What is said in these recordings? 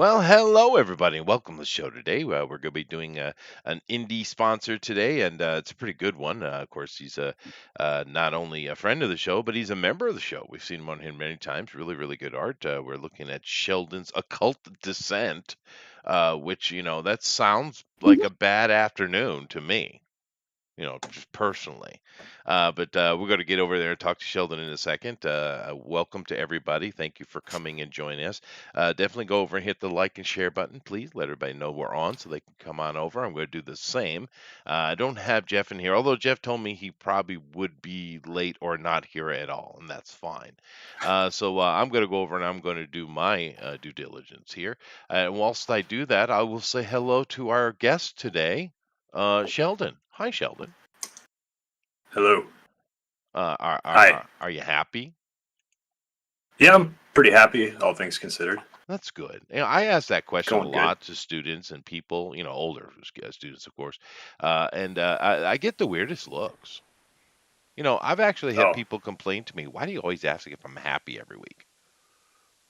Well, hello everybody, welcome to the show today. We're going to be doing an indie sponsor today, and it's a pretty good one. Of course, he's not only a friend of the show, but he's a member of the show. We've seen him on here many times. Really, really good art. We're looking at Sheldon's Occult Descent, which that sounds like a bad afternoon to me. Just personally. But we're going to get over there and talk to Sheldon in a second. Welcome to everybody. Thank you for coming and joining us. Definitely go over and hit the like and share button, please. Let everybody know we're on so they can come on over. I'm going to do the same. I don't have Jeff in here, although Jeff told me he probably would be late or not here at all, and that's fine. So I'm going to go over and I'm going to do my due diligence here. And whilst I do that, I will say hello to our guest today. Sheldon. Hi, Sheldon. Hello. Are you happy? Yeah, I'm pretty happy, all things considered. That's good. I ask that question Going a good. lot to students and people, older students, of course. And I get the weirdest looks. I've actually had Oh, people complain to me, "Why do you always ask if I'm happy every week?"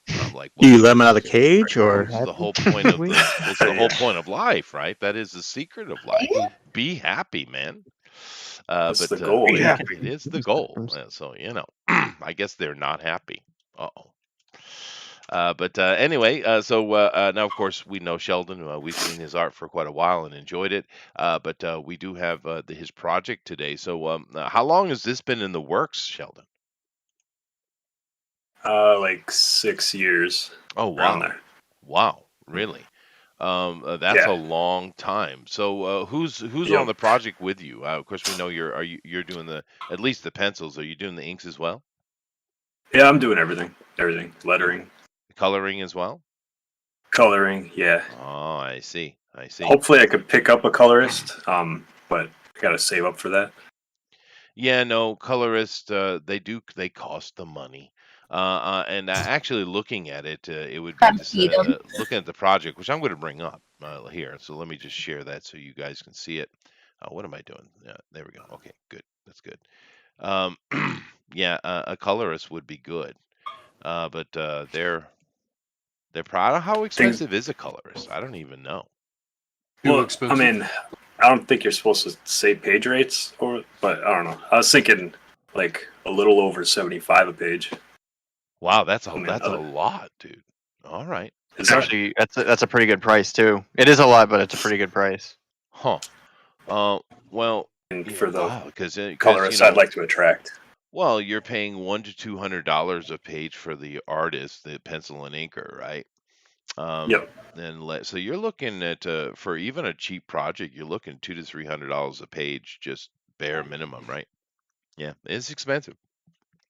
I'm like, Do "Well, you let them out of the cage, or it's the whole point of Wait. it's the whole Yeah. point of life, right? That is the secret of life. Be happy, man." That's But the goal. Yeah. it is the goal. So I guess they're not happy. Uh-oh. But anyway, so now of course we know Sheldon. We've seen his art for quite a while and enjoyed it. But we do have his project today. So how long has this been in the works, Sheldon? Like 6 years. Oh Around wow, there. wow, really? That's a Yeah. long time. So who's on Yep. the project with you? Of course, we know you're doing at least the pencils. Are you doing the inks as well? Yeah, I'm doing everything. Everything. Lettering, Coloring as well? coloring. Yeah. Oh, I see. Hopefully, I could pick up a colorist. But I gotta save up for that. Yeah, no, colorists, they cost the money. And actually looking at it, it would be just looking at the project, which I'm going to bring up here. So let me just share that so you guys can see it. What am I doing? There we go. Okay, good. That's good. Um, yeah, a colorist would be good. But they're proud. How Things. expensive is a colorist? I don't even know. Too Well, I expensive. mean, I don't think you're supposed to say page rates, but I don't know. I was thinking like a little over 75 a page. Wow, that's a I mean, lot, dude. All right. Is that- Actually, that's a pretty good price too. It is a lot, but it's a pretty good price. Huh. Well, and for the wow, because colorists I'd like to attract. well, you're paying $100 to $200 a page for the artist, the pencil and inker, right? Yep. So you're looking at for even a cheap project, you're looking $200 to $300 a page, just bare minimum, right? Yeah, it's expensive.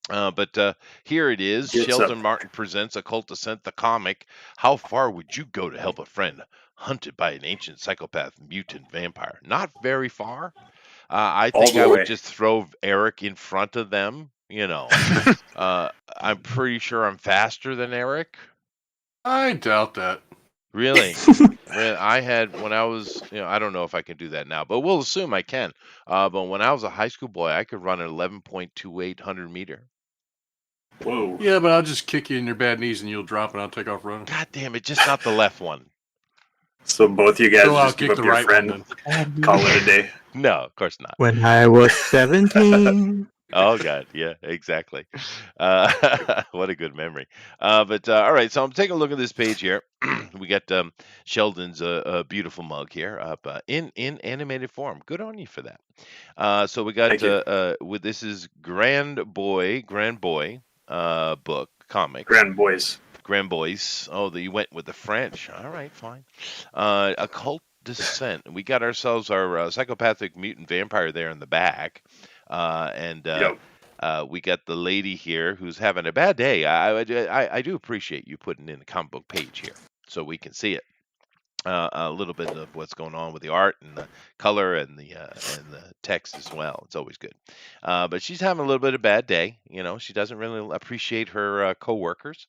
But here it is. It's Sheldon up. Martin presents Occult Descent, the comic. How far would you go to help a friend hunted by an ancient psychopath, mutant, vampire? Not very far. I All think the I would way. just throw Eric in front of them. I'm pretty sure I'm faster than Eric. I doubt that. Really? I had when I was, I don't know if I can do that now, but we'll assume I can. But when I was a high school boy, I could run an 11.28 meter. Whoa. Yeah, but I'll just kick you in your bad knees and you'll drop and I'll take off running. God damn it, just not the left one. So both you guys So I'll just give kick up the your right friend, one then. call it a day. No, of course not. When I was 17. Oh God, yeah, exactly. What a good memory. But all right, so I'm taking a look at this page here. We got Sheldon's beautiful mug here up in animated form. Good on you for that. So we got Thank you. with this is Grand Boy book comic. Grand boys. Grand Boys. Oh, you went with the French. All right, fine. Occult Descent. We got ourselves our psychopathic mutant vampire there in the back. And Yep. we got the lady here who's having a bad day. I do appreciate you putting in the comic book page here so we can see it. A little bit of what's going on with the art and the color and the text as well. It's always good. But she's having a little bit of a bad day. She doesn't really appreciate her coworkers.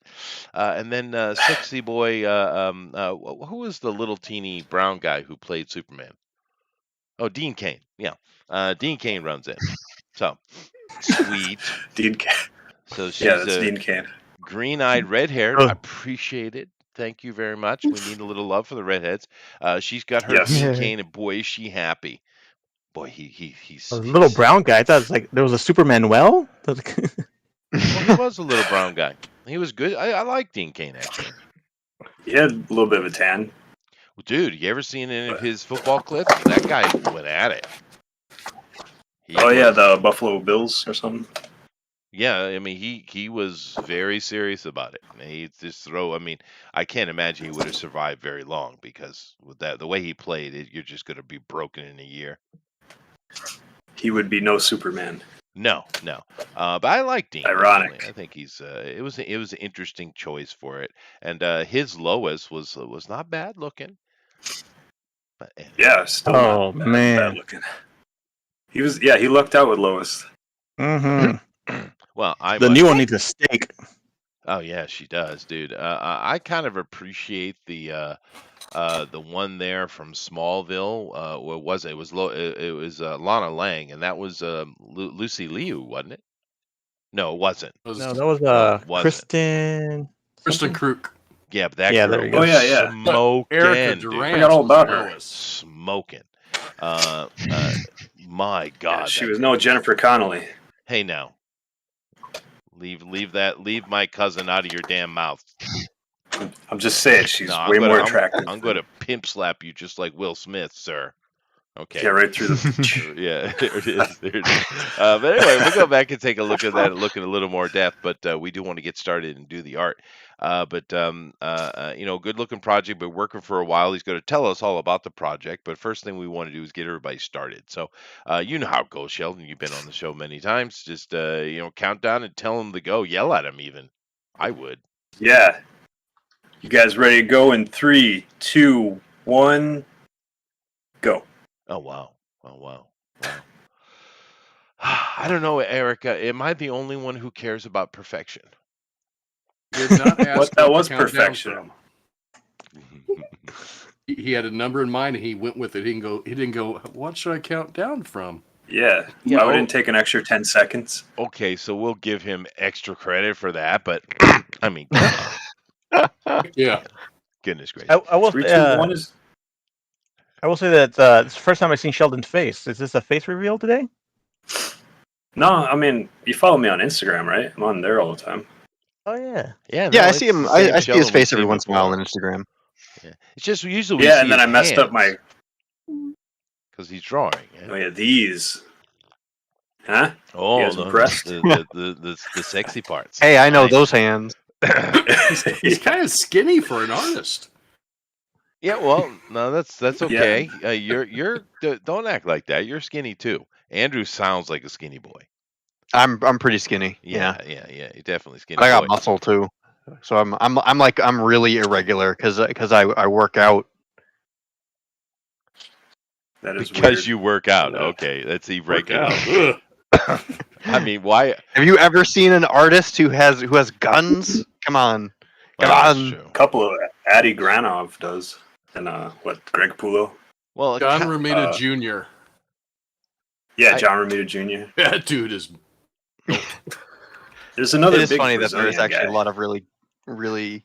And then sexy boy, who was the little teeny brown guy who played Superman? Oh, Dean Cain. Yeah. Dean Cain runs in. So sweet. Dean Can. So she's Yeah, that's Dean Can. green-eyed, red-haired. Oh. Appreciate it. Thank you very much. We need a little love for the redheads. She's got her Yes. Dean Yeah. Cain, and boy, is she happy. Boy, A little he's brown guy. I thought it was like there was a Superman. Well, well, he was a little brown guy. He was good. I like Dean Cain actually. He had a little bit of a tan. Well, dude, you ever seen any of his football clips? That guy went at it. Oh yeah, the Buffalo Bills or something. Yeah, I mean he was very serious about it. He just throw. I mean, I can't imagine he would have survived very long because with that the way he played, you're just going to be broken in a year. He would be no Superman. No. But I like Dean. Ironic. Personally. I think he's. It was an interesting choice for it, and his Lois was not bad looking. But Yeah, still oh not bad man. looking. He was. Yeah, he lucked out with Lois. Mm-hmm. well, The new one needs a steak. Oh yeah, she does, dude. I kind of appreciate the one there from Smallville. What was it? It was Lana Lang, and that was Lucy Liu, wasn't it? No, it wasn't. No, that was No, it wasn't. Kristen. Kristen something? Kruk. Yeah, but that Yeah, there girl you go. was Oh, yeah. smoking, Erica dude. Durant. Forgot all about was her. Lois. Smoking. My Yeah, God, she that was girl no Jennifer Connelly. Hey now, leave my cousin out of your damn mouth. I'm just saying, she's No, way more attractive. I'm going to pimp slap you just like Will Smith, sir. Okay. Yeah, right through the. Yeah, there it is. But anyway, we'll go back and take a look at that, look in a little more depth. But we do want to get started and do the art. Good looking project, but working for a while. He's going to tell us all about the project. But first thing we want to do is get everybody started. So, you know how it goes, Sheldon. You've been on the show many times. Just count down and tell him to go. Yell at him even. I would. Yeah. You guys ready to go in 3, 2, 1, go. Oh wow. I don't know, Erica. Am I the only one who cares about perfection? Did not ask What that to was count down perfection. from. He had a number in mind and he went with it. He didn't go, what should I count down from? Yeah. Yeah, I didn't take an extra 10 seconds. Okay, so we'll give him extra credit for that, but I mean, Yeah. goodness gracious. I will. 3, 2, 1 is. I will say that it's the first time I've seen Sheldon's face. Is this a face reveal today? No, I mean, you follow me on Instagram, right? I'm on there all the time. Oh yeah. Yeah, Yeah, no, I it's see him. the same I see Sheldon his we've face every seen once in a while before. on Instagram. Yeah. It's just usually we Yeah, see and then I his messed up my. because he's drawing. Oh yeah, these. Huh? Oh, You guys impressed? the sexy parts. Hey, I know Nice. those hands. He's kind of skinny for an artist. Yeah, well, no, that's okay. Don't act like that. You're skinny too. Andrew sounds like a skinny boy. I'm pretty skinny. Yeah, Yeah. You're definitely skinny. but I got boy. muscle too. So I'm really irregular because I work out. That is Because weird. you work out. Yeah. Okay, that's irregular. Ugh. I mean, why? Have you ever seen an artist who has guns? Come on. Well, Come that's on. true. A couple of Adi Granov does, and Greg Pulo. Well, John Romita Jr. Yeah, I- John Romita Jr. That dude is. There's another. It is big funny that there's Brazilian actually guy. a lot of really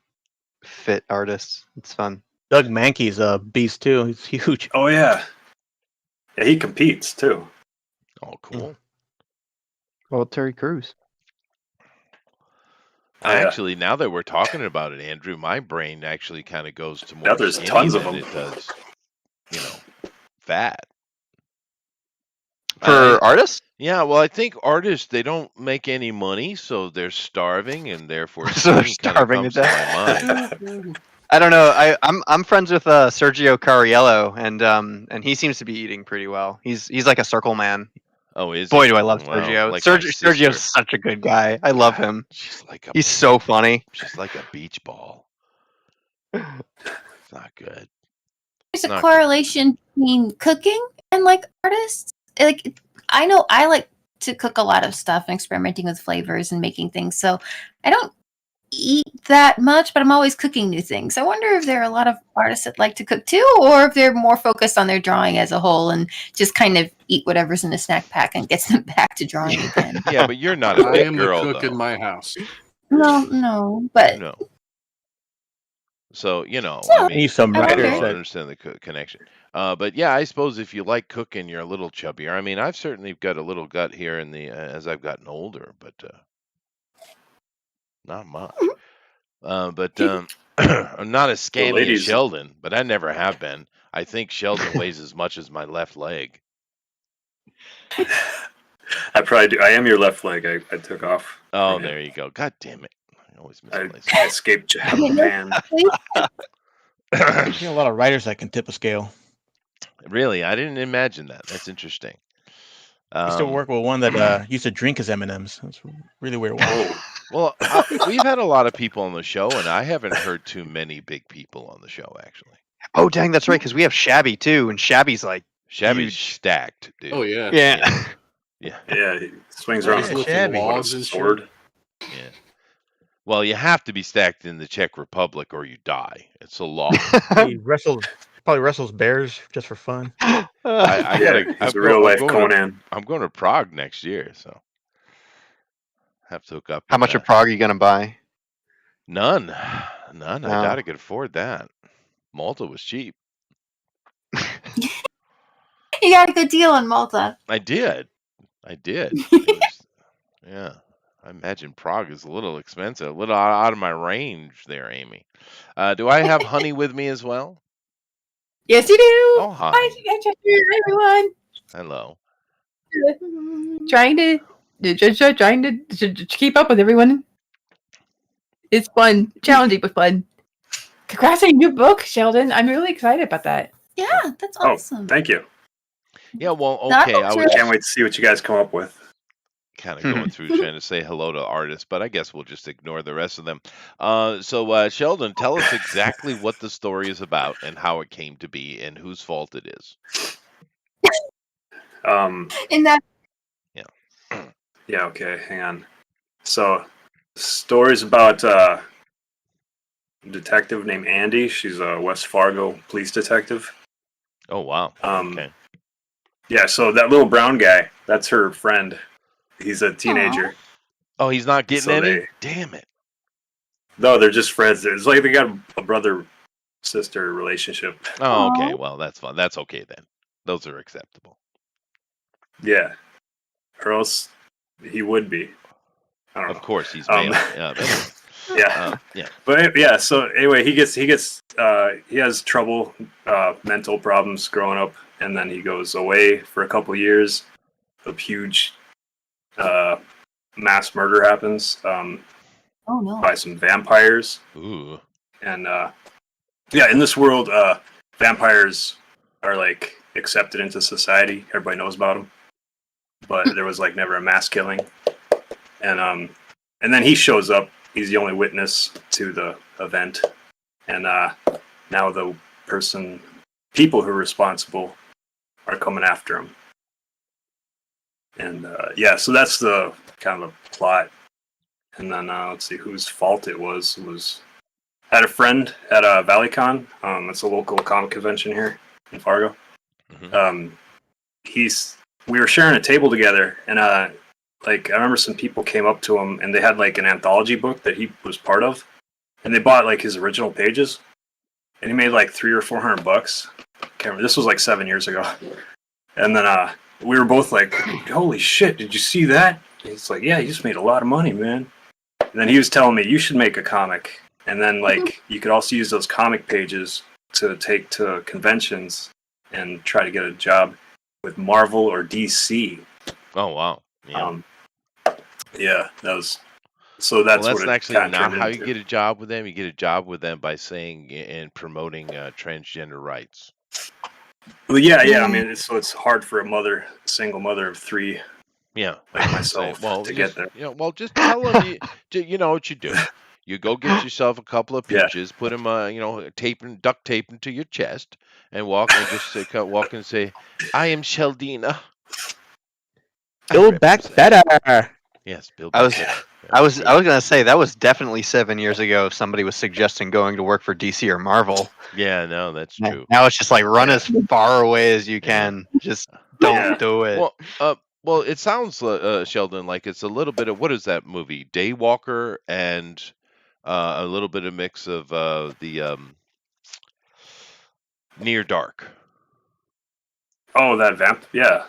fit artists. It's fun. Doug Mankey's a beast too. He's huge. Oh yeah. Yeah, he competes too. oh, cool. Well, Terry Crews. Oh, yeah. Actually, now that we're talking about it, Andrew, my brain actually kind of goes to more Yeah, there's skinny tons of than them. it does, fat. For artists? Yeah, well, I think artists they don't make any money, so they're starving, and therefore So they're skinny kinda starving comes to to my mind. I don't know. I'm friends with Sergio Cariello, and he seems to be eating pretty well. He's like a circle man. Oh, is Boy, he? do I love Wow, Sergio. like my Sergio's sister. such a good guy. I love him. She's like He's so funny. she's like a beach ball. It's not good. There's a Not- correlation between cooking and like artists. Like I know I like to cook a lot of stuff and experimenting with flavors and making things. So I don't eat that much, but I'm always cooking new things. I wonder if there are a lot of artists that like to cook too, or if they're more focused on their drawing as a whole and just kind of eat whatever's in the snack pack and gets them back to drawing again. Yeah, but you're not a I big am girl, the cook though. in my house. No, but No. So I So, mean, Need some I I don't writers know, I wonder. that understand the connection. But yeah, I suppose if you like cooking, you're a little chubbier. I mean, I've certainly got a little gut here in the as I've gotten older, but not much. But I'm not as The scanny as ladies, Sheldon, but I never have been. I think Sheldon weighs as much as my left leg. I probably do. I am your left leg. I took off Oh, from you. there you go. God damn it! I always I misplace escaped I didn't know Japan. that. it. you know, a lot of writers that can tip a scale. Really, I didn't imagine that. That's interesting. I used to Um, work with one that used to drink his M&Ms. That's a really weird one. Oh, well, we've had a lot of people on the show, and I haven't heard too many big people on the show actually. Oh, dang, that's right, because we have Shabby too, and Shabby's like Shabby's huge. stacked, dude. Oh yeah. Yeah. Yeah, yeah. He swings Oh, around yeah, with Lifting Shabby. what, a logs and shit. sword. yeah. Well, you have to be stacked in the Czech Republic or you die. It's a law. He probably wrestles bears just for fun. I Yeah, gotta. he's a real life Conan. I'm going to Prague next year, so have to hook up. How with much that. of Prague are you gonna buy? None. I No. doubt I could afford that. Malta was cheap. You got a good deal on Malta. I did. It was, yeah. I imagine Prague is a little expensive, a little out of my range there, Amy. Do I have honey with me as well? Yes, you do. Oh, hi. Hi, everyone. Hello. Trying to keep up with everyone. It's fun, challenging, but fun. Congrats on your new book, Sheldon. I'm really excited about that. Yeah, that's Oh, awesome. thank you. Yeah, well, Not okay. I sure. was Can't wait to see what you guys come up with. kind of going through trying to say hello to artists, but I guess we'll just ignore the rest of them. So, Sheldon, tell us exactly what the story is about and how it came to be and whose fault it is. In that, Yeah, okay, hang on. So, stories about a detective named Andy. She's a West Fargo police detective. Oh, wow. Okay. Yeah, so that little brown guy, that's her friend. He's a teenager. Oh, he's not getting So any? they- Damn it. No, they're just friends. It's like they got a brother-sister relationship. Oh, okay. Aw. Well, that's fine. That's okay then. Those are acceptable. Yeah. Or else he would be. I don't Of know. course, he's Um, male. Anyway, Yeah. yeah. But yeah, so anyway, he has trouble, mental problems growing up, and then he goes away for a couple years. A huge mass murder happens oh no. by some vampires, Ooh. and yeah, in this world, vampires are like accepted into society. Everybody knows about them, but there was like never a mass killing, and then he shows up. He's the only witness to the event, and now the people who are responsible are coming after him. And yeah, so that's the kind of the plot. And then let's see whose fault it was. Had a friend at ValleyCon. It's a local comic convention here in Fargo. Mhm. We were sharing a table together, and like I remember some people came up to him, and they had like an anthology book that he was part of, and they bought like his original pages, and he made like $300 or $400. Can't remember. This was like 7 years ago, and then we were both like, "Holy shit! Did you see that?" And he's like, "Yeah, you just made a lot of money, man." And then he was telling me, "You should make a comic, and then like you could also use those comic pages to take to conventions and try to get a job with Marvel or DC." Oh, wow. Yeah. Yeah, that was. So that's well, what that's it actually kinda not turned how you into. get a job with them. You get a job with them by saying and promoting transgender rights. Well, yeah. I mean, it's hard for a single mother of three Yeah. like Say, myself well, to just, get there. well, just tell them you know what you do. You go get yourself a couple of Yeah. peaches, put them, duct tape into your chest, and walk and just walk and say, "I am Sheldina." I Build back represent. better. Yes, build I back was better. I was gonna say that was definitely 7 years ago if somebody was suggesting going to work for DC or Marvel. Yeah, no, that's Now true. now it's just like run Yeah. as far away as you Yeah. can. Just don't Yeah. do it. Well, it sounds, Sheldon, like it's a little bit of what is that movie, Daywalker and a little bit of mix of the Near Dark Oh, that vamp. Yeah,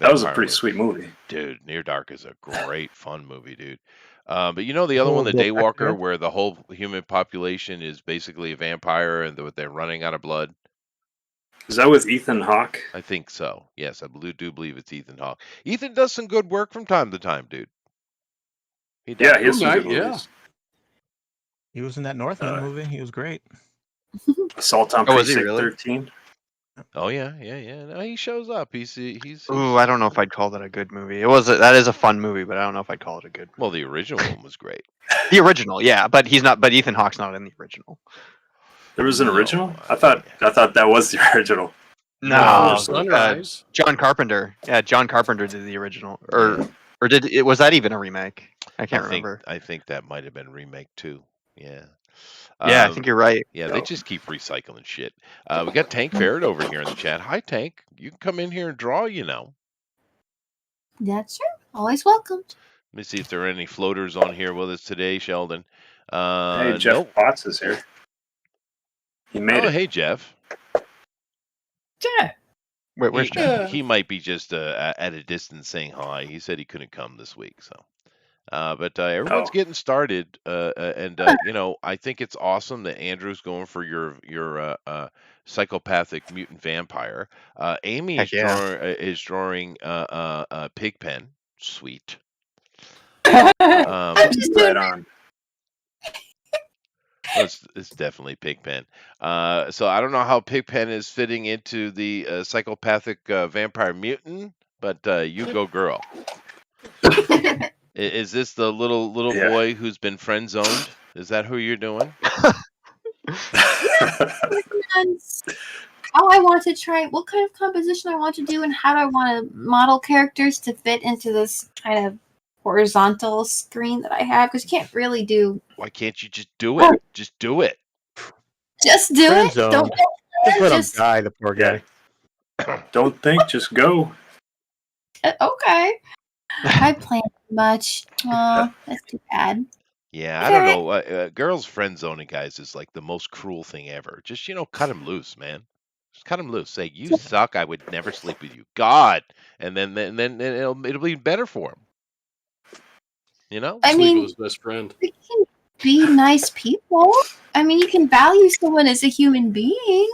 that was a vampire pretty movie. sweet movie. Dude, Near Dark is a great fun movie, dude. But you know the other Oh, one, The the Daywalker, X-Men? where the whole human population is basically a vampire and they're running out of blood. Is that with Ethan Hawke? I think so. Yes, do believe it's Ethan Hawke. Ethan does some good work from time to time, dude. He does. Yeah, he has some good Moon Knight, movies. He was in that Northman Uh, movie. He was great. Assault on Oh, was he Precinct really? 13. Oh yeah. No, he shows up. He's Ooh, I don't know if I'd call that a good movie. That is a fun movie, but I don't know if I'd call it a good. well, the original one was great. The original, yeah, but he's not. But Ethan Hawke's not in the original. There was an No, original? I thought that was the original. No, Sunrise. John Carpenter. Yeah, John Carpenter did the original, Yeah. or did it? Was that even a remake? I can't remember. I think that might have been a remake too. Yeah. Yeah, I think you're right. Yeah, they just keep recycling shit. We got Tank Ferret over here in the chat. Hi, Tank. You can come in here and draw, you know. That's true. Always welcome. Let me see if there are any floaters on here with us today, Sheldon. Hey, Jeff Nope. Potts is here. He made Oh, it. hey, Jeff. Yeah. Where's Jeff? He might be just at a distance saying hi. He said he couldn't come this week, so. But everyone's Oh. getting started, and you know, I think it's awesome that Andrew's going for your psychopathic mutant vampire. Amy Heck yeah. is drawing Pigpen. Sweet. I'm just Right doing on. Well, it's definitely Pigpen. So I don't know how Pigpen is fitting into the psychopathic vampire mutant, but you go, girl. Is this the little Yeah. boy who's been friend zoned? Is that who you're doing? plans. How I want to try, what kind of composition I want to do, and how do I want to model characters to fit into this kind of horizontal screen that I have, because you can't really do Why can't you just do it? Just do it. just do Friend it. zone. Don't Just let him just die, the poor guy. Don't think, just go. okay. I plan too much. Oh, that's too bad. Yeah, I don't know. Girls friend zoning guys is like the most cruel thing ever. Just cut him loose, man. Just cut him loose. Say you suck. I would never sleep with you. God, and then it'll be better for him. You know. I Sleep with mean, his best friend. we can be nice people. I mean, you can value someone as a human being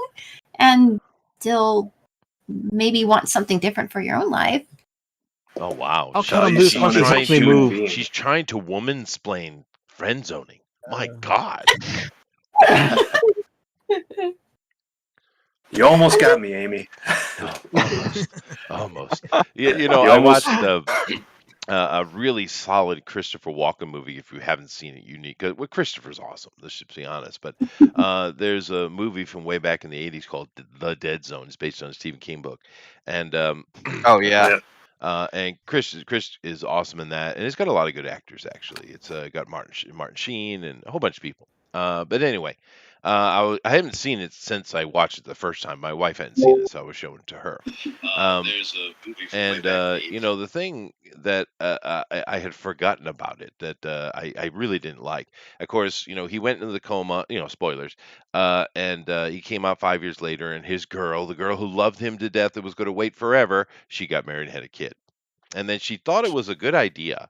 and still maybe want something different for your own life. Oh wow. I'll cut him loose once he helps me move. She's trying to woman-splain friend zoning. My God. You almost got me, Amy. Almost. You know, You I almost- watched a really solid Christopher Walken movie. If you haven't seen it, unique. Well, Christopher's awesome. Let's just be honest. But there's a movie from way back in the '80s called The Dead Zone. It's based on a Stephen King book, and Oh yeah. and Chris is awesome in that, and it's got a lot of good actors actually. It's got Martin Sheen and a whole bunch of people. But anyway, I haven't seen it since I watched it the first time. My wife hadn't seen it, so I was showing it to her. There's a movie from And way back in the you know, the thing that I had forgotten about it that I really didn't like. Of course, you know, he went into the coma. You know, spoilers. And he came out 5 years later, and his girl, the girl who loved him to death, that was going to wait forever, she got married and had a kid. And then she thought it was a good idea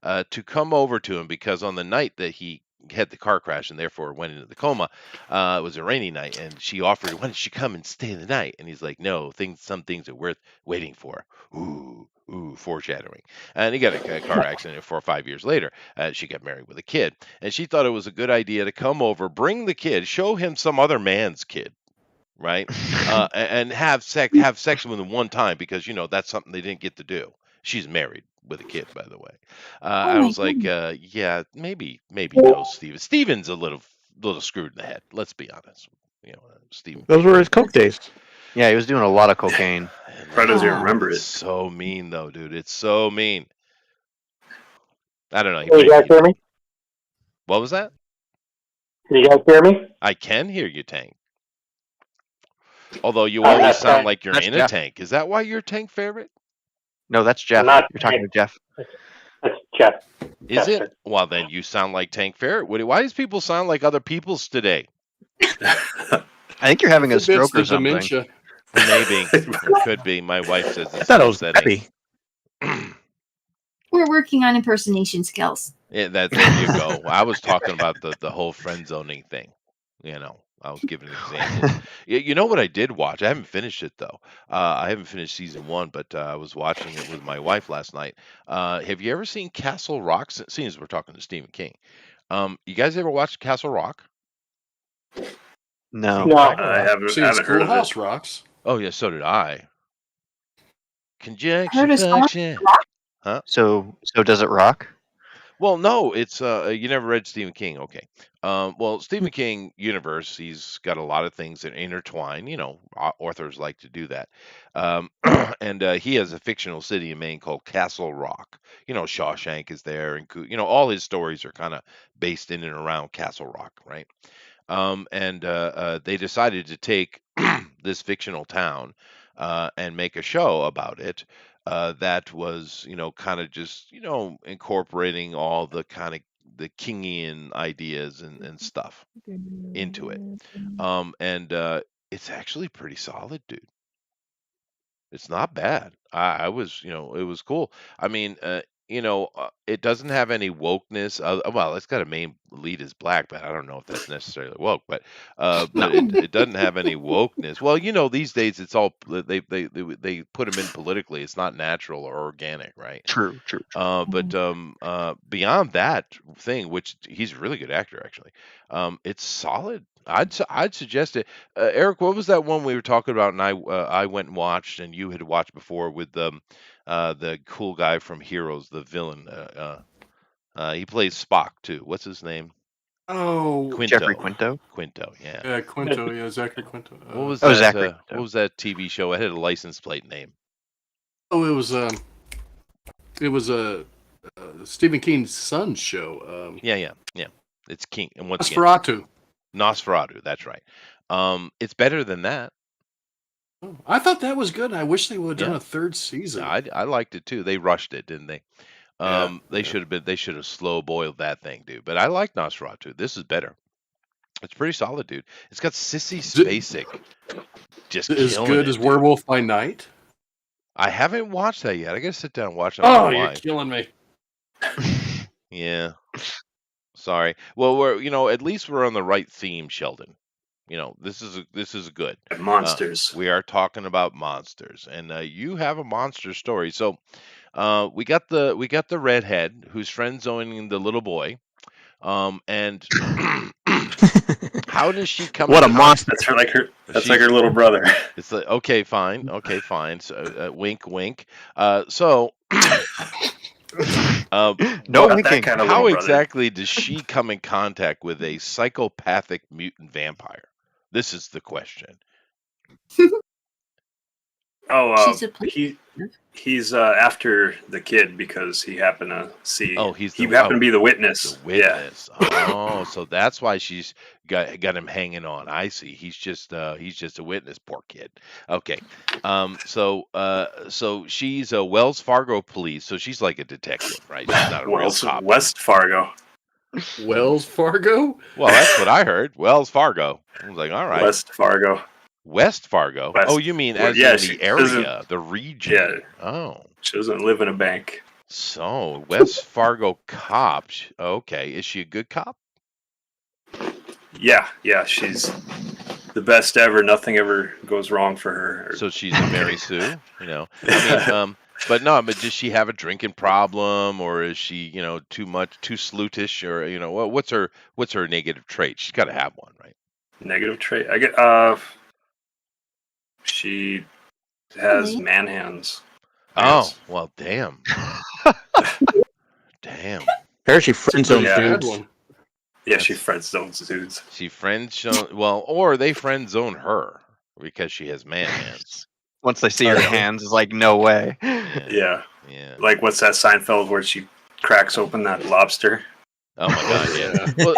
to come over to him because on the night that he had the car crash and therefore went into the coma, it was a rainy night, and she offered, "Why don't you come and stay the night?" And he's like, "No, some things are worth waiting for." Ooh, foreshadowing. And he got a car accident 4 or 5 years later. She got married with a kid, and she thought it was a good idea to come over, bring the kid, show him some other man's kid, right? And have sex with him one time because you know that's something they didn't get to do. She's married with a kid, by the way. I my was like, yeah, maybe no, Steven. Steven's a little screwed in the head. Let's be honest. You know, Steven. Those were his coke days. Yeah, he was doing a lot of cocaine. Fred doesn't remember It's it. so mean, though, dude. It's so mean. I don't know. Can you guys hear me? What was that? Can you guys hear me? I can hear you, Tank. Although you Oh, always that's sound Tank. like you're That's in a Jeff. tank. Is that why you're Tank Ferret? No, that's Jeff. Not You're talking to Jeff. That's Is it? Chester. Well, then you sound like Tank Ferret. Why does people sound like other people's today? I think you're having a If it's stroke or the something. dementia. Maybe. It could be. My wife says I it's thought the it was upsetting. Peppy. We're working on impersonation skills. Yeah, there you go. I was talking about the whole friend zoning thing. I was giving examples. You know what I did watch? I haven't finished it though. I haven't finished season 1, but I was watching it with my wife last night. Have you ever seen Castle Rock? Seeing as we're talking to Stephen King, you guys ever watched Castle Rock? No. No. I haven't See, heard of it. Schoolhouse Rocks. Oh yeah, so did I. Heard Conjunction of someone function. Huh? So does it rock? Well, no, it's you never read Stephen King, okay? Well, Stephen King universe, he's got a lot of things that intertwine. Authors like to do that, and he has a fictional city in Maine called Castle Rock. Shawshank is there, and all his stories are kind of based in and around Castle Rock, right? And they decided to take this fictional town and make a show about it that was, kind of just, incorporating all the kind of the Kingian ideas and stuff into it. And it's actually pretty solid, dude. It's not bad. I was, it was cool. I mean, it doesn't have any wokeness. Well, it's got a main lead is black, but I don't know if that's necessarily woke. But it doesn't have any wokeness. Well, these days it's all they put them in politically. It's not natural or organic, right? True. But beyond that thing, which he's a really good actor, actually, it's solid. I'd suggest it. Eric, what was that one we were talking about, and I went and watched, and you had watched before with the cool guy from Heroes, the villain. He plays Spock too. What's his name? Oh, Quinto. Jeffrey Quinto. Quinto, yeah. yeah, Quinto. Yeah, Zachary Quinto. What was Oh, that? Zachary What Quinto. was that TV show? It had a license plate name. Oh, it was a Stephen King's son's show. Yeah. It's King, and once again, Nosferatu. That's right. It's better than that. Oh, I thought that was good. I wish they would have done Yeah. a third season. I liked it too. They rushed it, didn't they? They Yeah. should have slow boiled that thing, dude. But I like Nosferatu. This is better. It's pretty solid, dude. It's got Sissy Spacek just As killing good it, as dude. Werewolf by Night. I haven't watched that yet. I gotta sit down and watch it. with Oh, my you're wife. killing me. Yeah. Sorry. Well, at least we're on the right theme, Sheldon. This is good. Monsters. We are talking about monsters, and you have a monster story. So, we got the redhead who's friend zoning the little boy, and how does she come? What a in monster! That's like her She's- little brother. It's like okay, fine. So, wink, wink. So, No Not that winking. kind of how little brother. exactly does she come in contact with a psychopathic mutant vampire? This is the question. She's a police. He's after the kid because he happened to see. Oh, he happened to be the witness. The witness. Oh, so that's why she's got him hanging on. I see. He's just a witness. Poor kid. Okay. So she's a Wells Fargo police. So she's like a detective, right? She's not a real cop. West Fargo. Wells Fargo? Well, that's what I heard. Wells Fargo. I was like, all right. West Fargo. West Fargo. West- Oh, you mean Well, as yeah, in she the area, doesn't- the region? Yeah. Oh. She doesn't live in a bank. So West Fargo cop. Okay, is she a good cop? Yeah, she's the best ever. Nothing ever goes wrong for her. So she's a Mary Sue, I mean, but does she have a drinking problem, or is she, too slutish, or what's her negative trait? She's got to have one, right? Negative trait. She has Really? man hands. Oh, well, damn. Damn. Apparently, she friend zone Yeah. Bad dudes. one. Yeah, she friends zones dudes. She or they friend zone her because she has man hands. Once they see your hands, it's like no way. Yeah. Yeah. Like what's that Seinfeld where she cracks open that lobster? Oh my God, yeah. Well,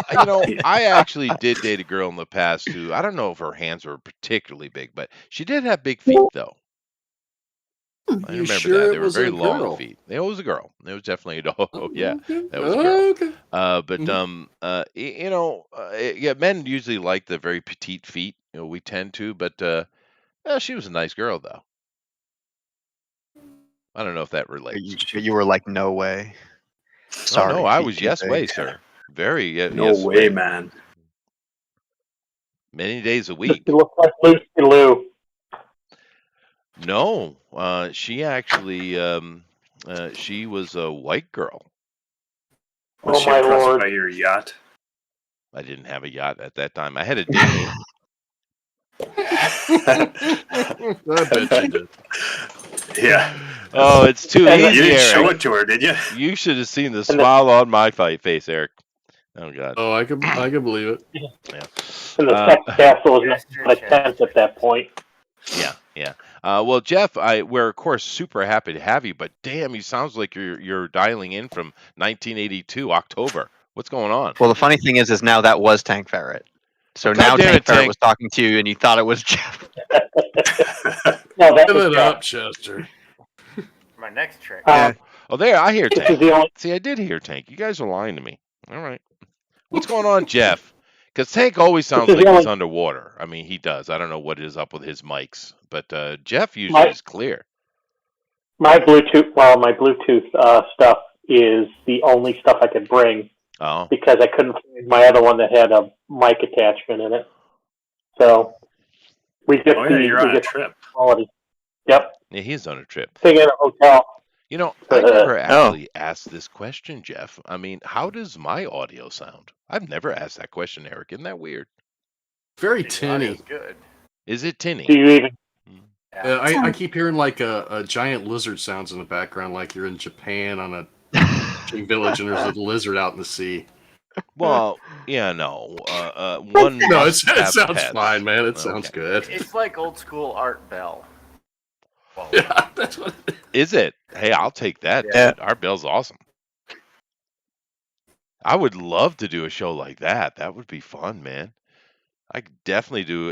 I actually did date a girl in the past who, I don't know if her hands were particularly big, but she did have big feet though. I You remember sure that. They it were was very a long girl? feet. It was a girl. It was definitely a oh yeah, Okay. that was a girl. Okay. But Mhm. yeah, men usually like the very petite feet. We tend to, but she was a nice girl though. I don't know if that But relates. you were like, no way. Oh no, Sorry, I feet was too yes big. way, sir. Very No yes way, way. man. Many days a Does week. she look like Lucy Lou? No, she actually she was a white girl. Was Oh she my impressed lord. by your yacht? I didn't have a yacht at that time. I had a dinghy. I bet you did. Yeah. Oh, it's too And the- You easy, didn't show Eric. it to her, did you? You should have seen the And the, smile on my face, Eric. Oh God. Oh, I could believe it. Yeah. and the sex castle is not a tent at that point. Yeah. Well, Jeff, we're of course super happy to have you, but damn, you sounds like you're dialing in from 1982 October. What's going on? Well, the funny thing is now that was Tank Ferret. So God now damn Tank it, Ferret Tank. was talking to you, and you thought it was Jeff. No, that Give was it Jeff. up, Chester. My next trick. Yeah. Oh, there, I hear This is Tank. the only. See, I did hear Tank. You guys are lying to me. All right. What's going on, Jeff? Because Tank always This sounds is like the he's only. underwater. I mean, he does. I don't know what is up with his mics, but Jeff usually My is clear. my Bluetooth. Well, my Bluetooth stuff is the only stuff I could bring Oh, because I couldn't find my other one that had a mic attachment in it. So we get Oh yeah, you're on a the trip. quality. Yep. yeah, he's on a trip. Staying in a hotel. I never Oh. actually asked this question, Jeff. I mean, how does my audio sound? I've never asked that question, Eric. Isn't that weird? Very The tinny. audio's good. Is it Do tinny? you even? Yeah. I keep hearing like a giant lizard sounds in the background, like you're in Japan on a fishing village and there's a lizard out in the sea. Well, yeah, no. One No, must it have sounds pets. fine, man. It sounds Okay. good. It's like old school Art Bell. Well, Yeah, that's what. Is it? Hey, I'll take that, Yeah. dude. Our Bill's awesome. I would love to do a show like that. That would be fun, man. I could definitely do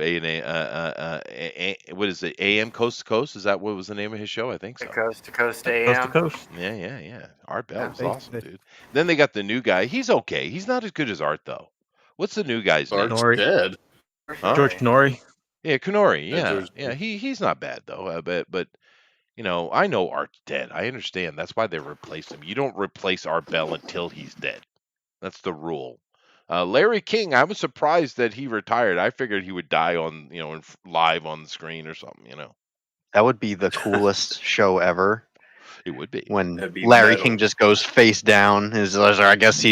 what is it? AM Coast to Coast? Is that what was the name of his show? I think so. Coast to Coast Coast to AM. coast. Yeah. Art Bell Yeah. was awesome, dude. Then they got the new guy. He's okay. He's not as good as Art though. What's the new guy's name? Art's Nori. dead. Huh? George Nori. Yeah, Kunori. Yeah, Yeah, George yeah. Nori. He's not bad though. But I know Art's dead. I understand. That's why they replaced him. You don't replace Art Bell until he's dead. That's the rule. Larry King, I was surprised that he retired. I figured he would die on, live on the screen or something. That would be the coolest show ever. It would be. When That'd be Larry metal. King just goes face down. I guess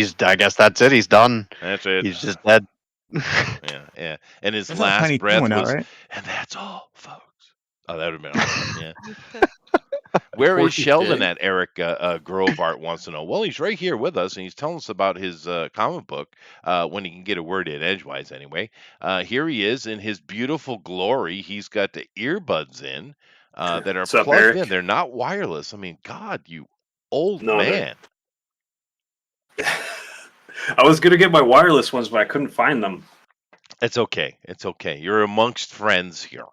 that's it. He's done. That's it. He's just dead. Yeah. And his There's a last Tiny breath Toon out, was, right? and that's all, folks. Oh, that would have been awesome. Yeah. Where is Porky Sheldon Pig. at? Eric Grove Art wants to know. Well, he's right here with us, and he's telling us about his comic book when he can get a word in edgewise. Anyway, here he is in his beautiful glory. He's got the earbuds in that are What's up, plugged Eric? in. They're not wireless. I mean, God, you old No, they're- man. I was gonna get my wireless ones, but I couldn't find them. It's okay. It's okay. You're amongst friends here.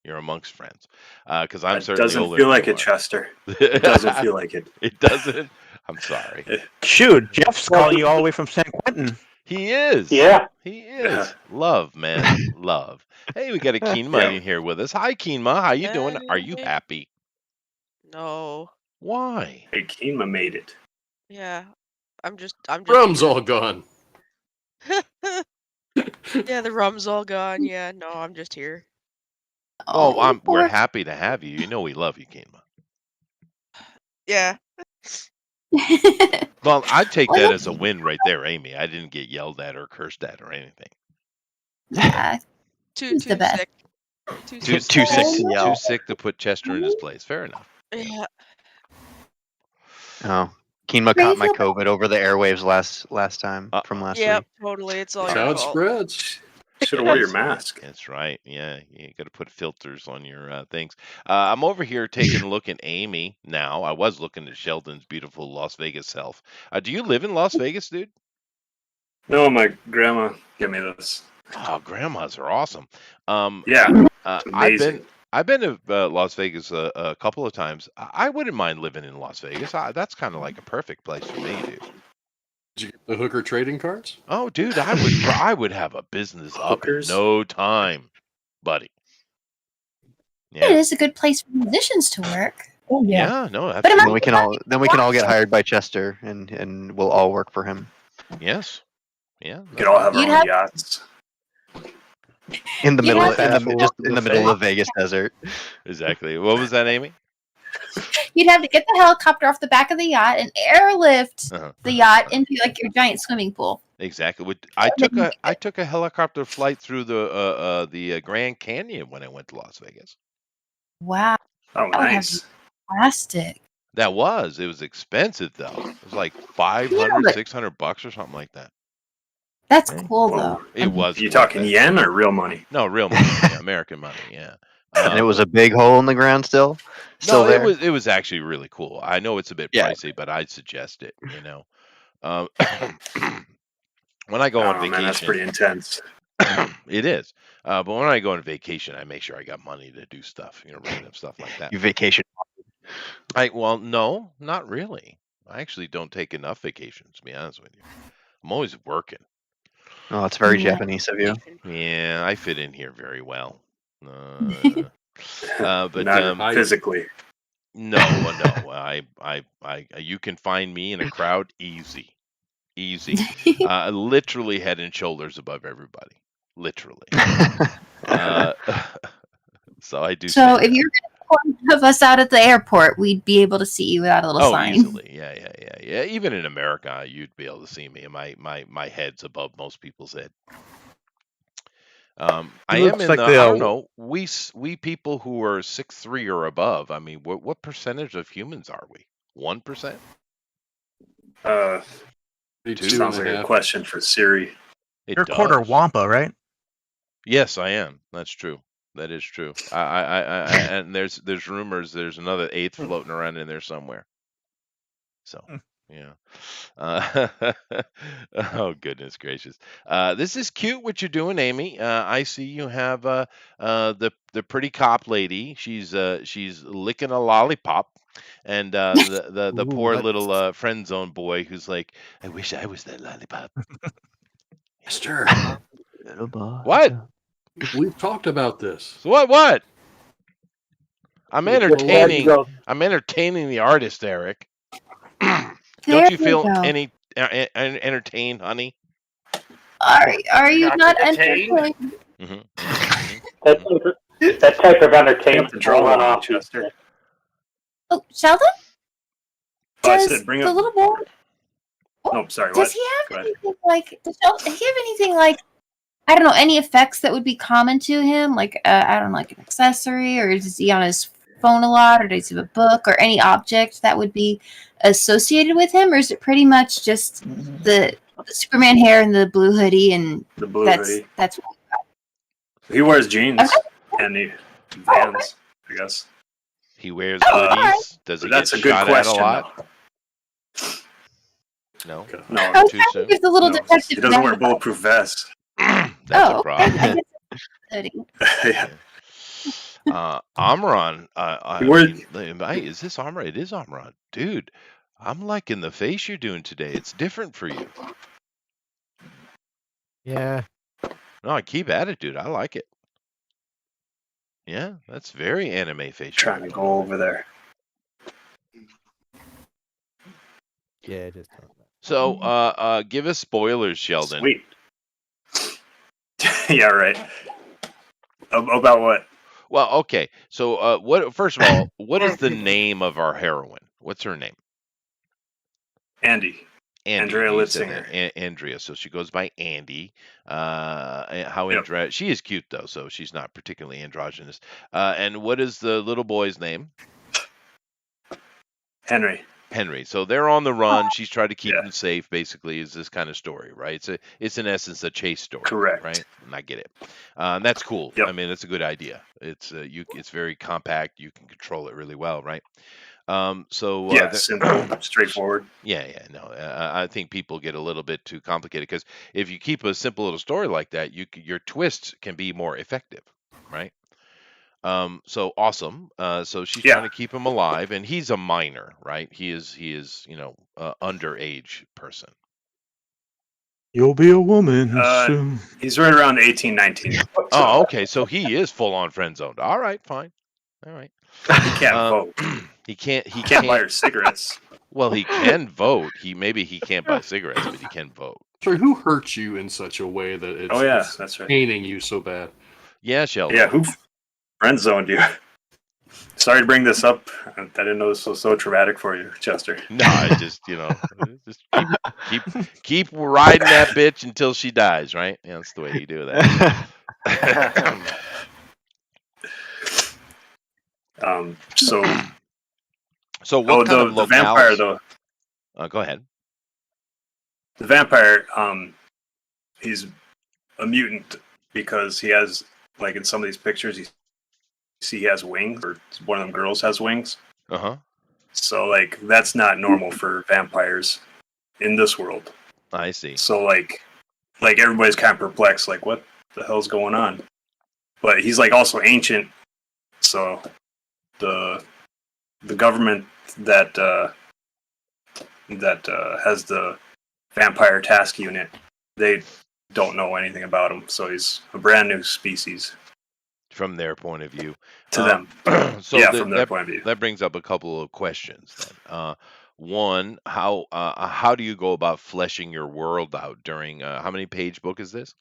You're amongst friends. Because I'm It certainly doesn't older feel than like you it, are. Chester. It doesn't feel like it. It doesn't. I'm sorry. Shoot, Jeff's calling you all the way from San Quentin. He is. Yeah. He is. Love, man. Love. Hey, we got a Keenma Yeah. in here with us. Hi, Keenma. How you doing? Are you Hey. happy? No. Why? Hey, Keenma made it. Yeah. I'm just Rum's all gone. Yeah, the rum's all gone. Yeah, no, I'm just here. Oh, we're poor- happy to have you. You know we love you, Keenma. Yeah. Well, I'd take that Well- as a win right there, Amy. I didn't get yelled at or cursed at or anything. Yeah, Too He's the best. sick. Too sick to yell. Too sick to put Chester in his place. Fair enough. Yeah. Oh, Keenma caught my COVID over the airwaves last time from last Yep, week. totally. It's all That's your how it fault. spreads. Should have wore your mask. That's right. Yeah, you got to put filters on your things. I'm over here taking a look at Amy now. I was looking at Sheldon's beautiful Las Vegas self. Do you live in Las Vegas, dude? No, my grandma gave me this. Oh, grandmas are awesome. Yeah, I've amazing. I've been to Las Vegas a couple of times. I wouldn't mind living in Las Vegas. That's kind of like a perfect place for me, dude. Did you get the hooker trading cards? Oh, dude, I would have a business up in Hookers? no time, buddy. It Yeah, is a good place for musicians to work. Oh yeah. yeah, no, But am I- absolutely. Then we can all get hired by Chester, and we'll all work for him Yes, yeah. We could all have our You'd own have- yachts. in the You middle have of to- just in the middle of Vegas desert. Exactly. What was that, Amy? You'd have to get the helicopter off the back of the yacht and airlift Uh-huh. the yacht into like your giant swimming pool. Exactly. I took a helicopter flight through the Grand Canyon when I went to Las Vegas. Wow, Oh, would have nice. plastic. It was expensive though. It was like $500, but- $600 or something like that. That's Okay. cool Whoa. though. It was. Are you worth talking it. yen or real money? No, real money, yeah, American money, yeah. And it was a big hole in the ground still no, there. it was actually really cool. I know it's a bit Yeah. pricey, but I'd suggest it. When I go on Oh, vacation, man, that's pretty intense. it is. But when I go on vacation, I make sure I got money to do stuff, random stuff like that. You vacation. Well, no, not really. I actually don't take enough vacations, to be honest with you. I'm always working. Oh, it's very Yeah. Japanese of you. Yeah, I fit in here very well. But Not physically. no, you can find me in a crowd easy. Literally head and shoulders above everybody. Literally. So I do. So say if that. you're going to pull one of us out at the airport, we'd be able to see you without a little sign. Easily, yeah. Even in America, you'd be able to see me. My head's above most people's head. I am looks in like the. I the, don't know. We people who are 6'3" or above. I mean, what percentage of humans are we? 1%? Sounds like a question for Siri. You're a quarter does. Wampa, right? Yes, I am. That's true. That is true. And there's rumors there's another eighth floating around in there somewhere. So yeah. Oh goodness gracious. This is cute what you're doing, Amy. I see you have the pretty cop lady. She's licking a lollipop. And the Ooh, poor that's- little friend zone boy who's like, I wish I was that lollipop. Mister, What? we've talked about this. So what? I'm There entertaining. you go. I'm entertaining the artist, Eric. There Don't you we feel go. any entertained, honey? Are you Not not entertained? entertained? That type of entertainment the draw will run on off. Chester. Oh, Sheldon? Oh, I Does said bring the up. little boy, Oh, sorry. does What? he Go have ahead. anything like, does he have anything like, I don't know, any effects that would be common to him? Like, I don't know, like an accessory, or is he on his phone a lot, or does he have a book, or any object that would be associated with him? Or is it pretty much just the Superman hair and the blue hoodie, and The blue that's hoodie. that's He wears jeans Okay. and he Vans, I guess. He wears Oh, hoodies. alright. Does he That's get a good shot question. at a lot? No, though. I No, was too trying soon. to give the little no, detective. he doesn't wear that- bulletproof vests. That's Oh, a problem. okay. I guess it's hoodie. Yeah. Amron. He wears- Is this Amron? It is Amron, dude. I'm liking the face you're doing today. It's different for you. Yeah. No, keep at it, dude. I like it. Yeah, that's very anime face. Trying to go over there. Yeah, just So, give us spoilers, Sheldon. Sweet. Yeah, right. About what? Well, okay. So, what? First of all, what is the name of our heroine? What's her name? Andy. Andrea you said Litzinger. that. Andrea. So she goes by Andy. How Yep. she is cute though, so she's not particularly androgynous. And what is the little boy's name? Henry. Henry. So they're on the run. She's trying to keep Yeah. them safe. Basically, is this kind of story, right? It's in essence a chase story. Correct. Right? And I get it. That's cool. Yep. I mean, it's a good idea. It's it's very compact. You can control it really well, right? So Yeah, simple, straightforward. Yeah. No, I think people get a little bit too complicated because if you keep a simple little story like that, your twists can be more effective, right? So awesome. So she's Yeah. trying to keep him alive, and he's a minor, right? He is underage person. You'll be a woman soon. He's right around 18, 19. Oh, okay. So he is full on friend zoned. All right, fine. All right. He can't vote. He can't. He can't buy her cigarettes. Well, he can vote. Maybe he can't buy cigarettes, but he can vote. So who hurt you in such a way that it's, it's that's right. paining you so bad? Yeah, Sheldon. Yeah, who friend zoned you? Sorry to bring this up. I didn't know this was so traumatic for you, Chester. No, I just just keep riding that bitch until she dies, right? Yeah, that's the way you do that. So what kind of the vampire locales? though? Go ahead. The vampire, he's a mutant because he has, like in some of these pictures, you see he has wings, or one of them girls has wings. Uh-huh. So like that's not normal for vampires in this world. I see. So like everybody's kind of perplexed, like what the hell's going on? But he's like also ancient, so the government that has the vampire task unit, they don't know anything about him, so he's a brand new species from their point of view. To them. So yeah, from their point of view. That brings up a couple of questions then. One, how do you go about fleshing your world out during how many page book is this?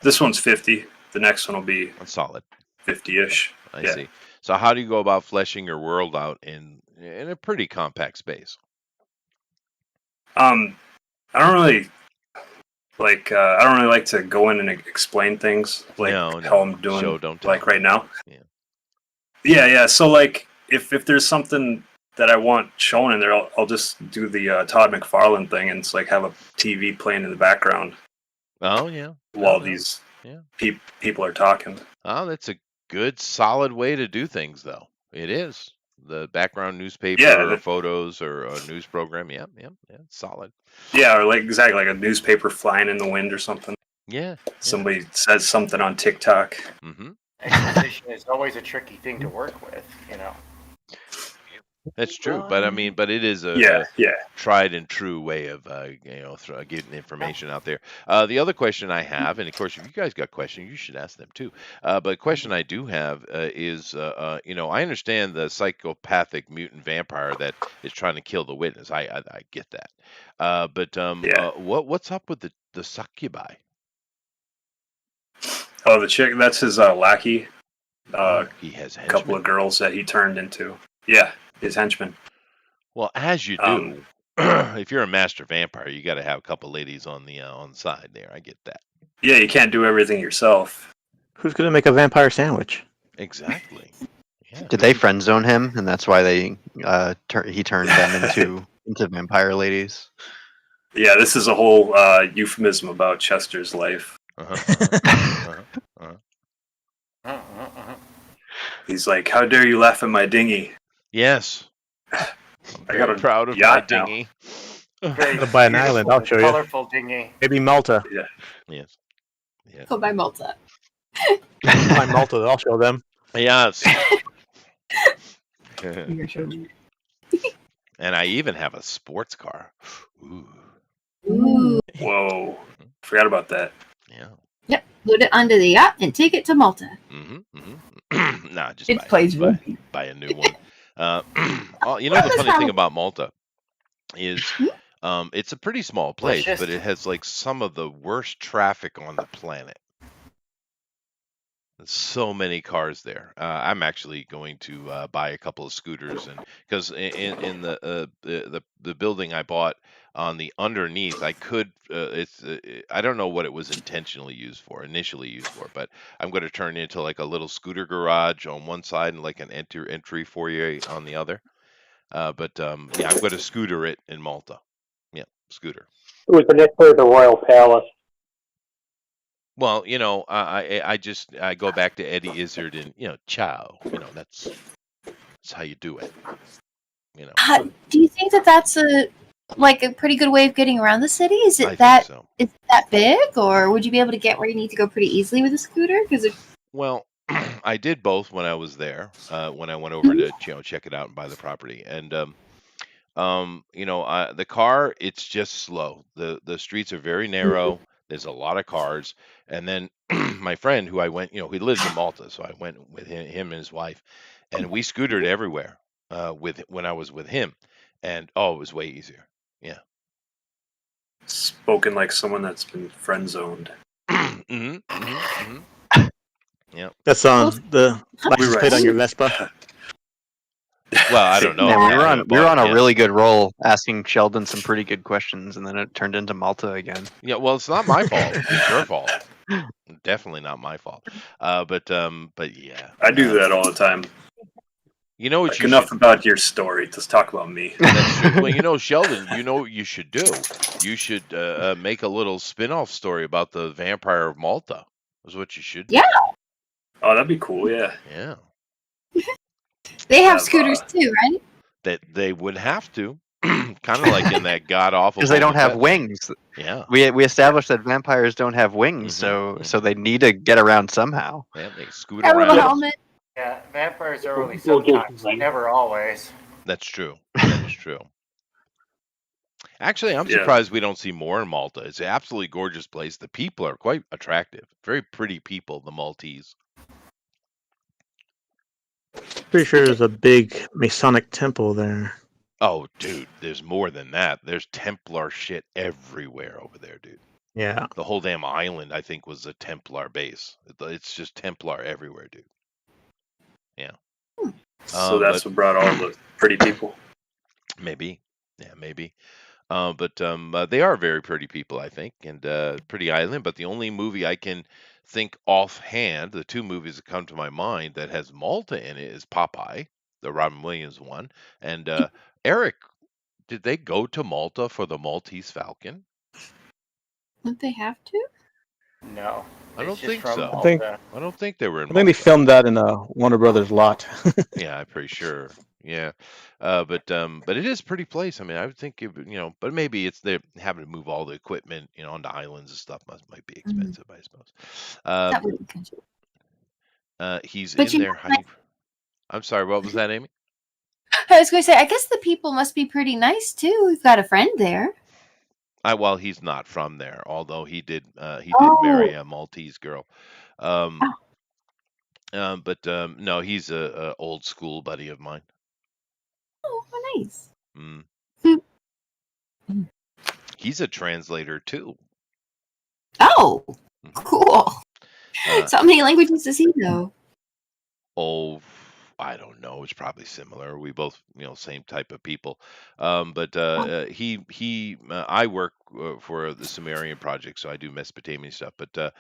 This one's 50. The next one will be solid 50-ish. I see. So how do you go about fleshing your world out in a pretty compact space? I don't really like to go in and explain things like how I'm doing like right now. Yeah. So like if there's something that I want shown in there, I'll just do the Todd McFarlane thing, and it's like have a TV playing in the background. Oh yeah. While these people are talking. Oh, that's a good solid way to do things, though. It is. The background newspaper or photos or a news program. Yeah, it's solid. Yeah, or like exactly like a newspaper flying in the wind or something. Yeah. Somebody says something on TikTok. Mm-hmm. Exposition is always a tricky thing to work with, That's true, but I mean, it is a tried and true way of getting information out there. The other question I have, and of course, if you guys got questions, you should ask them too. But the question I do have is, I understand the psychopathic mutant vampire that is trying to kill the witness. I get that. But what's up with the succubi? Oh, the chick, that's his lackey. He has a couple of girls that he turned into. Yeah. His henchmen. Well, as you do, if you're a master vampire, you got to have a couple ladies on the side there. I get that. Yeah, you can't do everything yourself. Who's gonna make a vampire sandwich? Exactly. Yeah. Did they friend zone him, and that's why he turned them into vampire ladies? Yeah, this is a whole euphemism about Chester's life. He's like, "How dare you laugh at my dinghy?" Yes. I'm very proud of my dinghy. Go buy an island, I'll show you. Colorful dinghy. Maybe Malta. Yeah. Yes. Yeah. Go buy Malta. Buy Malta, I'll show them. Yes. You're showing. And I even have a sports car. Ooh. Ooh. Whoa. Forgot about that. Yeah. Yep. Load it onto the yacht and take it to Malta. Nah, just buy a new one. The funny thing about Malta is it's a pretty small place, but it has like some of the worst traffic on the planet. There's so many cars there. I'm actually going to buy a couple of scooters, and because in the building I bought on the underneath, I could I don't know what it was initially used for, but I'm going to turn it into like a little scooter garage on one side and like an entry foyer on the other. I'm going to scooter it in Malta. Yeah, scooter. It was next to the Royal Palace. Well, I go back to Eddie Izzard and ciao. That's how you do it. Do you think that's a pretty good way of getting around the city? Is it Is it that big, or would you be able to get where you need to go pretty easily with a scooter? I did both when I was there. When I went over to check it out and buy the property, and the car, it's just slow. The streets are very narrow. There's a lot of cars, and then my friend who I went, he lives in Malta, so I went with him and his wife, and we scootered everywhere when I was with him, and it was way easier. Yeah. Spoken like someone that's been friend zoned. Yeah. That's the license plate on your Vespa. Well, I don't know. Man, we were on a really good roll, asking Sheldon some pretty good questions, and then it turned into Malta again. Yeah, well, it's not my fault. It's your fault. Definitely not my fault. But yeah. I do that all the time. You know what? Enough about your story. Let's talk about me. That's true. Well, Sheldon, you know what you should do? You should make a little spin-off story about the Vampire of Malta. That's what you should do. Yeah. Oh, that'd be cool. Yeah. Yeah. They have scooters too, right? That they would have to, kind of like in that god awful. Because they don't have wings. Yeah. We established that vampires don't have wings, so they need to get around somehow. Yeah, they scoot A little around. helmet. Yeah, vampires are only sometimes, never always. That's true. That is true. Actually, I'm surprised we don't see more in Malta. It's an absolutely gorgeous place. The people are quite attractive. Very pretty people, the Maltese. Pretty sure there's a big Masonic temple there. Oh, dude, there's more than that. There's Templar shit everywhere over there, dude. Yeah. The whole damn island, I think, was a Templar base. It's just Templar everywhere, dude. Yeah. So that's what brought all the pretty people. Maybe. Yeah, maybe. But they are very pretty people, I think, and pretty island. But the only movie I can think offhand, the two movies that come to my mind that has Malta in it is Popeye, the Robin Williams one, and Eric. Did they go to Malta for the Maltese Falcon? Don't they have to? No. I don't think from so. Malta. I don't think they were in I think they Malta. filmed that in Warner Brothers lot. Yeah, I'm pretty sure. Yeah, but it is a pretty place. I mean, I would think but maybe it's they're having to move all the equipment, onto islands and stuff. Might be expensive, I suppose. That would be good. He's But in there. I'm sorry. What was that, Amy? I was going to say, I guess the people must be pretty nice too. We've got a friend there. Well, he's not from there, although he did marry a Maltese girl. But no, he's a old school buddy of mine. Oh, how nice. He's a translator too. Oh, cool. So how many languages does he know? Oh, I don't know. It's probably similar. We both, same type of people. But I work for the Sumerian project, so I do Mesopotamian stuff, but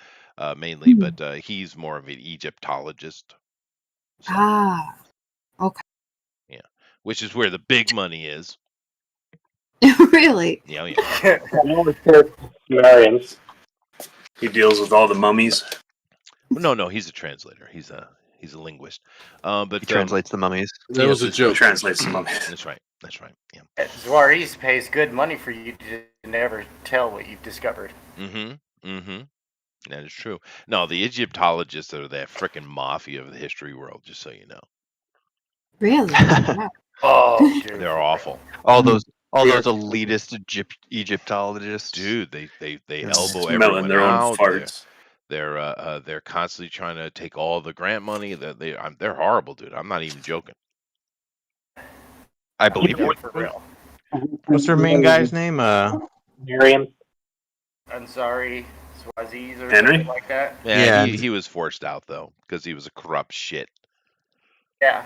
mainly. But he's more of an Egyptologist. So, Okay. yeah, which is where the big money is. Really? Yeah. Sumerians. He deals with all the mummies. No, he's a translator. He's a linguist. But He translates the mummies. That was a joke. Translates the mummies. That's right. Yeah. Zuarez pays good money for you to never tell what you've discovered. That is true. No, the Egyptologists are that frickin' mafia of the history world, just so you know. Really? Oh, dude. They're awful. All those elitist Egyptologists. Dude, they elbow Smelling everyone their own out. farts. They're constantly trying to take all the grant money. They're horrible, dude. I'm not even joking. I believe you. For real. What's their main guy's name? Miriam. Ansari, Swaziz, or Henry? something like that. Yeah. He was forced out though because he was a corrupt shit. Yeah.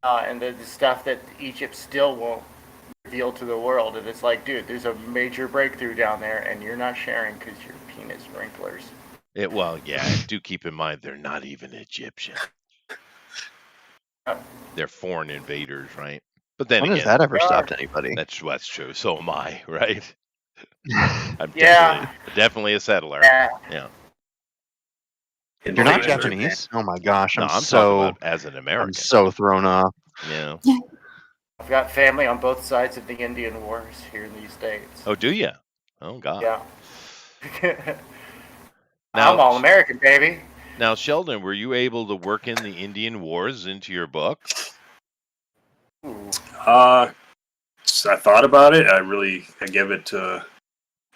No, and the stuff that Egypt still won't reveal to the world. And it's like, dude, there's a major breakthrough down there, and you're not sharing because you're penis sprinklers. Do keep in mind they're not even Egyptian. They're foreign invaders, right? But then When again, has that ever stopped anybody? that's true. So am I, right? I'm Yeah. definitely a settler. Yeah. You're not Japanese? Oh my gosh, No, I'm I'm so talking about as an American. I'm so thrown off. Yeah. I've got family on both sides of the Indian Wars here in these States. Oh, do you? Oh God. Yeah. Now- I'm all American, baby. Now, Sheldon, were you able to work in the Indian Wars into your book? So I thought about it. I gave it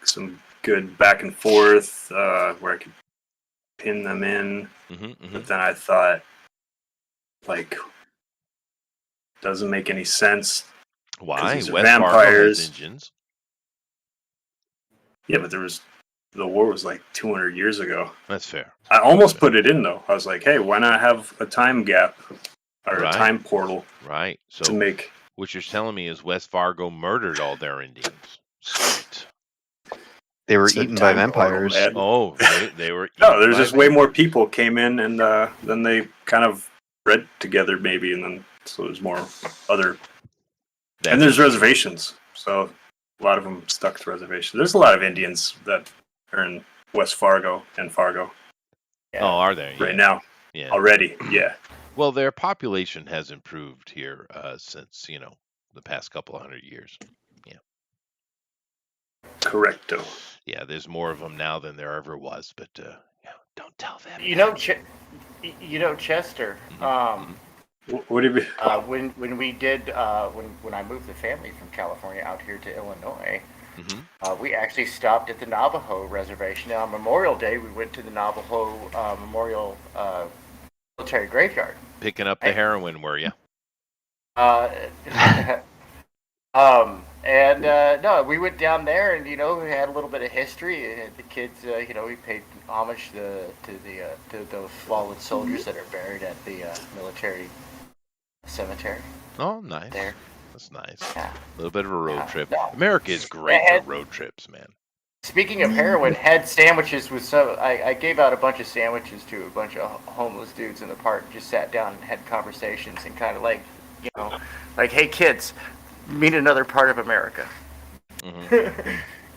some good back and forth where I could pin them in. But then I thought, like, doesn't make any sense. Why? These are West Fargo vampires. has engines. Yeah, but the war was like 200 years ago. That's fair. I almost put it in though. I was like, hey, why not have a time gap or Right. a time portal? Right. So to make. What you're telling me is West Fargo murdered all their Indians. Sweet. They were eaten by vampires. They were. No, there's just way more people came in, and then they kind of bred together, maybe, and then so there's more other. And there's reservations, so a lot of them stuck to reservations. There's a lot of Indians that are in West Fargo and Fargo. Oh, are they? Right now. Yeah. Already, yeah. Well, their population has improved here since the past couple of 100 years. Yeah. Correcto. Yeah, there's more of them now than there ever was, but don't tell them. Chester. What do you mean? When we did when I moved the family from California out here to Illinois, we actually stopped at the Navajo reservation. Now on Memorial Day, we went to the Navajo Memorial military graveyard. Picking up the heroin, were you? No, we went down there, and we had a little bit of history. And the kids, we paid homage to those fallen soldiers that are buried at the military cemetery. Oh, nice. There. That's nice. Yeah. A little bit of a road trip. America is great for road trips, man. Speaking of heroin, had sandwiches with some. I gave out a bunch of sandwiches to a bunch of homeless dudes in the park. And just sat down and had conversations and kind of like, hey kids, meet another part of America. Come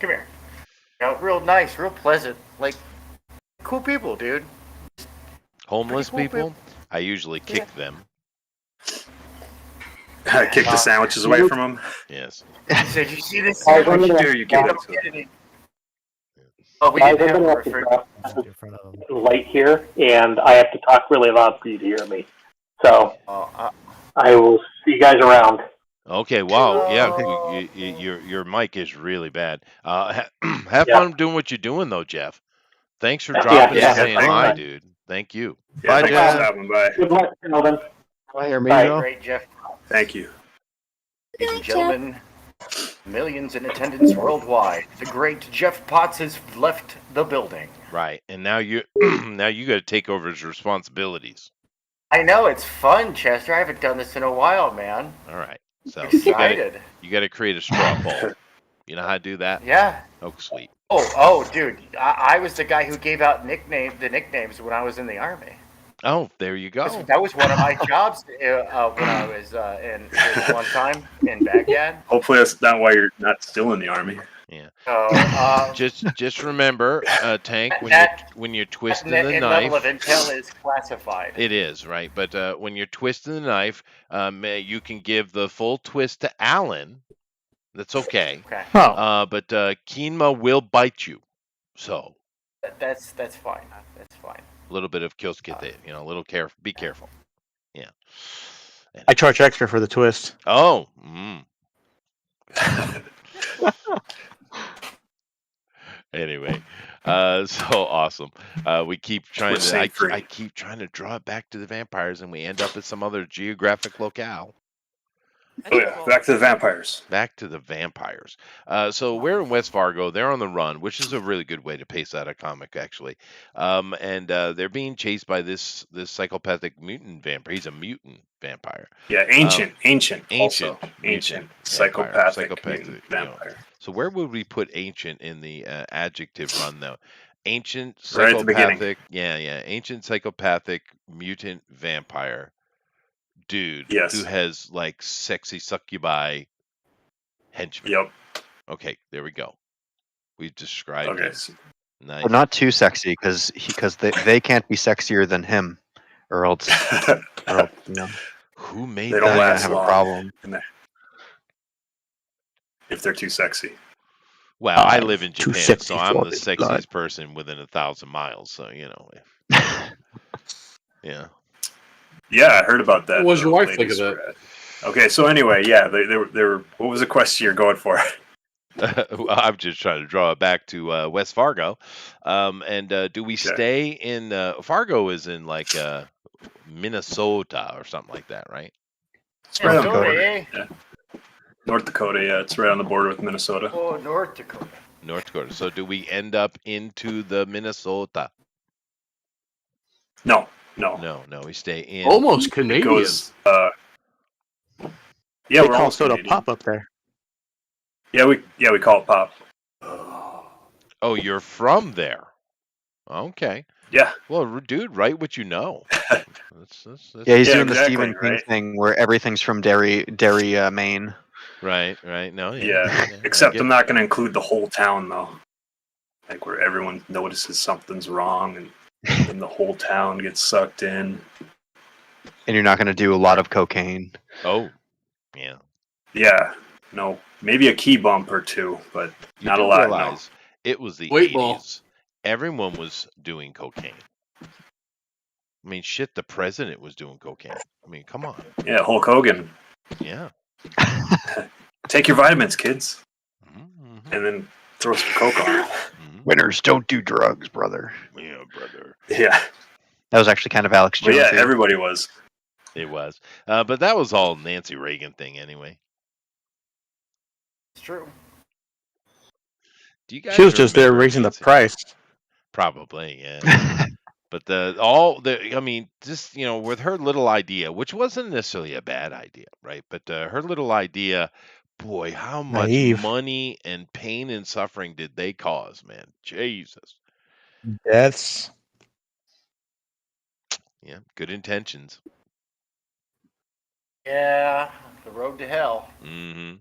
here. Real nice, real pleasant, like cool people, dude. Homeless cool people? I usually kick them. Kick the sandwiches away from them. Yes. Did you see this? Guys, sandwich? I'm gonna- Here, you give it to them. Oh, we Guys, didn't I'm have gonna a have refrigerator. to drop light here, and I have to talk really loud for you to hear me. So I will see you guys around. Okay, wow. Yeah, your mic is really bad. Have fun doing what you're doing, though, Jeff. Thanks for dropping and saying hi, dude. Thank you. Yeah, Bye, Jeff. Bye. Good luck, Sheldon. Great, Jeff. Thank you. Ladies and gentlemen, millions in attendance worldwide. The great Jeff Potts has left the building. Right, and now you got to take over his responsibilities. I know, it's fun, Chester. I haven't done this in a while, man. All right, so Excited. you got to create a straw poll. You know how to do that? Yeah. Oh, sweet. Oh, dude, I was the guy who gave out the nicknames when I was in the Army. Oh, there you go. That was one of my jobs when I was in one time in Baghdad. Hopefully that's not why you're not still in the Army. Yeah. Just remember, Tank, when you're twisting the knife. Level of intel is classified. It is, right? But when you're twisting the knife, you can give the full twist to Alan. That's okay. Okay. But Keenma will bite you. So. That's fine. That's fine. A little bit of Kyosuke there, a little be careful. Yeah. I charge extra for the twist. Oh. Anyway, so awesome. We keep trying I keep trying to draw it back to the vampires, and we end up at some other geographic locale. Oh yeah, back to the vampires. Back to the vampires. So we're in West Fargo. They're on the run, which is a really good way to pace out a comic, actually. And they're being chased by this psychopathic mutant vampire. He's a mutant vampire. Yeah, ancient psychopathic mutant vampire. So where would we put ancient in the adjective run, though? Ancient right at the beginning. psychopathic. Yeah. Ancient psychopathic mutant vampire. Dude who has like sexy succubi henchmen. Yep. Okay, there we go. We've described it. Nice. But not too sexy because they can't be sexier than him, or else who made they don't that? last have long a problem if they're too sexy. Well, I live in Japan, so I'm the sexiest person within 1,000 miles. So Yeah. Yeah, I heard about that. What does your the wife think ladies of were at. Okay, so anyway, yeah, they were. What was the question you're going for? Well, I'm just trying to draw it back to West Fargo. And do we Okay. stay in Fargo? Is in like Minnesota or something like that, right? It's right on the Minnesota, border. eh? Yeah. North Dakota, yeah, it's right on the border with Minnesota. Oh, North Dakota. North Dakota. So do we end up into the Minnesota? No. No, we stay in. Almost It Canadian. goes. Yeah, They we're call almost soda Canadian. pop up there. Yeah, we call it pop. Oh, you're from there. Okay. Yeah. Well, dude, write what you know. Yeah, he's Yeah, doing the exactly, Stephen King right? thing where everything's from Derry, Maine. Right. No, Yeah. I Except get I'm it. not going to include the whole town though. Like where everyone notices something's wrong, and then the whole town gets sucked in. And you're not going to do a lot of cocaine. Oh, yeah. Yeah. No. Maybe a key bump or two, but You not do a lot. realize it was the Weight ball. 80s. Everyone was doing cocaine. I mean, shit, the president was doing cocaine. I mean, come on. No. Yeah, Hulk Hogan. Yeah. Take your vitamins, kids, Mm-hmm. and then throw some coke on it. Winners don't do drugs, brother. Yeah, brother. Yeah. That was actually kind of Alex But Jones. yeah, everybody was. It was. But that was all Nancy Reagan thing anyway. It's true. Do you guys She was just there remember raising the Nancy? price. Probably, yeah. But I mean, just, with her little idea, which wasn't necessarily a bad idea, right? But her little idea, boy, how much Naive. money and pain and suffering did they cause, man? Jesus. That's Yeah, good intentions. Yeah, the road to hell. Mm-hmm.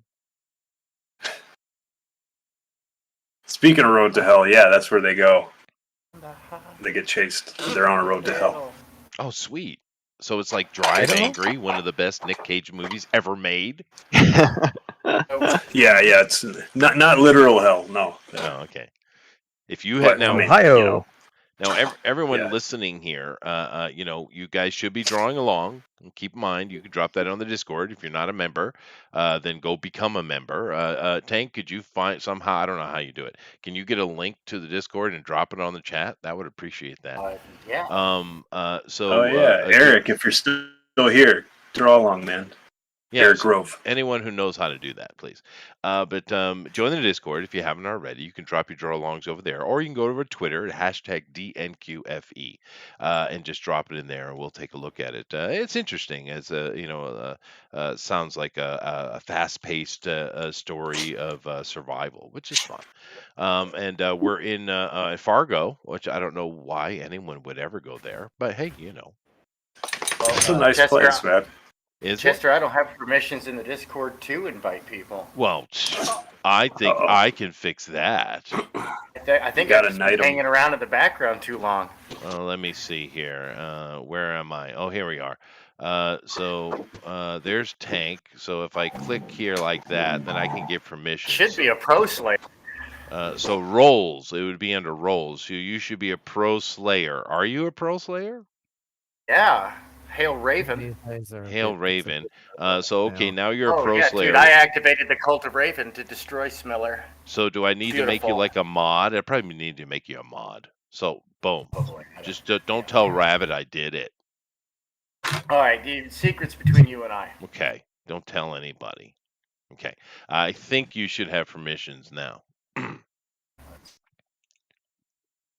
Speaking of road to hell, yeah, that's where they go. They get chased. They're on a road to hell. Oh, sweet. So it's like Drive Idaho? Angry, one of the best Nick Cage movies ever made. Yeah, it's not literal hell. No. Oh, okay. If you But, had now, I mean, Ohio. Now, everyone Yeah. listening here, you guys should be drawing along. And keep in mind, you can drop that on the Discord. If you're not a member, then go become a member. Tank, could you find somehow? I don't know how you do it. Can you get a link to the Discord and drop it on the chat? That would appreciate that. Yeah. So. Oh yeah, again, Eric, if you're still here, draw along, man. yeah, Eric so Grove. anyone who knows how to do that, please. But join the Discord if you haven't already. You can drop your draw alongs over there, or you can go to our Twitter at #DNQFE and just drop it in there, and we'll take a look at it. It's interesting, as sounds like a fast-paced story of survival, which is fun. And we're in Fargo, which I don't know why anyone would ever go there, but hey, It's a nice place, man. is it? Chester, I don't have permissions in the Discord to invite people. Well, I think I can fix that. I think gotta I've just knight 'em. been hanging around in the background too long. Let me see here. Where am I? Oh, here we are. So there's Tank. So if I click here like that, then I can give permission. Should be a pro slayer. So roles. It would be under roles. So you should be a pro slayer. Are you a pro slayer? Yeah. Hail Raven. Hail Raven. So okay, now you're a Oh pro yeah, slayer. dude! I activated the Cult of Raven to destroy Smiller. So do I need to make you Beautiful. like a mod? I probably need to make you a mod. So boom. Oh, Just don't tell Rabbit I did it. All right, the secret's between you and I. Okay. Don't tell anybody. Okay. I think you should have permissions now.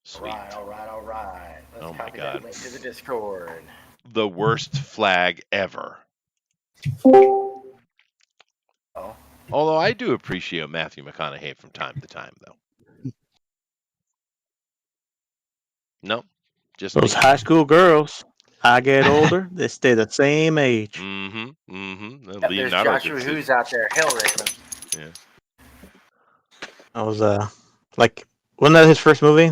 Sweet. All right. Let's Oh my copy God. that link to the Discord. The worst flag ever. Oh. Although I do appreciate Matthew McConaughey from time to time, though. No, just Those high school girls. I get older, they stay the same age. Mm-hmm. Yep, there's Joshua Who's out there. Hail Raven. Yeah. I was wasn't that his first movie?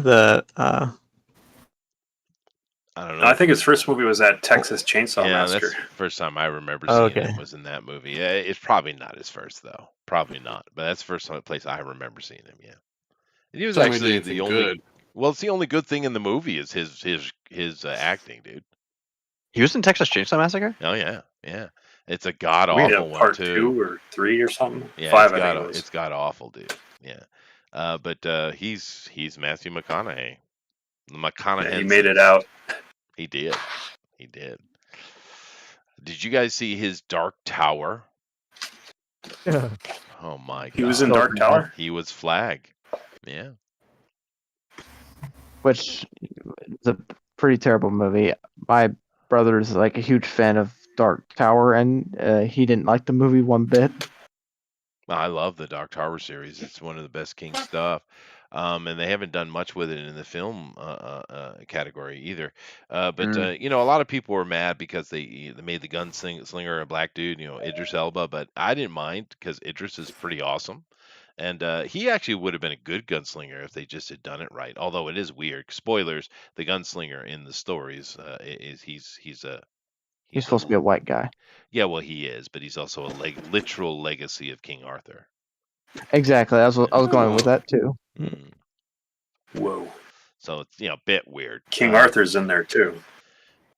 I don't know. I think his first movie was that Texas Chainsaw Massacre. That's the first time I remember seeing Okay. him was in that movie. Yeah, it's probably not his first though. Probably not. But that's the first place I remember seeing him. Yeah, and he was Tell me actually anything the only. good. Well, it's the only good thing in the movie is his acting, dude. He was in Texas Chainsaw Massacre? Oh yeah, yeah. It's a god Weird. awful Yeah, one part too. 2 or 3 or something. Yeah, 5, I think it was. it's god awful, dude. Yeah. But he's Matthew McConaughey. The Yeah, McConaughey. he made it out. He did. He did. Did you guys see his Dark Tower? Oh my god. He was in Dark Tower? He was Flag. Yeah. Which is a pretty terrible movie. My brother's like a huge fan of Dark Tower, and he didn't like the movie one bit. I love the Dark Tower series. It's one of the best King stuff. And they haven't done much with it in the film category either. But you know, a lot of people were mad because they made the gunslinger a black dude, you know, Idris Elba. But I didn't mind because Idris is pretty awesome, and he actually would have been a good gunslinger if they just had done it right. Although it is weird. Spoilers: the gunslinger in the stories is he's supposed to be a white guy. Yeah, well, he is, but he's also a literal legacy of King Arthur. Exactly. I was going with that too. Whoa. So it's, you know, a bit weird. King Arthur's in there too.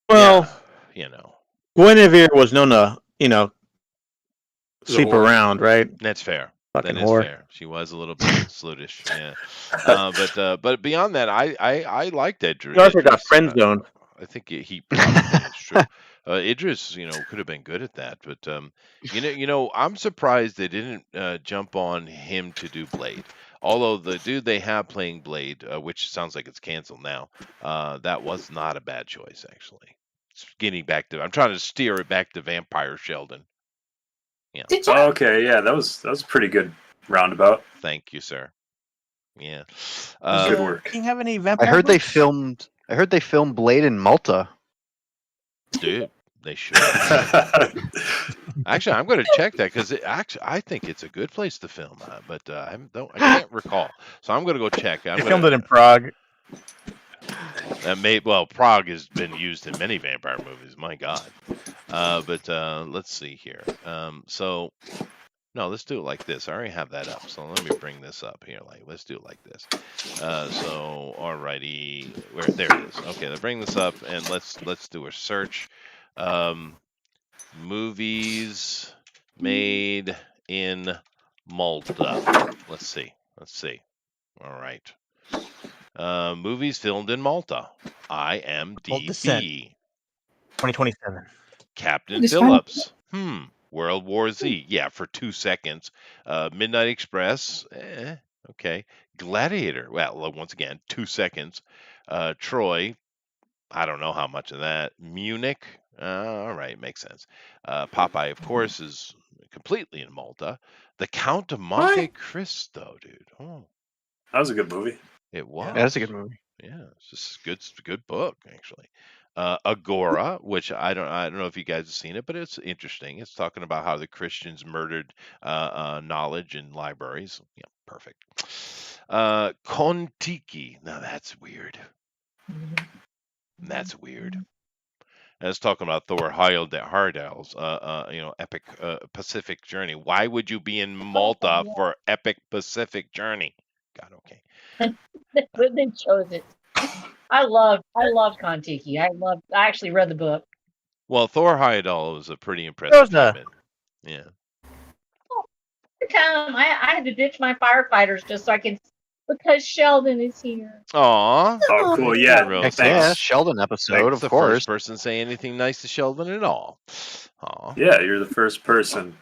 Well, yeah, you know, Guinevere was known to, you know, sleep around, right? That's fair. Fucking That is whore. fair. She was a little bit sluttish, yeah. But beyond that, I liked Idris. Arthur got friend zoned. I think he probably is true. Idris, you know, could have been good at that, but you know, I'm surprised they didn't jump on him to do Blade. Although the dude they have playing Blade, which sounds like it's canceled now, that was not a bad choice actually. Getting back to, I'm trying to steer it back to Vampire Sheldon. Yeah. Okay, yeah, that was a pretty good roundabout. Thank you, sir. Yeah. Good work. Do you have any I vampire? heard they books? filmed Blade in Malta. Dude, they should. Actually, I'm going to check that because I think it's a good place to film, but I can't recall. So I'm going to go check. They filmed it in Prague. Prague has been used in many vampire movies. My God. But let's see here. No, let's do it like this. I already have that up, so let me bring this up here. Let's do it like this. So, alrighty, there it is. Okay, let's bring this up and let's do a search. Movies made in Malta. Let's see. All right. Movies filmed in Malta. IMDb. 2027. Captain Phillips. World War Z. Yeah, for 2 seconds. Midnight Express. Okay. Gladiator. Well, once again, 2 seconds. Troy. I don't know how much of that. Munich. All right, makes sense. Popeye, of course, is completely in Malta. The Count of Monte Cristo, dude. Oh, that was a good movie. It was. Yeah, that's a good movie. Yeah, it's just a good book actually. Agora, which I don't know if you guys have seen it, but it's interesting. It's talking about how the Christians murdered knowledge in libraries. Yeah, perfect. Kon-Tiki. Now that's weird. That's weird. And it's talking about Thor Heyerdahl's epic Pacific journey. Why would you be in Malta for epic Pacific journey? God, okay. But they chose it. I love Kon-Tiki. I actually read the book. Well, Thor Heyerdahl was a pretty impressive human. Yeah. Time I had to ditch my firefighters just so I can, because Sheldon is here. Aw. Oh, cool. Yeah. Yeah, Sheldon episode, of the course. First person say anything nice to Sheldon at all. Aw. Yeah, you're the first person.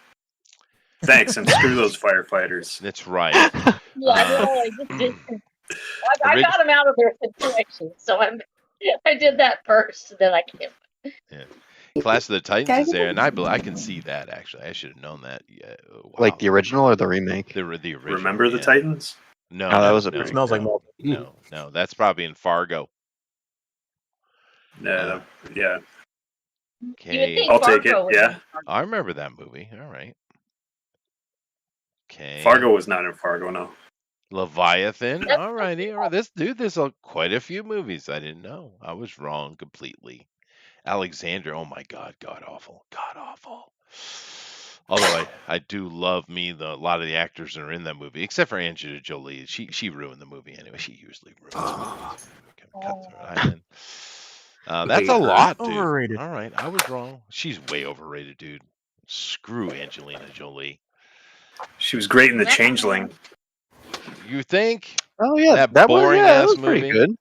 Thanks, and screw those firefighters. That's right. Yeah, I know. I just did. I got him out of their situation, so I did that first, then I came. Yeah. Clash of the Titans is there, and I can see that actually. I should have known that. Yeah, wow. Like the original or the remake? The original. Remember the Titans? No, that was It smells like Malta. No, that's probably in Fargo. Yeah, yeah. Okay, I'll take it. Yeah, I remember that movie. All right. Okay. Fargo was not in Fargo, no. Leviathan. All righty. All right. There's quite a few movies I didn't know. I was wrong completely. Alexander. Oh my God. God awful. Although I do love a lot of the actors that are in that movie, except for Angelina Jolie. She ruined the movie anyway. She usually ruins movies. That's a lot, dude. Overrated. All right, I was wrong. She's way overrated, dude. Screw Angelina Jolie. She was great in The Changeling. You think? Oh yeah, That that was boring yeah, that ass was pretty movie. good.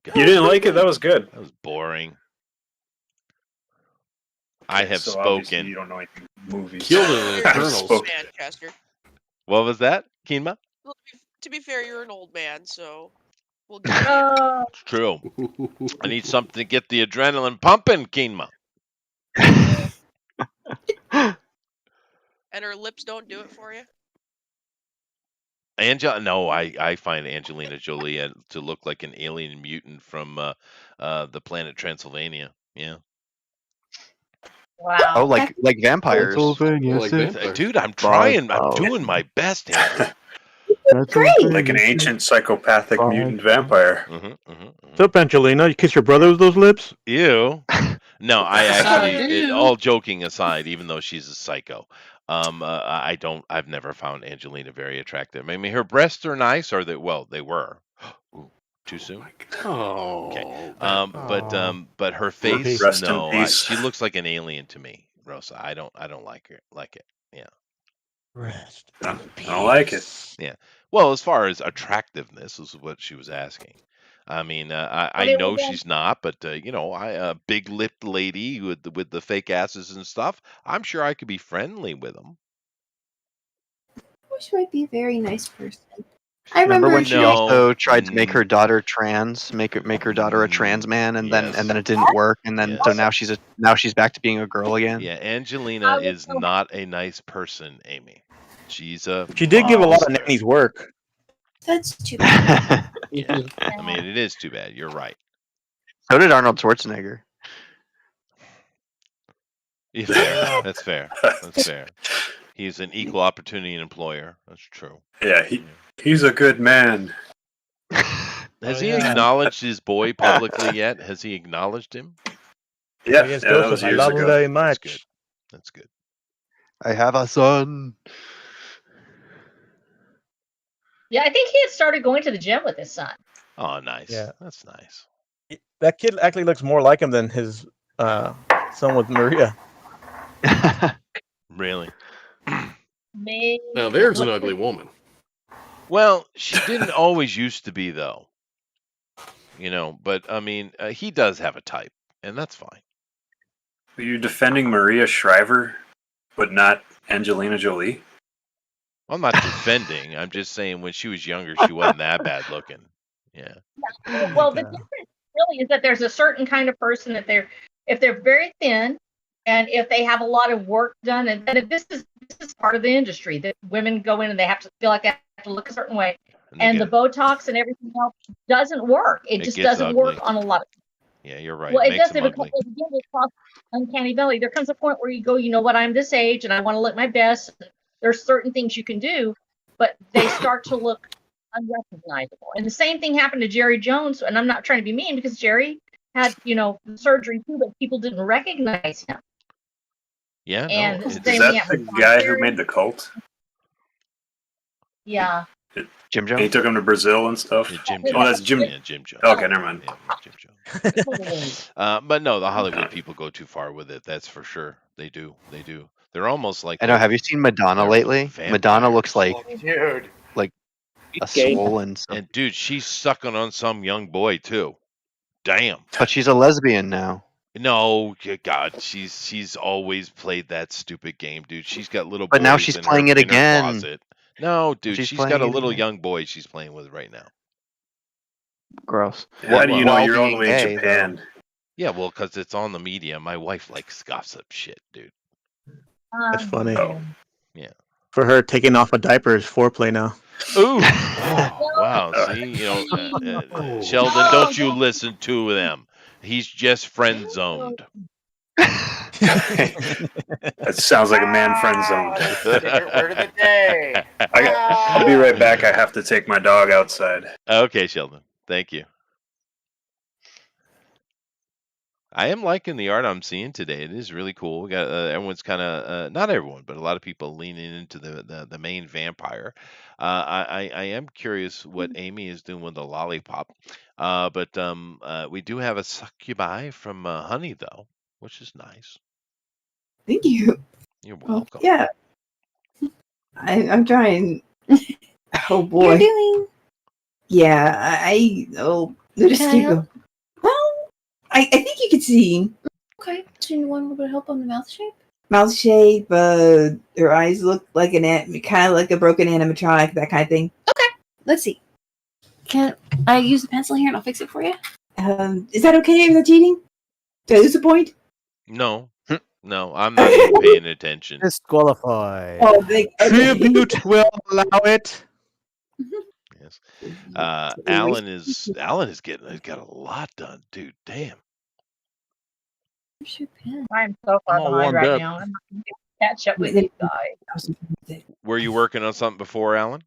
God, You didn't like it? That was good. that was boring. I have So obviously spoken. you don't know anything movies. Killed it in You're an Eternals. old Spoke- man, Chester. What was that, Keenma? Well, to be fair, you're an old man, so we'll give you. It's true. I need something to get the adrenaline pumping, Keenma. And her lips don't do it for you. No, I find Angelina Jolie to look like an alien mutant from the planet Transylvania. Yeah. Wow. Oh, like vampires. Dude, I'm trying. I'm doing my best, Andrew. Like an ancient psychopathic mutant vampire. What's up, Angelina? You kiss your brother with those lips? Ew. No, I actually, all joking aside, even though she's a psycho, I've never found Angelina very attractive. I mean, her breasts are nice, or they were. Ooh, too soon. Oh. Okay. But her face, Rest in no, peace. she looks like an alien to me, Rosa. I don't like her, like it. Yeah. Rest. I don't like it. Yeah. Well, as far as attractiveness is what she was asking. I mean, I know she's not, but a big lipped lady with the fake asses and stuff. I'm sure I could be friendly with them. She might be a very nice person. I Remember when she No. also tried to make her daughter trans, make her daughter a trans man, and then it didn't work, and then so now she's back to being a girl again. Yeah, Angelina is not a nice person, Amy. She did give a lot of nannies work. That's too bad. Yeah. I mean, it is too bad. You're right. So did Arnold Schwarzenegger. Yeah, fair. That's fair. That's fair. He's an equal opportunity employer. That's true. Yeah, he's a good man. Has he acknowledged his boy publicly yet? Has he acknowledged him? Yeah, Yes, that Joseph, was I years love him ago. very much. That's good. I have a son. Yeah, I think he had started going to the gym with his son. Oh, nice. Yeah. That's nice. That kid actually looks more like him than his son with Maria. Really? Maybe. Now there's an ugly woman. Well, she didn't always used to be, though. But I mean, he does have a type, and that's fine. You're defending Maria Shriver, but not Angelina Jolie? I'm not defending. I'm just saying when she was younger, she wasn't that bad looking. Yeah. Well, the difference really is that there's a certain kind of person that if they're very thin, and if they have a lot of work done, and this is part of the industry that women go in and they have to feel like they have to look a certain way, and the Botox and everything else doesn't work. It just gets doesn't work ugly. on a lot of. Yeah, you're right. Well, it Makes does. them It ugly. becomes uncanny valley. There comes a point where you go, you know what, I'm this age and I want to look my best. There's certain things you can do, but they start to look unrecognizable. And the same thing happened to Jerry Jones. And I'm not trying to be mean because Jerry had, surgery too, but people didn't recognize him. Yeah. And Is that the guy who made the cult? Yeah. Jim Jones? He took him to Brazil and stuff? Yeah, Jim Oh, Jones. that's Jim. Yeah, Jim Jones. Okay, never mind. Yeah, Jim Jones. But no, the Hollywood people go too far with it. That's for sure. They do. They're almost like. I know. Have you seen Madonna lately? Madonna looks like Dude. a swollen. And dude, she's sucking on some young boy too. Damn. But she's a lesbian now. No, good God, she's always played that stupid game, dude. She's got little. But now boys she's in playing her, it in her again. closet. No, dude, She's she's got a playing it little again. young boy she's playing with right now. Gross. How do you know While you're all the being way in gay, Japan? Yeah, well, because it's on the media. My wife likes gossip shit, dude. That's funny. Oh. Yeah. For her, taking off a diaper is foreplay now. Ooh. Wow. See, Sheldon, don't you listen to them. He's just friend zoned. That sounds like a man friend zone. Favorite word of the day. I'll be right back. I have to take my dog outside. Okay, Sheldon. Thank you. I am liking the art I'm seeing today. It is really cool. We got everyone's kind of not everyone, but a lot of people leaning into the main vampire. I am curious what Amy is doing with the lollipop. But we do have a succubi from Honey though, which is nice. Thank you. You're Well, welcome. yeah. I'm trying. Oh You're boy. doing. Yeah, just Can I keep help? them. Well, I think you can see Okay. Do you want a little bit of help on the mouth shape? mouth shape. Her eyes look like kind of like a broken animatronic, that kind of thing. Okay. Let's see. Can I use the pencil here and I'll fix it for you? Is that okay? Is that cheating? Did I lose a point? No, no, I'm not even paying attention. Disqualified. Oh, Tribute will allow it. Yes. Alan is he's got a lot done, dude. Damn. I'm so far I'm all behind warmed right up. now. I'm not gonna catch up with you guys. Were you working on something before, Alan? I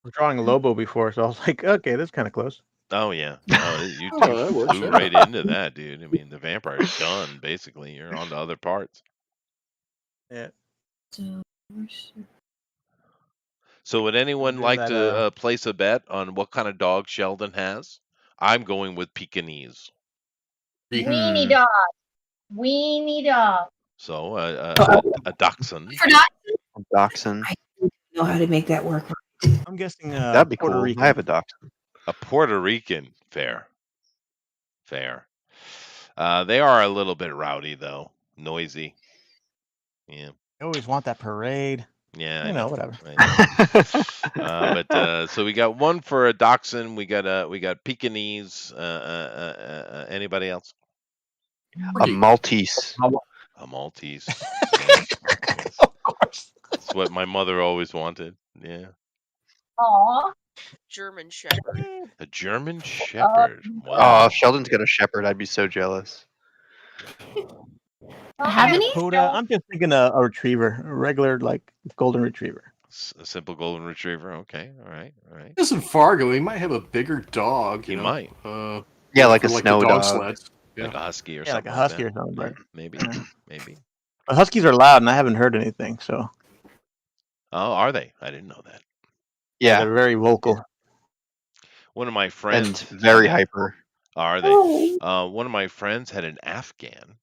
was drawing a Lobo before, so I was like, okay, that's kind of close. Oh yeah. Oh, you Oh, that works, flew yeah. right into that, dude. I mean, the vampire's done basically. You're on to other parts. Yeah. So would anyone doing like that, to place a bet on what kind of dog Sheldon has? I'm going with Pekingese. Weenie dog. Weenie dog. So a dachshund. For not. Dachshund. I don't know how to make that work. I'm guessing That'd be Puerto cool. Rican. I have a dachshund. A Puerto Rican. Fair. They are a little bit rowdy though. Noisy. Yeah. I always want that parade. Yeah, You I know, know. whatever. I know. So we got one for a dachshund. We got Pekingese. Anybody else? A Maltese. A Maltese. Yes. Of course. That's what my mother always wanted. Yeah. Aw. German Shepherd. A German Shepherd. Oh, Wow. if Sheldon's got a shepherd, I'd be so jealous. Have any? Dakota, I'm just thinking a retriever, a regular like golden retriever. A simple golden retriever. Okay. All right. This in Fargo, he might have a bigger dog. He you know, might. Yeah, like for a the snow dog dog. sleds. Like a husky or Yeah, like something. a husky that. or something. But Maybe. But huskies are loud, and I haven't heard anything. So Oh, are they? I didn't know that. yeah, Yeah, they're very vocal. One of my and friends. very hyper. Are they? One of my friends had an Afghan.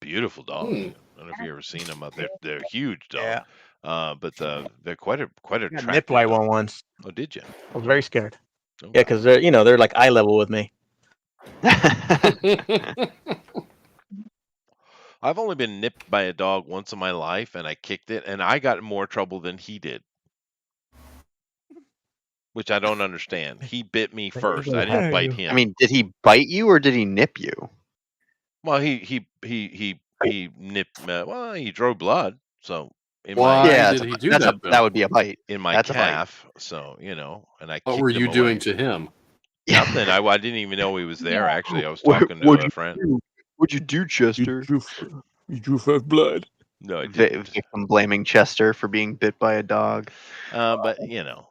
Beautiful dog. I don't know if you ever seen them up there. They're huge dog. Yeah. But they're quite I attractive. got nipped by dog. one once. Oh, did you? I was very scared. Okay. Yeah, because they're like eye level with me. I've only been nipped by a dog once in my life, and I kicked it, and I got in more trouble than he did. Which I don't understand. He bit me first. I didn't bite him. I mean, did he bite you or did he nip you? Well, he nipped. Well, he drew blood. So in Why yeah, did he do that's that? that would be a bite. in my That's a bite. calf. So and I. What kicked were him you away. doing to him? Nothing. I didn't even know he was there. Actually, I was What- talking to what'd a you friend. do? What'd you do, Chester? You drew first blood. No, I didn't. Victim blaming Chester for being bit by a dog. But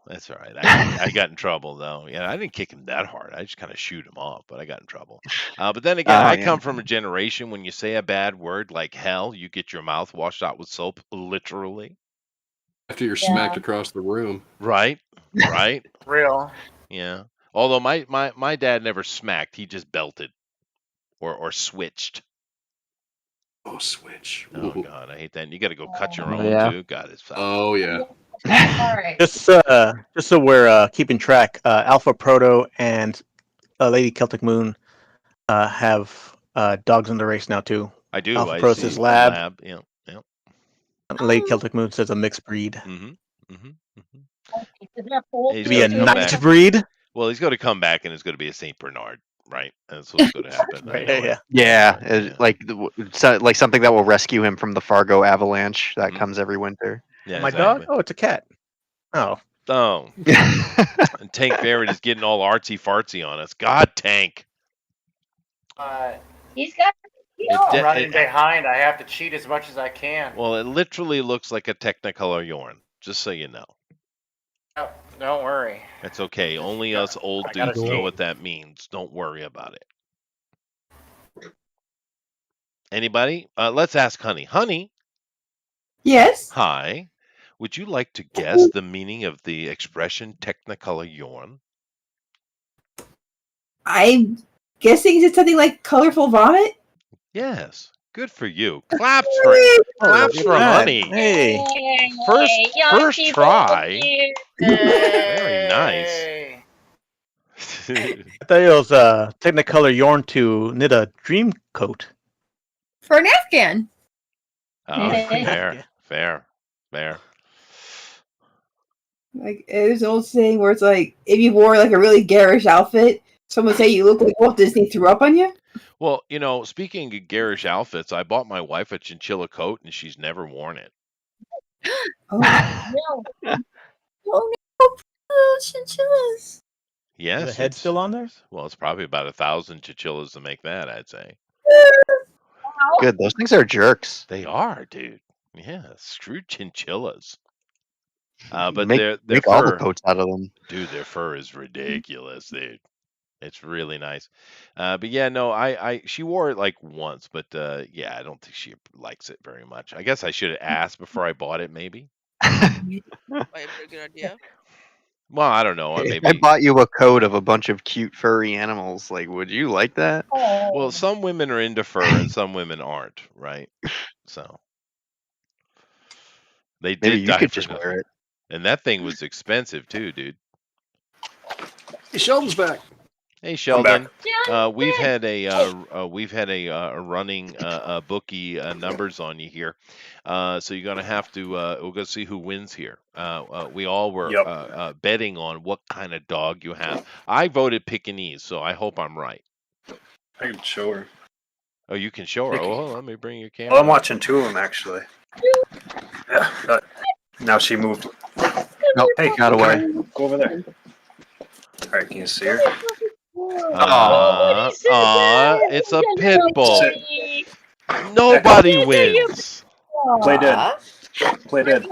that's all right. I got in trouble though. Yeah, I didn't kick him that hard. I just kind of shoot him off, but I got in trouble. But then again, I come from a generation when you say a bad word like hell, you get your mouth washed out with soap, literally. After you're smacked across the room. Right. Real. Yeah. Although my dad never smacked, he just belted or switched. Oh, switch. Oh Ooh. God, I hate that. And you got to go cut your Oh, own yeah. too. God, it's Oh, yeah. All right. Just so we're keeping track, Alpha Proto and Lady Celtic Moon have dogs in the race now too. I do. Alpha I Proto see says the lab. Yeah. Lady Celtic Moon says a mixed breed. Is that full? He's To be a gonna come nice back. breed. Well, he's going to come back and it's going to be a Saint Bernard, right? That's what's going to happen. I know it. Yeah, like something that will rescue him from the Fargo avalanche that comes every winter. Yeah, My exactly. dog? Oh, it's a cat. Oh. Oh. And Tank Barrett is getting all artsy fartsy on us. God, Tank. He's got. I'm running behind. I have to cheat as much as I can. Well, it literally looks like a Technicolor Yorn, just so you know. Oh, don't worry. It's okay. Only us old I gotta dudes know cheat. what that means. Don't worry about it. Anybody? Let's ask Honey. Honey, Yes. hi. Would you like to guess the meaning of the expression Technicolor yawn? I'm guessing it's something like colorful vomit. Yes. Good for you. Claps for Honey. Hey. First try. Very nice. I thought it was Technicolor yarn to knit a dream coat. For an Afghan. Oh, fair. Like there's an old saying where it's like, if you wore like a really garish outfit, someone would say you look like Walt Disney threw up on you. Well, speaking of garish outfits, I bought my wife a chinchilla coat and she's never worn it. Oh no, chinchillas. Yes. Is the head still on there? Well, it's probably about 1,000 chinchillas to make that, I'd say. Good. Those things are jerks. They are, dude. Yeah, screw chinchillas. But make their all the fur, coats out of them. dude, their fur is ridiculous, dude. It's really nice. But yeah, no, she wore it like once, but yeah, I don't think she likes it very much. I guess I should have asked before I bought it, maybe. Might have been a good idea. Well, I don't know. If I bought you a coat of a bunch of cute furry animals, like, would you like that? Well, some women are into fur and some women aren't, right? So they did. Maybe you could just wear it. And that thing was expensive too, dude. Hey, Sheldon's back. Hey, Sheldon. We've had a running bookie numbers on you here, so you're gonna have to. We'll go see who wins here. We all were betting on what kind of dog you have. I voted Pekingese, so I hope I'm right. I can show her. Oh, you can show her. Oh, let me bring your camera. Well, I'm watching two of them actually. Yeah. Now she moved. Nope, hey, got away. Go over there. All right, can you see her? It's a pit bull. Nobody wins. Play dead. Play dead.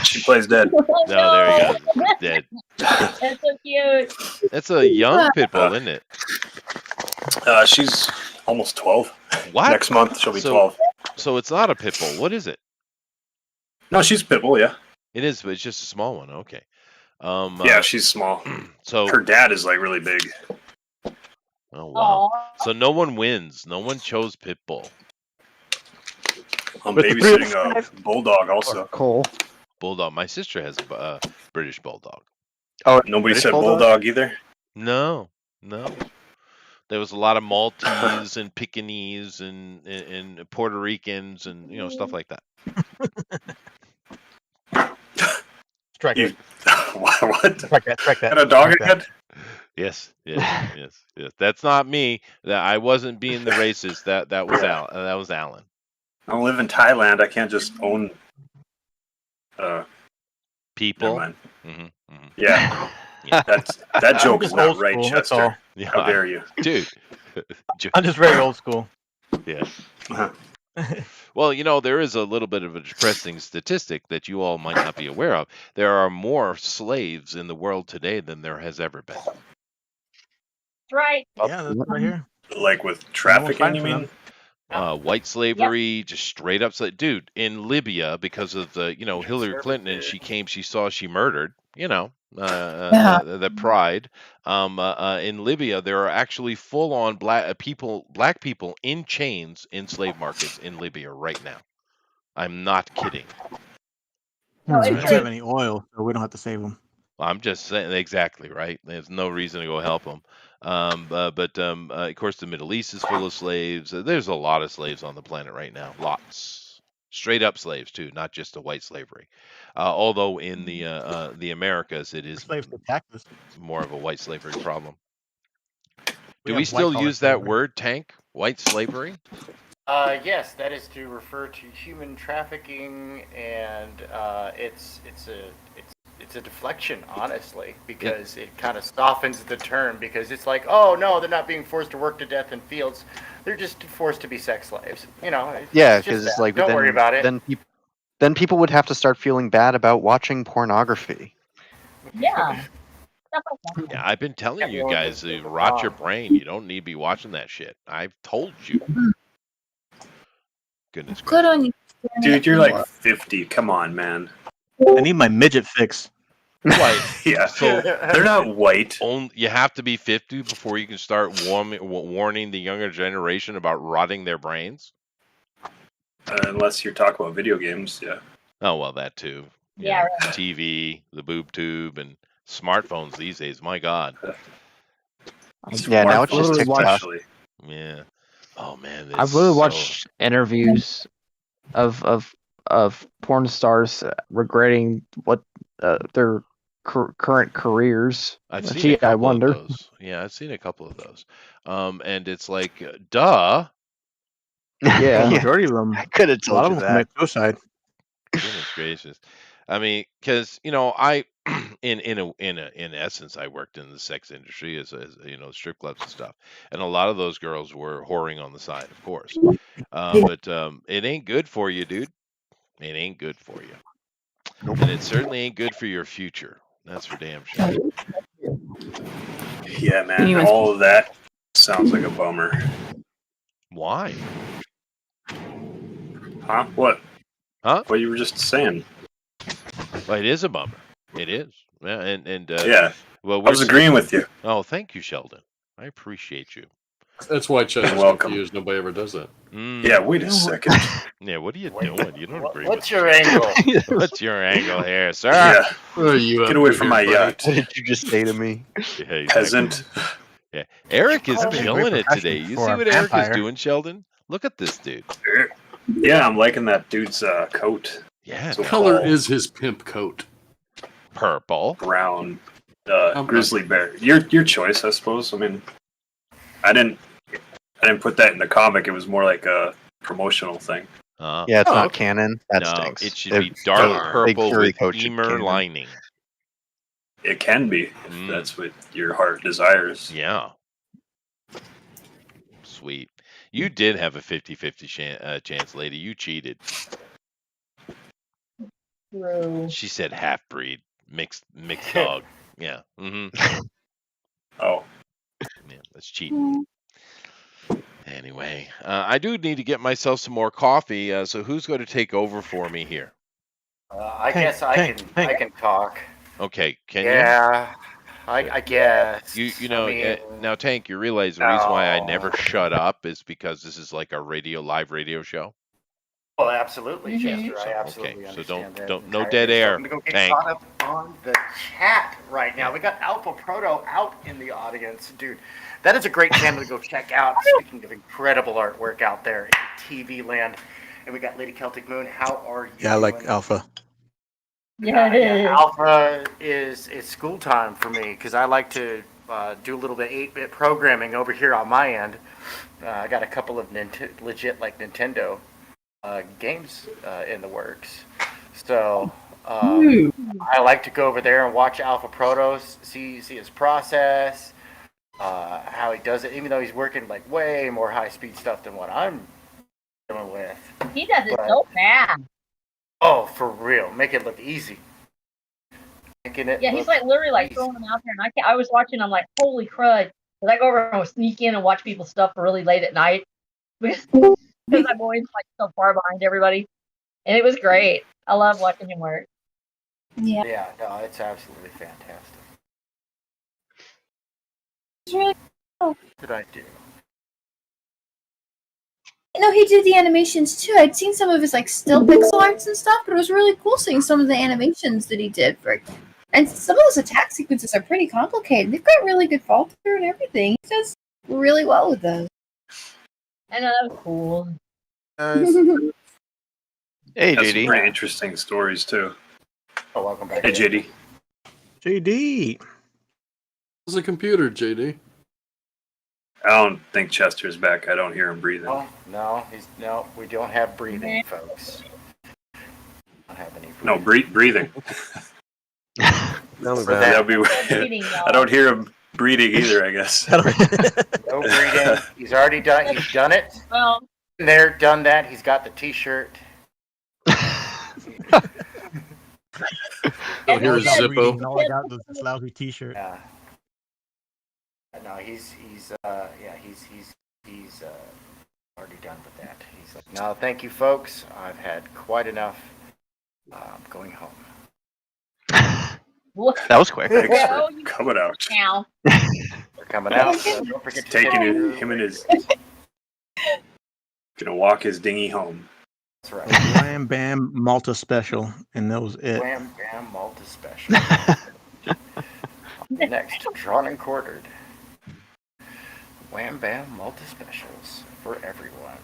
She plays dead. No, there he goes. Dead. That's so cute. That's a young pit bull, isn't it? She's almost 12. What? Next month she'll be 12. So it's not a pit bull. What is it? No, she's pit bull. Yeah. It is, but it's just a small one. Okay. Yeah, she's small. So her dad is like really big. Oh wow! So no one wins. No one chose pit bull. I'm babysitting a bulldog also. Cole. Bulldog. My sister has a British bulldog. Oh, nobody said bulldog either. No. There was a lot of Maltese and Pekingese and Puerto Ricans and stuff like that. Strike it. What? Strike that. And a dog again? Yes. That's not me. I wasn't being the racist. That was That was Alan. I live in Thailand. I can't just own people. Yeah. That joke is not Old right, school, that's Chester. all. Yeah, How dare you, dude? I'm just very old school. Yeah. Well, there is a little bit of a depressing statistic that you all might not be aware of. There are more slaves in the world today than there has ever been. That's right. Yeah, that's right here. Like with trafficking, you mean? White slavery, just straight up. Dude, in Libya, because of the, Hillary Clinton, and she saw she murdered, the pride. In Libya, there are actually full-on black people in chains in slave markets in Libya right now. I'm not kidding. We don't have any oil, so we don't have to save them. I'm just saying, exactly right. There's no reason to go help them. Of course, the Middle East is full of slaves. There's a lot of slaves on the planet right now. Lots. Straight up slaves too, not just the white slavery. Although in the Americas, it is slaves to taxes. More of a white slavery problem. Do have we still white-collar use that slavery. word, Tank? White slavery? Yes, that is to refer to human trafficking, and it's a deflection, honestly, because it kind of softens the term, because it's like, oh no, they're not being forced to work to death in fields, they're just forced to be sex slaves. Yeah, because it's like don't worry about it. Then people would have to start feeling bad about watching pornography. Yeah. Stuff like that. Yeah, I've been telling you guys to the rot your bomb. brain. You don't need to be watching that shit. I've told you. Goodness Good gracious. on you. Dude, you're like 50. Come on, man. I need my midget fix. Why? Yeah. So They're not white. you have to be 50 before you can start warning the younger generation about rotting their brains? Unless you're talking about video games, yeah. Oh, well, that too. Yeah, right. TV, the boob tube, and smartphones these days. My God. Yeah, now it's just Smartphones, TikTok. actually. Yeah. Oh, man. I've literally watched interviews of porn stars regretting what their current careers. I've seen Gee, a couple I wonder. of those. Yeah, I've seen a couple of those. And it's like, duh. Yeah. The majority of them. I could have A lot told of you them that. commit suicide. Goodness gracious. I mean, because I, in essence, I worked in the sex industry as strip clubs and stuff, and a lot of those girls were whoring on the side, of course. But it ain't good for you, dude. It ain't good for you, and it certainly ain't good for your future. That's for damn sure. Yeah, man. All of that sounds like a bummer. Why? Huh? What? Huh? What you were just saying. Well, it is a bummer. It is. Yeah, and Yeah. Well, I was agreeing with you. Oh, thank you, Sheldon. I appreciate you. That's why Chet is welcome. confused. Nobody ever does that. Yeah, wait a second. Yeah, what are you doing? You don't agree What's with your angle? What's your angle here, sir? Yeah. What are you Get up away to from here, my buddy? yacht. What did you just say to me? Yeah, exactly. Peasant. Yeah, Eric is I'd be a killing great it today. profession You for see a what Eric is vampire. doing, Sheldon? Look at this dude. Yeah, I'm liking that dude's coat. Yeah, So What color tall, is his pimp coat? purple. brown, grizzly bear. Your choice, I suppose. I mean, I didn't put that in the comic. It was more like a promotional thing. Yeah, it's not canon. That No, stinks. it should be dark purple furry with coat should be emer canon. lining. It can be if that's what your heart desires. Yeah. Sweet. You did have a 50-50 chance, lady. You cheated. True. She said half breed, mixed dog. Yeah. Mm-hmm. Oh. Yeah, that's cheating. Anyway, I do need to get myself some more coffee. So who's going to take over for me here? I guess I can talk. Okay, can you? Yeah, I guess. You know, I mean, now Tank, you realize the reason why I never shut up is because this is like a live radio show. well, absolutely, Chester. I So, absolutely okay, so understand that. don't no entirely. dead air, I'm gonna go get Tank. caught up on the chat right now. We got Alpha Proto out in the audience, dude. That is a great channel to go check out. Speaking of incredible artwork out there in TV land, and we got Lady Celtic Moon. How are you? Yeah, I like doing? Alpha. Yeah, Alpha is school time for me because I like to do a little bit 8-bit programming over here on my end. I got a couple of legit like Nintendo games in the works, so I like to go over there and watch Alpha Protos, see his process, how he does it. Even though he's working like way more high speed stuff than what I'm dealing with. He does it so fast. Oh, for real. Make it look easy. Making it Yeah, he's look like literally like easy. throwing them out there, and I was watching. I'm like, holy crud! Cause I go over and I'll sneak in and watch people's stuff really late at night because I'm always like so far behind everybody, and it was great. I love watching him work. Yeah. Yeah, no, it's absolutely fantastic. It's really cool. What did I do? You know, he did the animations too. I'd seen some of his like still pixel arts and stuff, but it was really cool seeing some of the animations that he did for it. And some of those attack sequences are pretty complicated. They've got really good fall through and everything. He does really well with those. I know, that was cool. Hey, Has some JD. pretty interesting stories too. Oh, welcome back. Hey, JD. JD. It's a computer, JD. I don't think Chester's back. I don't hear him breathing. Oh, no, we don't have breathing, folks. Don't have any breathing. No, breathing. For That'd be Breathing, y'all. I don't hear him breathing either, I guess. No breathing. He's already done. He's done it. Well, There, done that. He's got the T-shirt. Oh, here's Yeah. Zippo. And all I got was this lousy T-shirt. Yeah. No, he's already done with that. He's like, no, thank you, folks. I've had quite enough. I'm going home. That was quick. Thanks Well, for coming out. now. They're coming out. So don't forget to Taking share. him and his. Gonna walk his dinghy home. That's right. Wham Bam Malta Special, and that was it. Wham Bam Malta Special. Next, drawn and quartered. Wham Bam Malta Specials for everyone.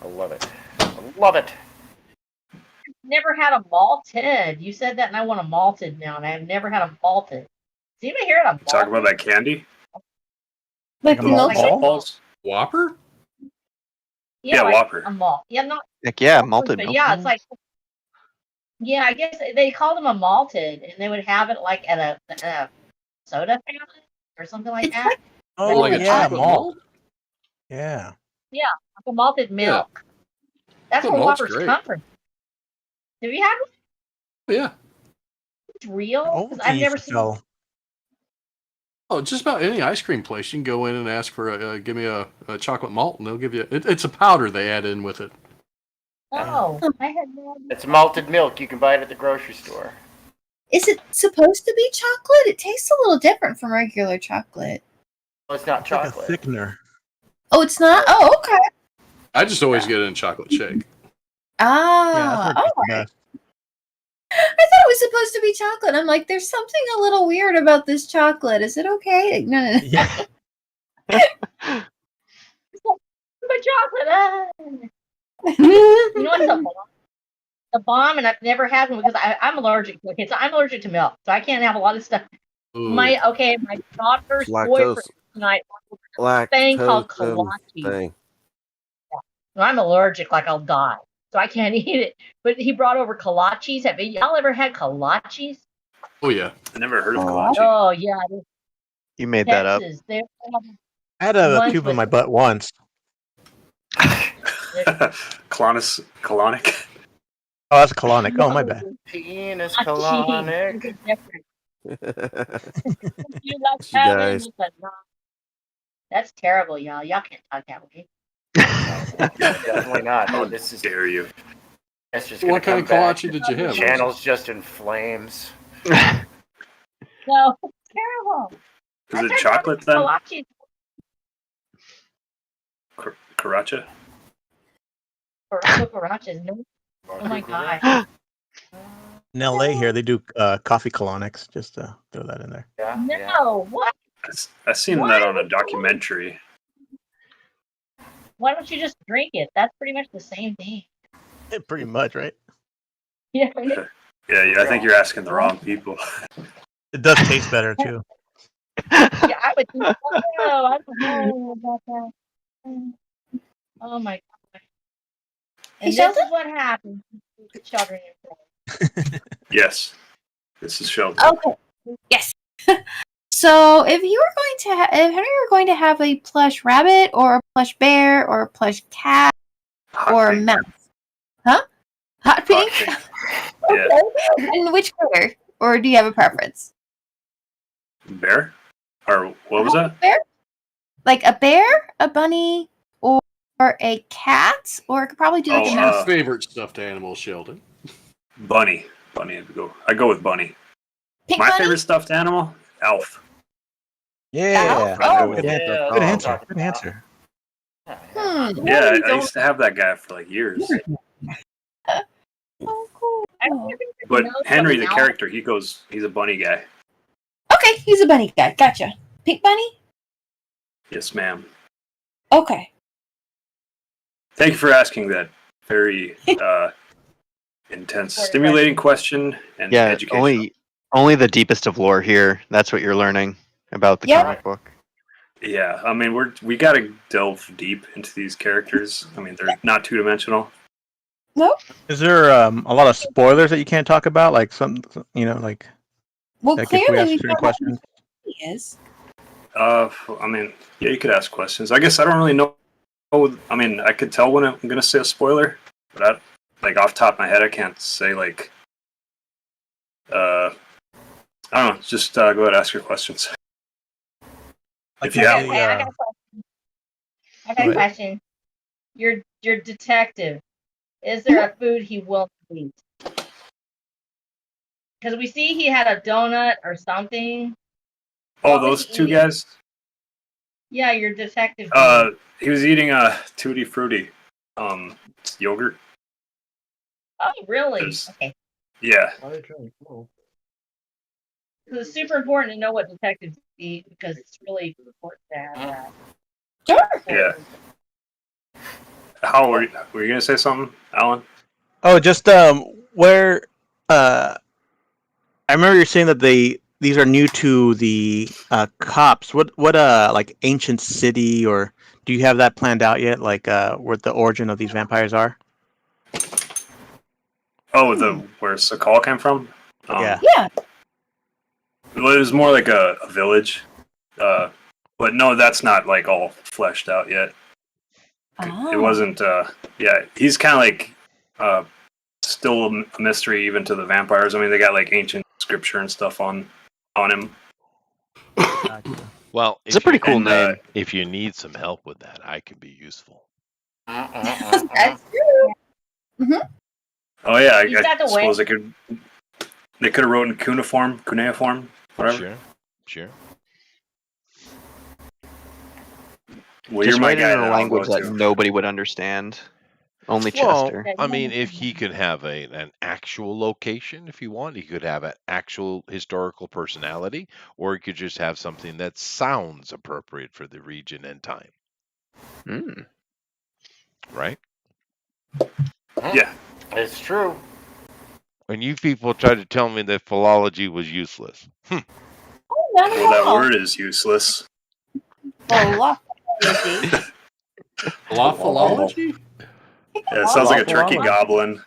I love it. I love it. Never had a malted. You said that, and I want a malted now, and I've never had a malted. Does anybody here have a malted? Talk about that candy. Like a malt milkshake? Balls. Whopper? Yeah, like Whopper. A malt. Yeah, not. Like, yeah, malted But milk. yeah, it's like. Yeah, I guess they called them a malted, and they would have it like at a soda fountain or something like It's that. like- Oh, like a yeah, chocolate malt. Yeah. Like a malted milk. That's Oh, where malt's Whoppers great. come from. Have you had one? Yeah. It's real? 'Cause Ovaltine I've never used to seen. sell. Oh, just about any ice cream place. You can go in and ask for give me a chocolate malt, and they'll give you. It's a powder they add in with it. Oh, I had no idea. It's malted milk. You can buy it at the grocery store. Is it supposed to be chocolate? It tastes a little different from regular chocolate. Well, it's not It's like a chocolate. thickener. Oh, it's not? Oh, okay. I just always get it in chocolate shake. Ah, Yeah, that's oh, the best. I thought it was supposed to be chocolate. I'm like, there's something a little weird about this chocolate. Is it okay? No, no, no. Yeah. But chocolate. You know what's the bomb? The bomb, and I've never had one because I'm allergic to it. So I'm allergic to milk, so I can't have a lot of stuff. Ooh. My daughter's boyfriend tonight a thing called kolache. thing. I'm allergic, like I'll die, so I can't eat it. But he brought over kolaches. Have y'all ever had kolaches? Oh yeah. I never heard of kolache. Oh yeah, You made that up. Texas. They have I had a ones tube in with- my butt once. Colonic. Oh, that's colonic. Oh, my bad. Penis Ah, colonic. geez, this is different. You like You having guys. with a non- That's terrible, y'all. Y'all can't talk that way. Definitely not. How This is dare you? that's just What gonna kind come of back. kolache did you The have? channel's just in flames. No, it's terrible. Is it chocolate then? Kolache. Karacha? Or cucarachas. No. Oh my god. In LA here, they do coffee colonics. Just to throw that in there. Yeah. yeah. No, what? I've seen that on a documentary. Why don't you just drink it? That's pretty much the same thing. Pretty much, right? Yeah. Yeah, I think you're asking the wrong people. It does taste better too. Yeah, I would think, oh, I don't know about that. Oh my god. And this is what happens to children in prison. Yes. This is Sheldon. Okay. Yes. So, if you were going to, if Henry were going to have a plush rabbit, or a plush bear, or a plush cat, or a mouse, huh? Hot pink. Yeah. And which critter, or do you have a preference? Bear? Or what was that? Bear? Like a bear, a bunny, or a cat, or I could probably do like a mouse. Favorite stuffed animal, Sheldon? Bunny. Bunny. I go with bunny. Pink My bunny? favorite stuffed animal? Elf. Yeah. Oh, Good answer. yeah, Good I'll answer. talk Good about- answer. Hmm. Yeah, I used to have that guy for like years. Oh, cool. I don't even But know Henry, the something character, he's a bunny guy. Okay, he's a bunny guy. Gotcha. Pink bunny? Yes, ma'am. Okay. Thank you for asking that very intense, stimulating question and Yeah, educational. only the deepest of lore here. That's what you're learning about the Yep. comic book. Yeah, I mean we got to delve deep into these characters. I mean they're not two dimensional. Nope. Is there a lot of spoilers that you can't talk about? Like some, like Well, like if we clearly ask we certain found out questions. who he is. I mean, yeah, you could ask questions. I guess I don't really know. I mean, I could tell when I'm going to say a spoiler, but like off the top of my head, I can't say like. I don't know. Just go ahead and ask your questions. If you have Okay, one. I got a question. I got a question. Your detective. Is there a food he won't eat? Because we see he had a donut or something. Oh, What was those he two eating? guys. Yeah, your detective. He was eating a Tutti Frutti, it's yogurt. Oh, really? There's- Okay. Yeah. So it's super important to know what detectives eat because it's really important to have that. Yeah. How were you gonna say something, Alan? Oh, just where I remember you're saying that these are new to the cops. What like ancient city, or do you have that planned out yet? Like where the origin of these vampires are? Oh, where Sakal came from? Yeah. Yeah. Well, it was more like a village. But no, that's not like all fleshed out yet. It wasn't. Yeah, he's kind of like still a mystery even to the vampires. I mean, they got like ancient scripture and stuff on him. Well, It's a pretty cool name. If you need some help with that, I can be useful. That's true. Oh yeah, He's got the suppose way. they could have wrote in cuneiform, whatever. Sure. Well, Just you're my write it guy. in Then a I'll language go that too. nobody would understand. Only Well, Chester. I mean, if he could have an actual location, if you want, he could have an actual historical personality, or he could just have something that sounds appropriate for the region and time. Mm. Right? Yeah, it's true. And you people tried to tell me that philology was useless. Not at Well, that all. word is useless. Philology? Yeah, it sounds like a turkey goblin.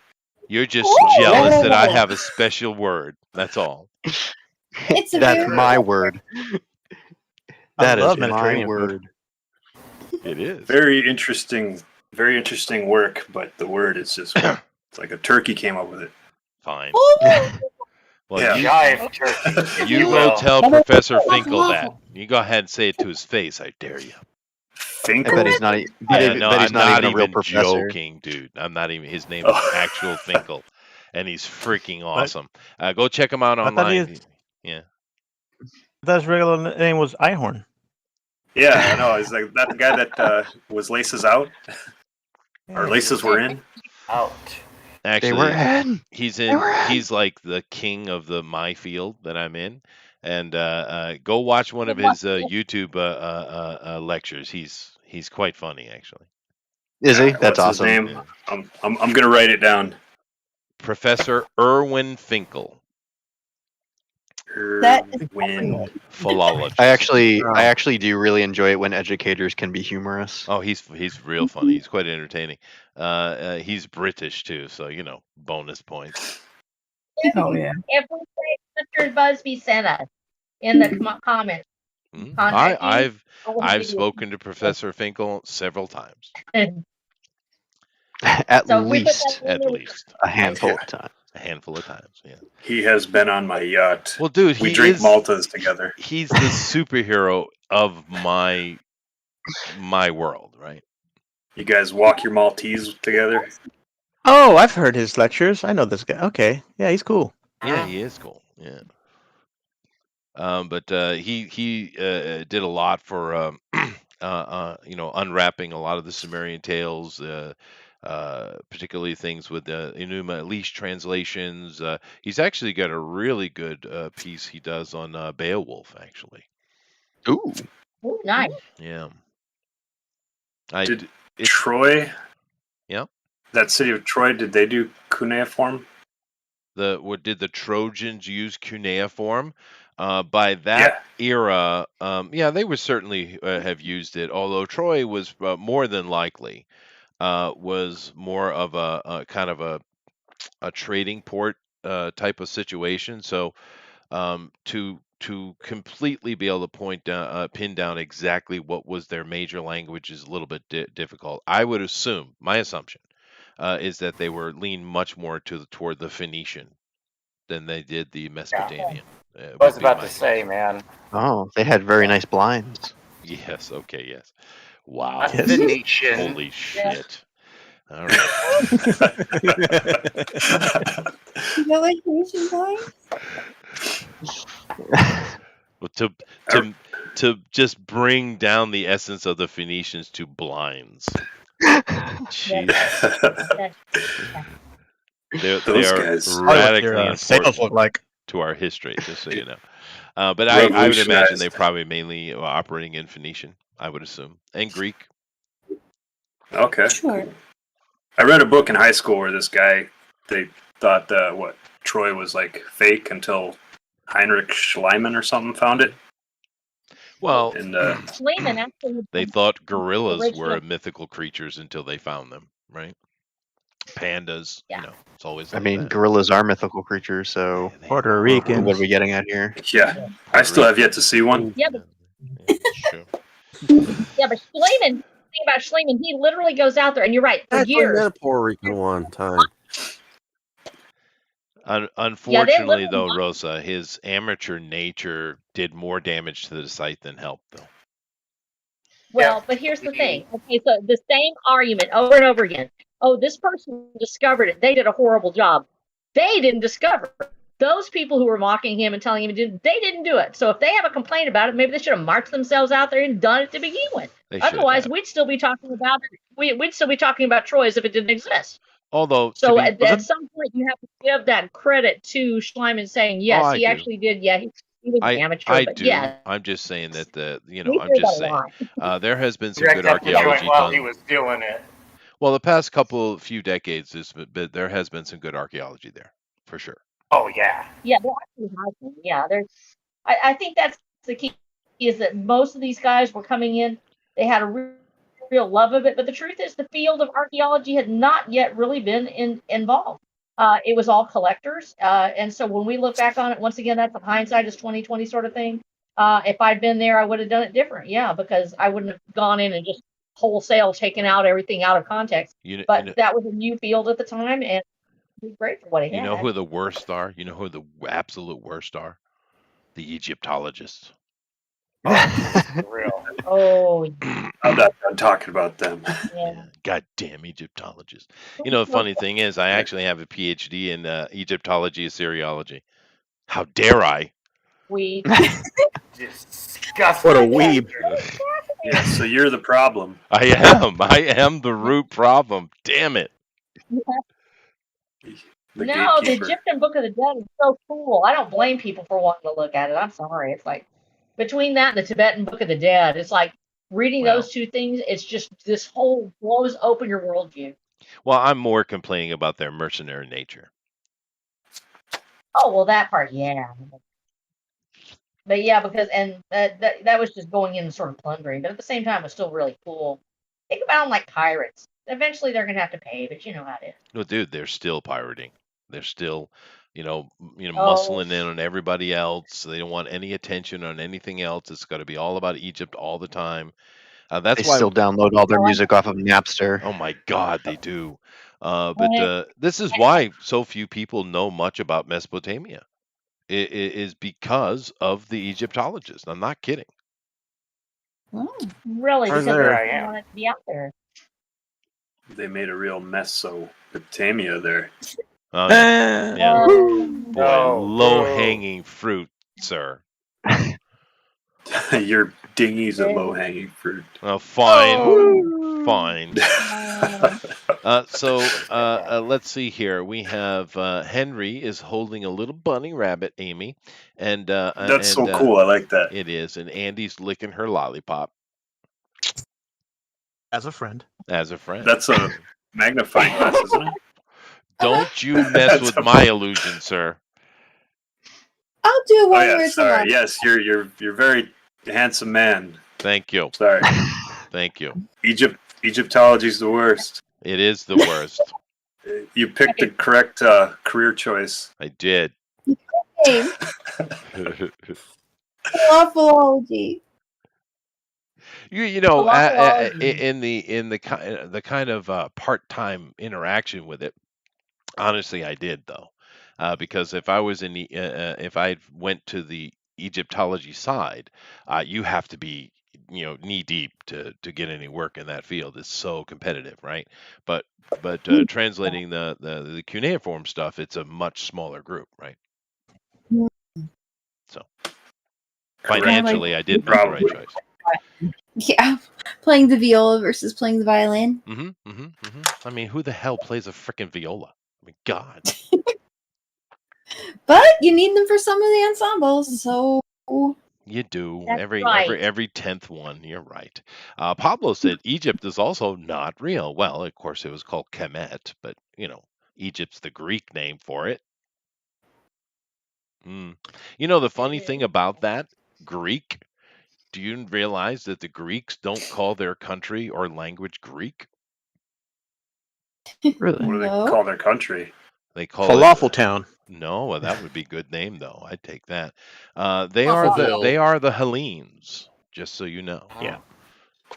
You're just jealous that I have a special word. That's all. It's a That's very my word. I That is love my Mediterranean food. word. It is. Very interesting work, but the word is just it's like a turkey came up with it. Fine. Well, Jive turkey. if You go will. tell Professor Finkel that. You go ahead and say it to his face. I dare you. Finkel? I bet he's not. Yeah, no, bet he's I'm not not even a real even professor. joking, dude. I'm not even. His name is actual Finkel, and he's freaking awesome. Go check him out I thought online. Yeah. His regular name was Ihorn. Yeah, I know. Is like that the guy that was laces out, or laces were in? Out. Actually, were in. he's They in. were in. He's like the king of the my field that I'm in, and go watch one of his YouTube lectures. He's quite funny, actually. Is he? That's What's awesome. his name? I'm gonna write it down. Professor Erwin Finkel, Erwin. philologist. I actually do really enjoy it when educators can be humorous. Oh, he's real funny. He's quite entertaining. He's British too, so bonus points. Oh yeah. If we say Mr. Busby sent us in the comments, contact you, I've or we'll give you- spoken to Professor Finkel several times. At So if we put least that in there, a handful of times. A handful of times, yeah. He has been on my yacht. Well, dude, we he drink is Maltas together. He's the superhero of my world, right? You guys walk your Maltese together. Oh, I've heard his lectures. I know this guy. Okay, yeah, he's cool. Yeah, he is cool. Yeah. But he did a lot for unwrapping a lot of the Sumerian tales, particularly things with the Enuma Elish translations. He's actually got a really good piece he does on Beowulf, actually. Ooh. Ooh, nice. Yeah. Did Troy? Yeah. That city of Troy, did they do cuneiform? Did the Trojans use cuneiform? By that era, they would certainly have used it. Although Troy was more than likely was more of a kind of a trading port type of situation. So to completely be able to pin down exactly what was their major language is a little bit difficult. I would assume, my assumption, is that they were leaned much more toward the Phoenician than they did the Mesopotamian. I was would be about my to say, guess. man. Oh, they had very nice blinds. Yes. Okay. Yes. Wow. Not Phoenician. Holy shit. All right. You know like Phoenician blinds? Well, to just bring down the essence of the Phoenicians to blinds. Jeez. They Those are guys. radically Their sales important look like. to our history, just so you know. But I would imagine Revolutionized. they probably mainly were operating in Phoenician, I would assume, and Greek. Okay. Sure. I read a book in high school where this guy, they thought Troy was like fake until Heinrich Schliemann or something found it. Well, and Schliemann actually they thought gorillas original- were mythical creatures until they found them, right? Pandas, Yeah. you know, it's always. I Like mean, that. gorillas are mythical creatures, so Puerto Ricans. what are we getting at here? yeah, I still have yet to see one. Yeah, but Sure. yeah, but Schliemann. Thing about Schliemann, he literally goes out there, and you're right. For I actually years, met a Puerto Rican one time. Unfortunately, literally- though, Rosa, his amateur nature did more damage to the site than help, though. Well, but here's the thing. Okay, so the same argument over and over again. Oh, this person discovered it. They did a horrible job. They didn't discover it. Those people who were mocking him and telling him they didn't do it. So if they have a complaint about it, maybe they should have marched themselves out there and done it to begin with. They should Otherwise, have. we'd still be talking about it. We'd still be talking about Troy as if it didn't exist. Although, So at some point, you have to give that credit to Schliemann saying, yes, I he do. actually did. Yeah, he was an amateur. I but do. yeah, I'm just saying that we I'm hear just that a saying lot. there has been some Wrecked good up the joint archaeology while he done. was doing it. Well, the past few decades, there has been some good archaeology there, for sure. Oh yeah. Yeah, there actually has been. Yeah, there's. I think that's the key is that most of these guys were coming in. They had a real love of it, but the truth is, the field of archaeology had not yet really been involved. It was all collectors, and so when we look back on it, once again, that's a hindsight is 2020 sort of thing. If I'd been there, I would have done it different. Yeah, because I wouldn't have gone in and just wholesale taken out everything out of context. But that was a new field at the time, and it was great for what it You had. know who the worst are? You know who the absolute worst are? The Egyptologists. For real. Oh, I'm not done talking about them. yeah. Goddamn Egyptologists. You know, the funny thing is, I actually have a PhD in Egyptology, Assyriology. How dare I? We Disgusting. What a weeb. Yeah, so you're the problem. I am the root problem. Damn it. The No, the gatekeeper. Egyptian Book of the Dead is so cool. I don't blame people for wanting to look at it. I'm sorry. It's like between that and the Tibetan Book of the Dead, it's like reading those two things. It's just this whole blows open your worldview. Well, I'm more complaining about their mercenary nature. Oh well, that part, yeah. But yeah, because that was just going in and sort of plundering, but at the same time, it's still really cool. Think about them like pirates. Eventually, they're gonna have to pay, but you know how it is. No, dude, they're still pirating. They're still, muscling in on everybody else. They don't want any attention on anything else. It's got to be all about Egypt all the time. That's They why still download all their music off of Napster. Oh my God, they do. But this is why so few people know much about Mesopotamia. It is because of the Egyptologists. I'm not kidding. Really, Where's because there- they don't want it to be out there. They made a real Mesopotamia there. Oh, yeah. Yeah. Boy, No. low-hanging fruit, sir. Your dinghy's a low-hanging fruit. Oh, fine. Fine. So let's see here. We have Henry is holding a little bunny rabbit, Amy, and That's so cool. I like that. It is, and Andy's licking her lollipop As a friend. as a friend. That's a magnifying glass, isn't it? Don't you mess with my illusion, sir. I'll do Oh one yeah, where it's sorry. allowed. Yes, you're very handsome man. Thank you. Sorry. Thank you. Egyptology's the worst. It is the worst. You picked the correct career choice. I did. Name. Philology. You know, Falafel in the kind of part-time interaction with it, honestly, I did though, because if I was in the if I went to the Egyptology side, you have to be knee deep to get any work in that field. It's so competitive, right? But translating the cuneiform stuff, it's a much smaller group, right? So financially, I did make the right choice. Yeah, playing the viola versus playing the violin. I mean, who the hell plays a freaking viola? I mean, God. But you need them for some of the ensembles, so You do. That's every right. every 10th one. You're right. Pablo said Egypt is also not real. Well, of course, it was called Kemet, but Egypt's the Greek name for it. The funny thing about that, Greek. Do you realize that the Greeks don't call their country or language Greek? Really? What do they No. call their country? They call Falafel Town. No, well, that would be good name though. I'd take that. They are Waffleville. the Hellenes, just so you know. Yeah.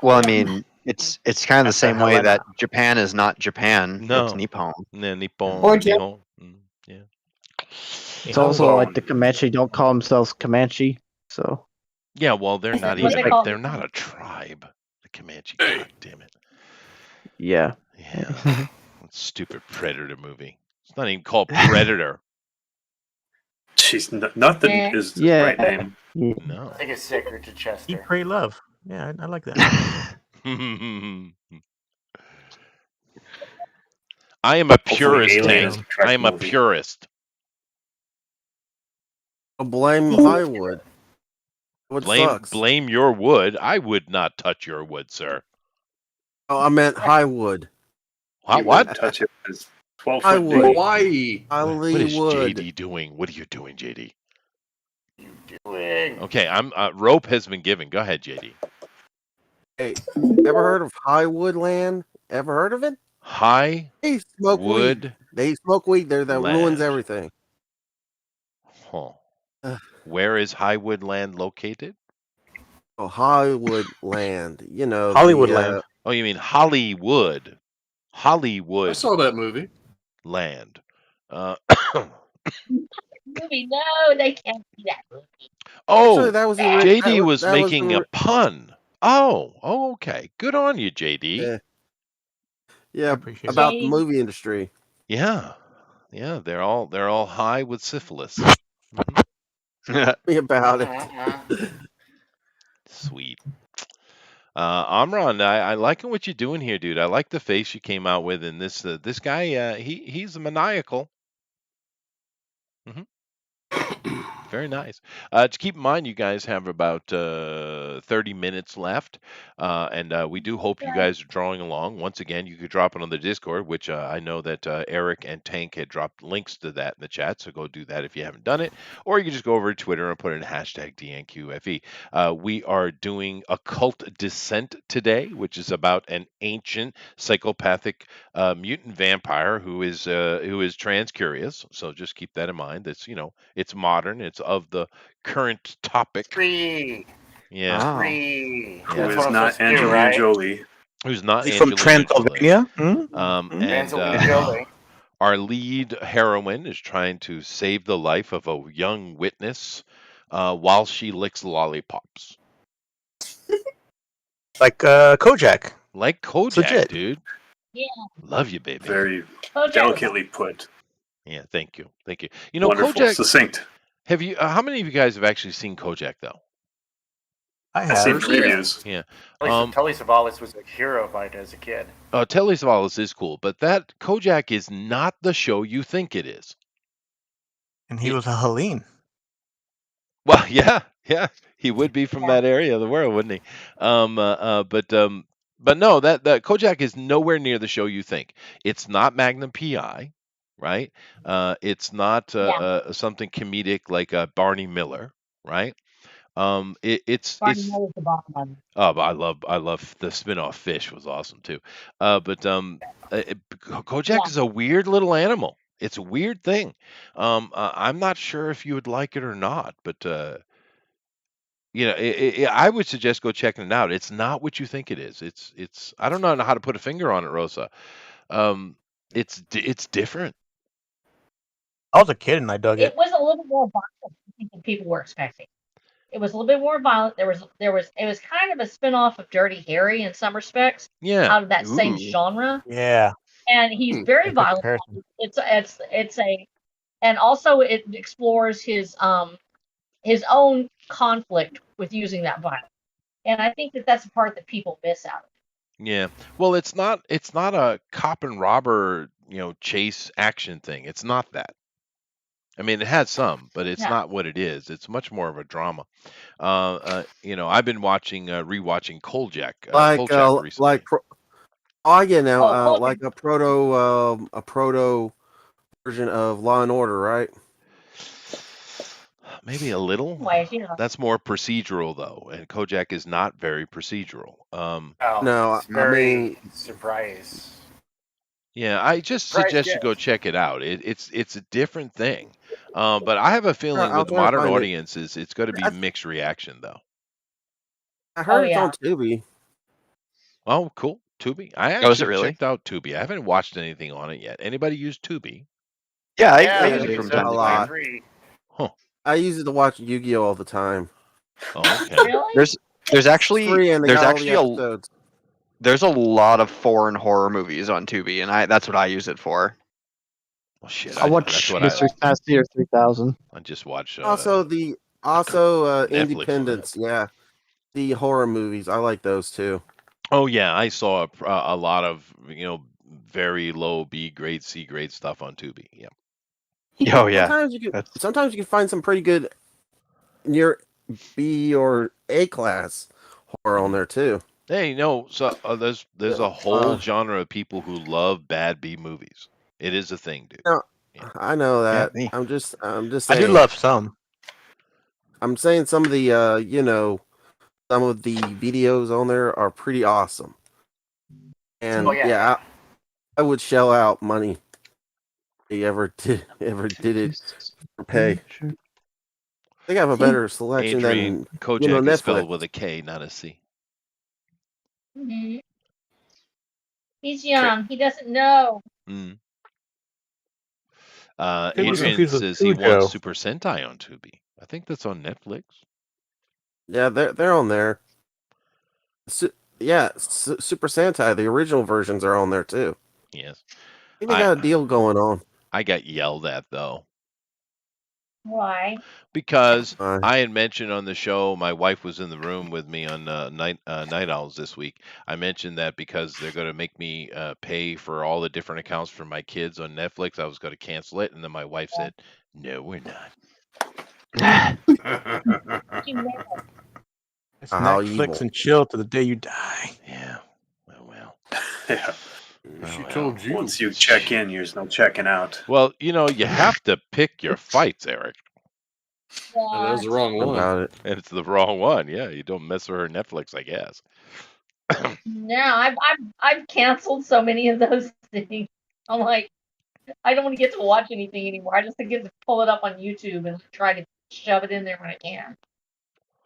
Well, I mean, it's kind of the That's a same way Helena. that Japan is not Japan. It's No. Nippon. Yeah, Nippon, Or Nihon. Yeah. It's also like the Comanche don't call themselves Comanche. So Yeah, well, they're not What do they call they're them? not a tribe. The Comanche. God damn it. yeah. Yeah. Stupid Predator movie. It's not even called Predator. Jeez, nothing is the right name. No. I think it's sacred to Eat, Chester. pray, love. Yeah, I like that. I am a Hopefully purist, Alien Tank. is a Trek I am a movie. purist. Blame Highwood. What sucks? Blame your wood. I would not touch your wood, sir. Oh, I meant Highwood. You What? wouldn't touch it. It's 12 I foot would. deep. Hawaii. What is Hollywood. JD doing? What are you doing, JD? Doing. Okay, I'm rope has been given. Go ahead, JD. Hey, ever heard of Highwood Land? Ever heard of it? High They smoke wood weed. They smoke weed there that ruins land. everything. Huh. Where is Highwood Land located? Oh, Hollywood Land. You know, Hollywood Land. Oh, you mean Hollywood? Hollywood I saw that movie. Land. Movie? No, they can't do that movie. Oh, Actually, that was the JD was that was making the a pun. Oh, okay. Good on you, JD. Yeah, appreciate about it. the movie industry. Yeah, they're all high with syphilis. Tell me about it. Sweet. Amran, I liking what you're doing here, dude. I like the face you came out with, and this guy, he's maniacal. Very nice. To keep in mind, you guys have about 30 minutes left, and we do hope you guys are drawing along. Once again, you could drop it on the Discord, which I know that Eric and Tank had dropped links to that in the chat, so go do that if you haven't done it. Or you can just go over to Twitter and put in hashtag DNQFE. We are doing Occult Descent today, which is about an ancient psychopathic mutant vampire who is trans curious. So just keep that in mind. That's it's modern. It's of the current topic. Free. Yeah. Free. Who That's is what I'm not supposed to do, Angelina right? Jolie. Who's not He's from Angelina Jolie. Transylvania. And Angelina Jolie. our lead heroine is trying to save the life of a young witness while she licks lollipops. Like Kojak. Like Kojak, Legit. dude. Yeah. Love you, baby. Very Kojak. delicately put. Yeah, thank you. Wonderful. Kojak. Succinct. Have you? How many of you guys have actually seen Kojak though? I I've seen have. previews. Yeah. Telly Savalas was a hero of mine as a kid. Telly Savalas is cool, but that Kojak is not the show you think it is. And he was a Helene. Well, yeah, he would be from that area of the world, wouldn't he? But no, that Kojak is nowhere near the show you think. It's not Magnum PI, right? It's not something comedic like Barney Miller, right? It's Barney Miller's the bottom one. Oh, but I love the spin-off Fish was awesome too. Kojak is a weird little animal. It's a weird thing. I'm not sure if you would like it or not, but I would suggest go checking it out. It's not what you think it is. It's I don't know how to put a finger on it, Rosa. Um, it's different. I was a kid and I dug It it. was a little more violent than people were expecting. It was a little bit more violent. It was kind of a spin-off of Dirty Harry in some respects, Yeah. out of that same Ooh. genre. Yeah. And he's very Good violent. comparison. It's a and also it explores his own conflict with using that violence. And I think that that's the part that people miss out. Yeah. Well, it's not a cop and robber, chase action thing. It's not that. I mean, it has some, but it's Yeah. not what it is. It's much more of a drama. I've been rewatching Kolchak recently. I get now, Oh, like a proto version of Law and Order, right? Maybe a little. Ways, you know. That's more procedural though, and Kojak is not very procedural. No, it's I very mean, surprise. Yeah, I just Surprise suggest you guest. go check it out. It's a different thing. But I have a feeling I'll with the try to modern find it. audiences, it's going to be mixed reaction though. I heard it's yeah. on Tubi. Oh, cool. Tubi. I Oh, is it actually really? checked out Tubi. I haven't watched anything on it yet. Anybody use Tubi? Yeah, I Yeah, use but it it's from time a to lot. time. free. Huh. I use it to watch Yu-Gi-Oh all the time. Oh, okay. Really? There's It's actually free and they there's got all the actually episodes. there's a lot of foreign horror movies on Tubi, and that's what I use it for. Well, shit. I That's watch what Mystery Science Theater 3000. I just watch. Also Netflix Independence, yeah. The horror movies, I like those too. Oh yeah, I saw a lot of very low B grade, C grade stuff on Tubi. Yeah. Oh yeah. Sometimes you can find some pretty good near B or A class horror on there too. Hey, so there's a whole genre of people who love bad B movies. It is a thing, dude. No, I know that. me. I'm just I saying. do love some. I'm saying some of the some of the videos on there are pretty awesome. And Oh, yeah. I would shell out money if they ever did it for pay. They have a better selection Adrian, than Kojak is spelled Netflix. with a K, not a C. Mm-hmm. He's young. He doesn't know. Mm. Could be Adrian confused with says he Cujo. wants Super Sentai on Tubi. I think that's on Netflix. Yeah, they're on there. Super Sentai, the original versions are on there too. Yes. I think they got a deal going on. I got yelled at though. Why? Because I had mentioned on the show, my wife was in the room with me on Night Owls this week. I mentioned that because they're going to make me pay for all the different accounts for my kids on Netflix, I was going to cancel it, and then my wife said, "No, we're not." It's How Netflix evil. and chill to the day you die. Yeah. Well. Yeah. She told you. Once you check in, there's no checking out. Well, you have to pick your fights, Eric. And that was the wrong one. About it. And it's the wrong one. Yeah, you don't mess with her Netflix, I guess. No, I've canceled so many of those things. I'm like, I don't want to get to watch anything anymore. I just get to pull it up on YouTube and try to shove it in there when I can.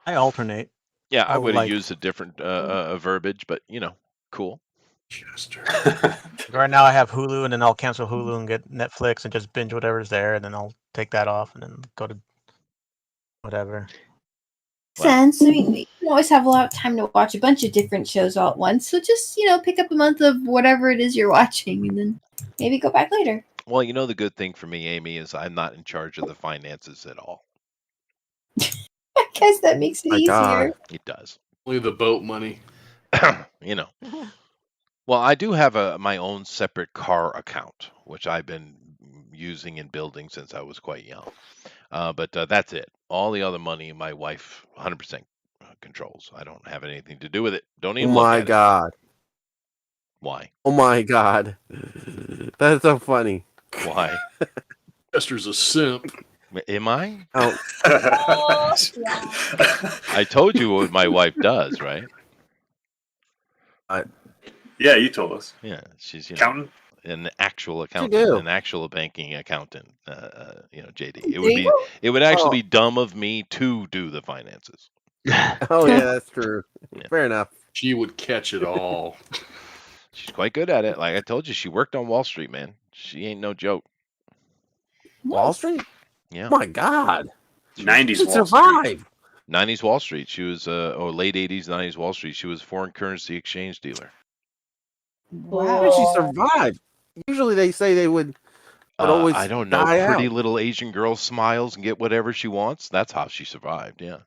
I alternate. Yeah, I Oh, would have like- used a different verbiage, but cool. Right now I have Hulu, and then I'll cancel Hulu and get Netflix and just binge whatever's there, and then I'll take that off and then go to whatever. Sense. I mean, you can always have a lot of time to watch a bunch of different shows all at once. So just, pick up a month of whatever it is you're watching and then maybe go back later. Well, the good thing for me, Amy, is I'm not in charge of the finances at all. I guess that makes it easier. It does. Only the boat money. Well, I do have my own separate car account, which I've been using and building since I was quite young. But that's it. All the other money, my wife 100% controls. I don't have anything to do with it. Don't even look at it. God. Why? Oh my God. That's so funny. Why? Chester's a simp. Am I? Oh. I told you what my wife does, right? Yeah, you told us. Yeah, she's accountant. An actual do? accountant, an actual banking accountant. JD. There you go. It would actually be dumb of me to do the finances. Oh yeah, that's true. Fair enough. She would catch it all. She's quite good at it. Like I told you, she worked on Wall Street, man. She ain't no joke. Wall Street? Yeah. My God. 90s She Wall Street. survived. 90s Wall Street. She was, or late 80s, 90s Wall Street. She was a foreign currency exchange dealer. How did she survive? Usually they say they would always I don't know. die Pretty out. little Asian girl smiles and get whatever she wants. That's how she survived. Yeah.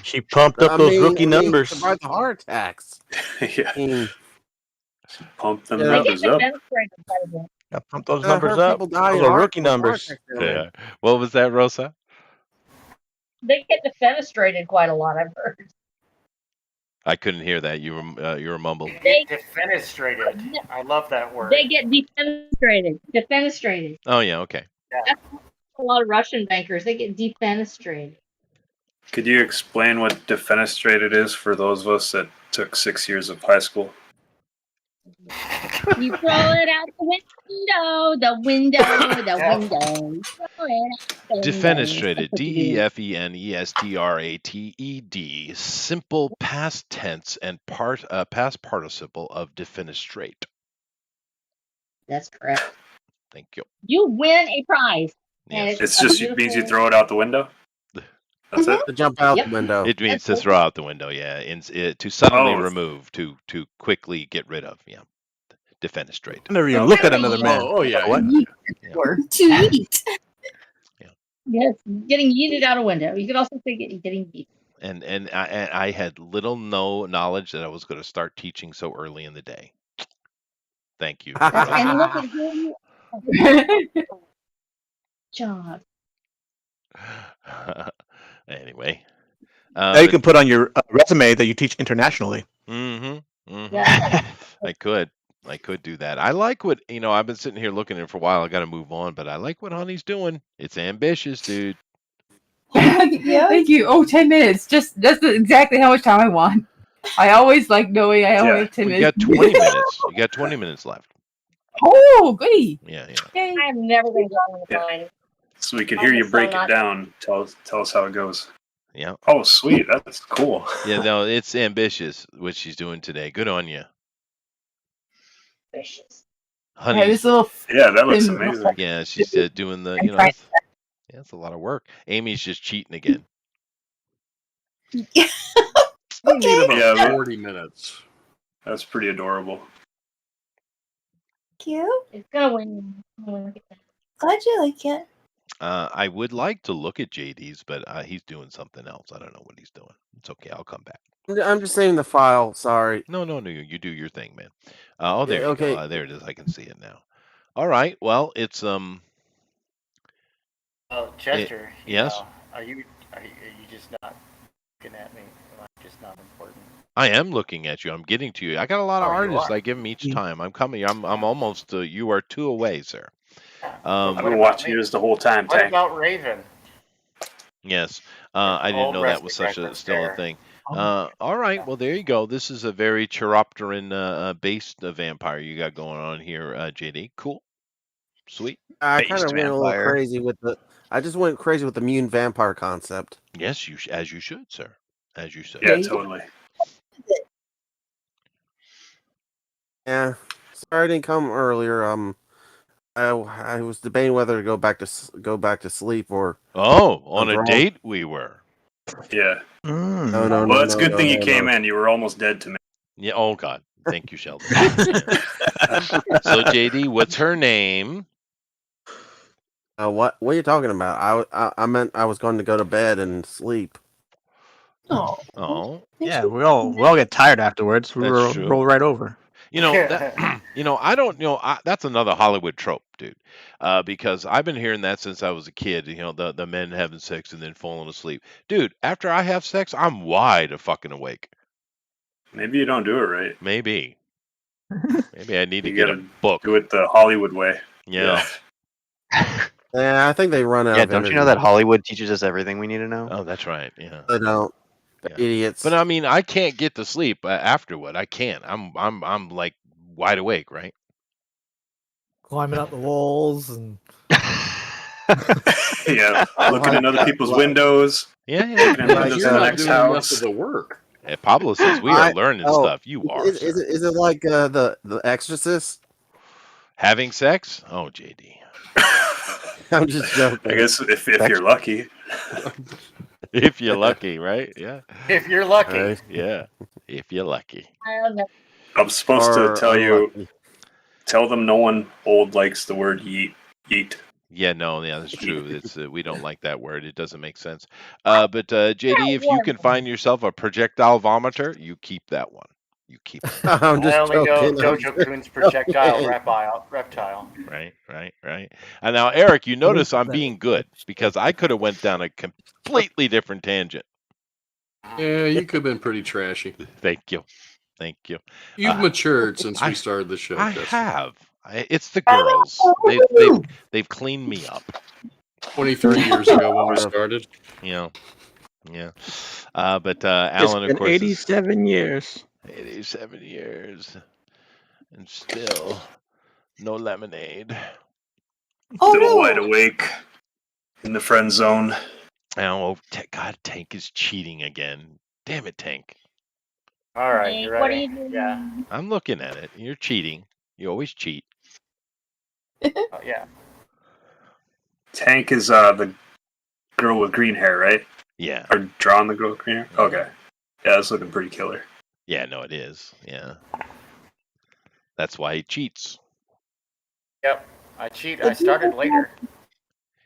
She pumped up those rookie numbers. Survived the heart attacks. Yeah. Pump them Yeah. They get numbers up. defenestrated quite a bit. Yeah, pump those I numbers heard up. people die Those in are heart- rookie heart numbers. attacks down there. Yeah. What was that, Rosa? They get defenestrated quite a lot, I've heard. I couldn't hear that. You were mumbled. They Defenestrated. I love that word. They get defenestrated. Defenestrated. Oh yeah. Okay. That's a lot of Russian bankers. They get defenestrated. Could you explain what defenestrated is for those of us that took 6 years of high school? You throw it out the window. Throw it out the window. Defenestrated. Defenestrated. Simple past tense and past participle of defenestrate. That's correct. Thank you. You win a prize. And Yes. It's just it means you throw it out the window. That's it. To jump out Yep. the window. It means to throw out the window. Yeah. To suddenly Oh. remove. To quickly get rid of. Yeah. Defenestrate. I never even look at another man. Oh yeah. What? Or to eat. Yes, getting yeeted out a window. You could also say getting yeeted. And I had no knowledge that I was going to start teaching so early in the day. Thank you. And look at who job. Anyway. Now you can put on your resume that you teach internationally. Yeah. I could do that. I like what I've been sitting here looking at it for a while. I got to move on, but I like what Honey's doing. It's ambitious, dude. Yeah. Thank you. Oh, 10 minutes. That's exactly how much time I want. I always like knowing I only have 10 You minutes. got 20 minutes. You got 20 minutes left. Oh, goody. Yeah. I'm never going to go on the line. So we can hear you break it down. Tell us how it goes. Yeah. Oh, sweet. That's cool. Yeah, no, it's ambitious what she's doing today. Good on you. Honey. Yeah, this little Yeah, that looks amazing. Yeah, she's doing the, that's a lot of work. Amy's just cheating again. Yeah, About 40 minutes. That's pretty adorable. Cute. It's going to win. Glad you like it. I would like to look at JD's, but he's doing something else. I don't know what he's doing. It's okay. I'll come back. I'm just saving the file. Sorry. No, you do your thing, man. There you okay. go. There it is. I can see it now. All right. Well, it's Oh, Chester. yes. Are you just not looking at me? Am I just not important? I am looking at you. I'm getting to you. I got a lot of Oh, you artists. are. I give them each time. I'm coming. I'm almost. You are 2 away, sir. I've been watching yours the whole time, What Tank. about Raven? Yes. I didn't Old know that was rusty still a reference thing. All right. Well, there you go. This is a very Chiropteran based vampire you got going on here, JD. Cool. Sweet. I kind of Based went a little vampire. crazy with the. I just went crazy with the mutant vampire concept. Yes, as you should, sir. As you should. Yeah, totally. Yeah. Sorry I didn't come earlier. I was debating whether to go back to sleep or. Oh, on a drunk. date we were. Yeah. No, no, Well, it's a no, good no, thing no, you came no. in. You were almost dead to me. Yeah. Oh God. Thank you, Sheldon. So JD, what's her name? What are you talking about? I meant I was going to go to bed and sleep. Oh. Yeah, we all get tired afterwards. We That's true. roll right over. I don't that's another Hollywood trope, dude. Because I've been hearing that since I was a kid, the men having sex and then falling asleep. Dude, after I have sex, I'm wide fucking awake. Maybe you don't do it right. Maybe I need to You get a gotta book. do it the Hollywood way. Yeah. Yeah, I think they run out. Yeah, of don't you energy. know that Hollywood teaches us everything we need to know? Oh, that's right. Yeah. They don't. Yeah. Idiots. But I mean, I can't get to sleep afterward. I can't. I'm like wide awake, right? Climbing up the walls and Yeah, looking in other people's windows. Yeah, Looking in Like, windows you're of the not next doing enough house. of the work. Hey, Pablo says we are learning stuff. You are, Is sir. it like the Exorcist? Having sex? Oh, JD. I'm just joking. I guess if you're lucky. If you're lucky, right? Yeah. If you're lucky. Right. Yeah. If you're lucky. I don't know. I'm supposed to Or tell you, unlucky. tell them no one old likes the word yeet. Yeet. Yeah, no, yeah, that's true. It's we don't like that word. It doesn't make sense. But JD, if you can find yourself a projectile vomiter, you keep that one. You keep it. I'm just I only know joking. I'm Dojo Coon's projectile joking. reptile. Right. And now, Eric, you notice I'm being good because I could have went down a completely different tangent. Yeah, you could have been pretty trashy. Thank you. You've matured since we started the show. I Chester. have. It's the girls. They've cleaned me up. 23 years ago when we started. Yeah. But Alan, It's of been course, 87 years. 87 years, and still no lemonade. Still wide awake in the friend zone. Oh, God, Tank is cheating again. Damn it, Tank. All right, you ready? What are you doing? Yeah. I'm looking at it. You're cheating. You always cheat. Oh, yeah. Tank is the girl with green hair, right? Yeah. Or drawing the girl with green hair? Okay. Yeah, that's looking pretty killer. Yeah, no, it is. Yeah. That's why he cheats. Yep. I cheat. I started later.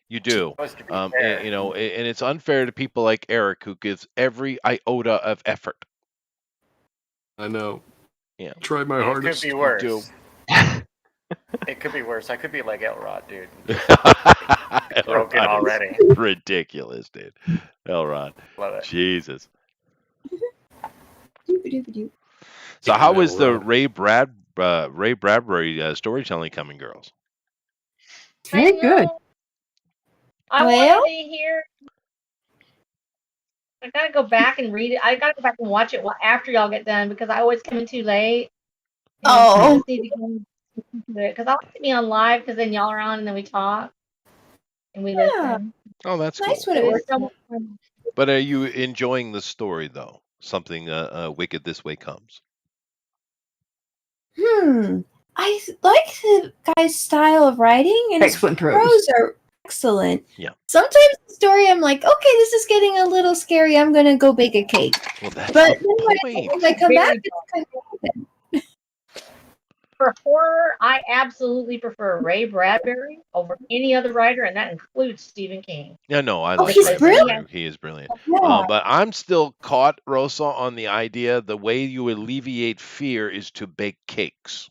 You do. Supposed to be And, fair. and it's unfair to people like Eric who gives every iota of effort. I know. Yeah. Tried my It hardest. could be worse. It could be worse. I could be like Elrod, dude. Broken already. Ridiculous, dude. Elrod. Love it. Jesus. So how is the Ray Bradbury storytelling coming, girls? Very good. I Well? wanted to hear. I gotta go back and read it. I gotta go back and watch it after y'all get done because I always come in too late. And I just need to go into it because I like to be on live because then y'all are on and then we talk and we listen. Oh, that's Nice cool. when it It's works. so much fun. But are you enjoying the story though? Something wicked this way comes. I like the guy's style of writing, and his Excellent prose. prose are excellent. Yeah. Sometimes the story, I'm like, okay, this is getting a little scary. I'm gonna go bake a cake. Well, that's But the then point. when I come Very back, it's kind of open. For horror, I absolutely prefer Ray Bradbury over any other writer, and that includes Stephen King. Yeah, no, I Oh, like he's Ray brilliant. Bradbury. He is brilliant. Yeah. But I'm still caught, Rosa, on the idea the way you alleviate fear is to bake cakes.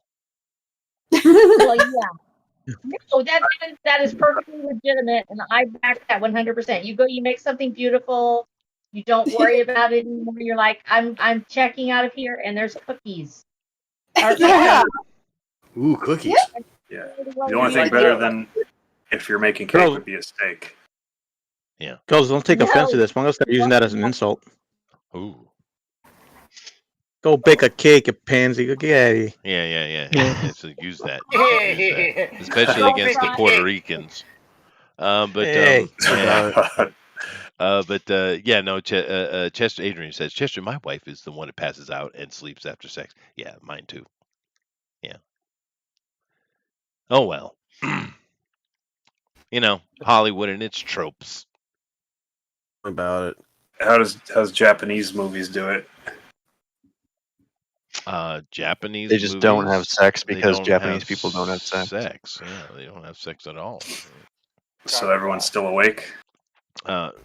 Well, yeah. No, that is perfectly legitimate, and I back that 100%. You go, you make something beautiful. You don't worry about it anymore. You're like, I'm checking out of here, and there's cookies. Yeah. Ooh, cookies. Yeah. The only thing Like better that. than if you're making cake Girls- would be a steak. Girls, don't take offense to No. this. I'm gonna start using that as an insult. Ooh. Go bake a cake, you pansy. Go get out of here. Yeah. So use that. Especially Don't against the try. Puerto Ricans. Hey. Chester Adrian says, Chester, my wife is the one that passes out and sleeps after sex. Yeah, mine too. Yeah. Oh, well. Hollywood and its tropes. About it. How's Japanese movies do it? Japanese They just don't have movies, sex they because don't Japanese have people don't have sex. Yeah, they don't have sex at all. So everyone's still awake?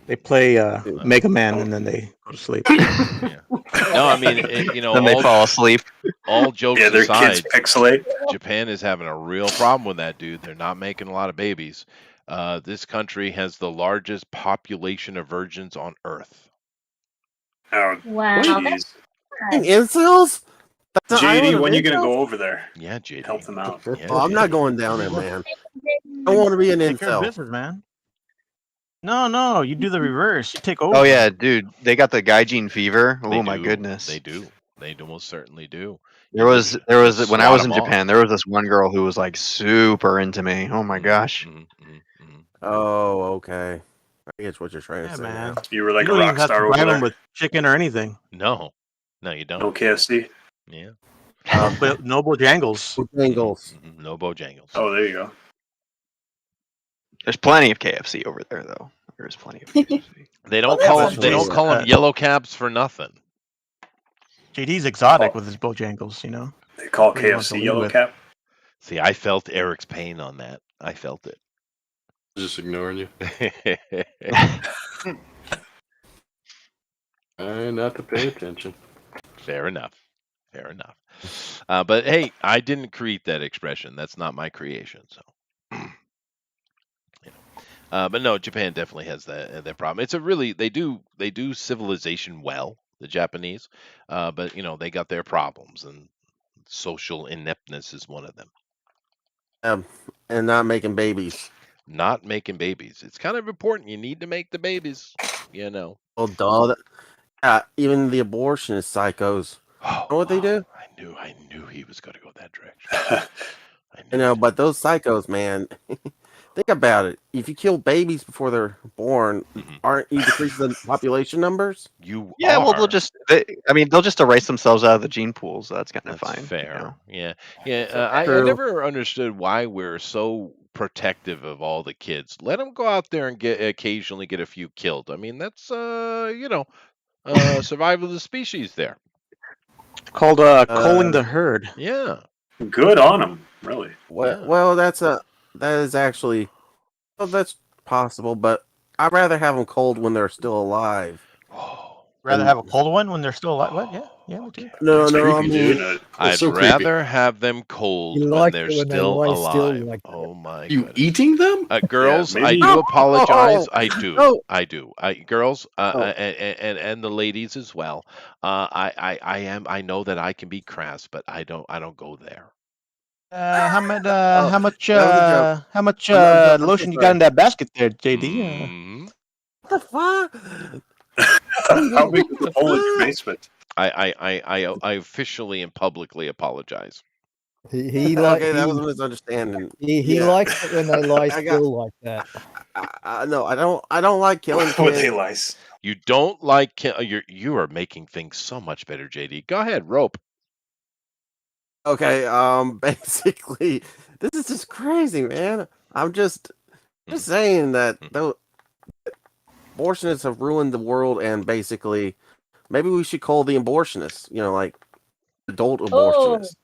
They play Mega Man and then they go to sleep. No, I mean, Then they fall asleep. All jokes Yeah, their aside, kids pixelate. Japan is having a real problem with that, dude. They're not making a lot of babies. This country has the largest population of virgins on Earth. Oh, Wow. jeez. Incels? That's an island JD, of when you gonna incels? go over there? Yeah, JD. Help them out. Yeah, Oh, I'm not JD. going down there, man. I want to be an Take care of incel. business, man. No, you do the reverse. You take over. Oh yeah, dude, they got the gaijin fever. They Oh my do. goodness. They do. They most certainly do. There was when swat I was in 'em off. Japan, there was this one girl who was like super into me. Oh my gosh. Oh, okay. I get what you're trying to Yeah, say man. now. You were like You a don't rock even have to star over bribe them there. with chicken or anything. No, you don't. No KFC. Yeah. No Bojangles. Bojangles. No Bojangles. Oh, there you go. There's plenty of KFC over there, though. There's plenty of KFC. They don't Well, call that's them. They don't true. call them yellow cabs for nothing. JD's exotic with his Bojangles, you know. They call What he wants to KFC lead Yellow with. Cap. See, I felt Eric's pain on that. I felt it. Just ignoring you. Trying not to pay attention. Fair enough. But hey, I didn't create that expression. That's not my creation. So, but no, Japan definitely has that problem. It's a really they do civilization well, the Japanese, but they got their problems, and social ineptness is one of them. And not making babies. Not making babies. It's kind of important. You need to make the babies. Well, duh. Even the abortionist psychos. Oh, know what they do? I knew he was going to go that direction. But those psychos, man. Think about it. If you kill babies before they're born, aren't you decreasing the population numbers? Yeah, well, they'll just erase themselves out of the gene pools. So that's kind of fine. Fair. Yeah. I never understood why we're so protective of all the kids. Let them go out there and occasionally get a few killed. I mean, that's survival of the species there. Called culling the herd. Yeah. Good on them, really. Well, that is actually, that's possible, but I'd rather have them cold when they're still alive. Rather have a cold one when they're still alive. What? Yeah, we do. No, That's I creepy, mean, dude. I'd so creepy. rather have them cold You when like they're it when they still lie alive. still like that. Oh my You goodness. eating them? Girls, Yeah, I maybe- do apologize. I do. Oh. I do. Girls, and the ladies as well. I know that I can be crass, but I don't go there. How much? that was a joke. How much I'm so lotion you got sorry. in that basket there, JD? Mhm. What the fuck? How big is the hole in your basement? I officially and publicly apologize. He like Okay, that was a misunderstanding. he Yeah. likes it when they lie I got- still like that. No, I don't like killing When they kids. lice. You don't like you are making things so much better, JD. Go ahead, rope. Okay, basically, this is just crazy, man. I'm just saying that the abortionists have ruined the world, and basically, maybe we should call the abortionists, like adult abortionists.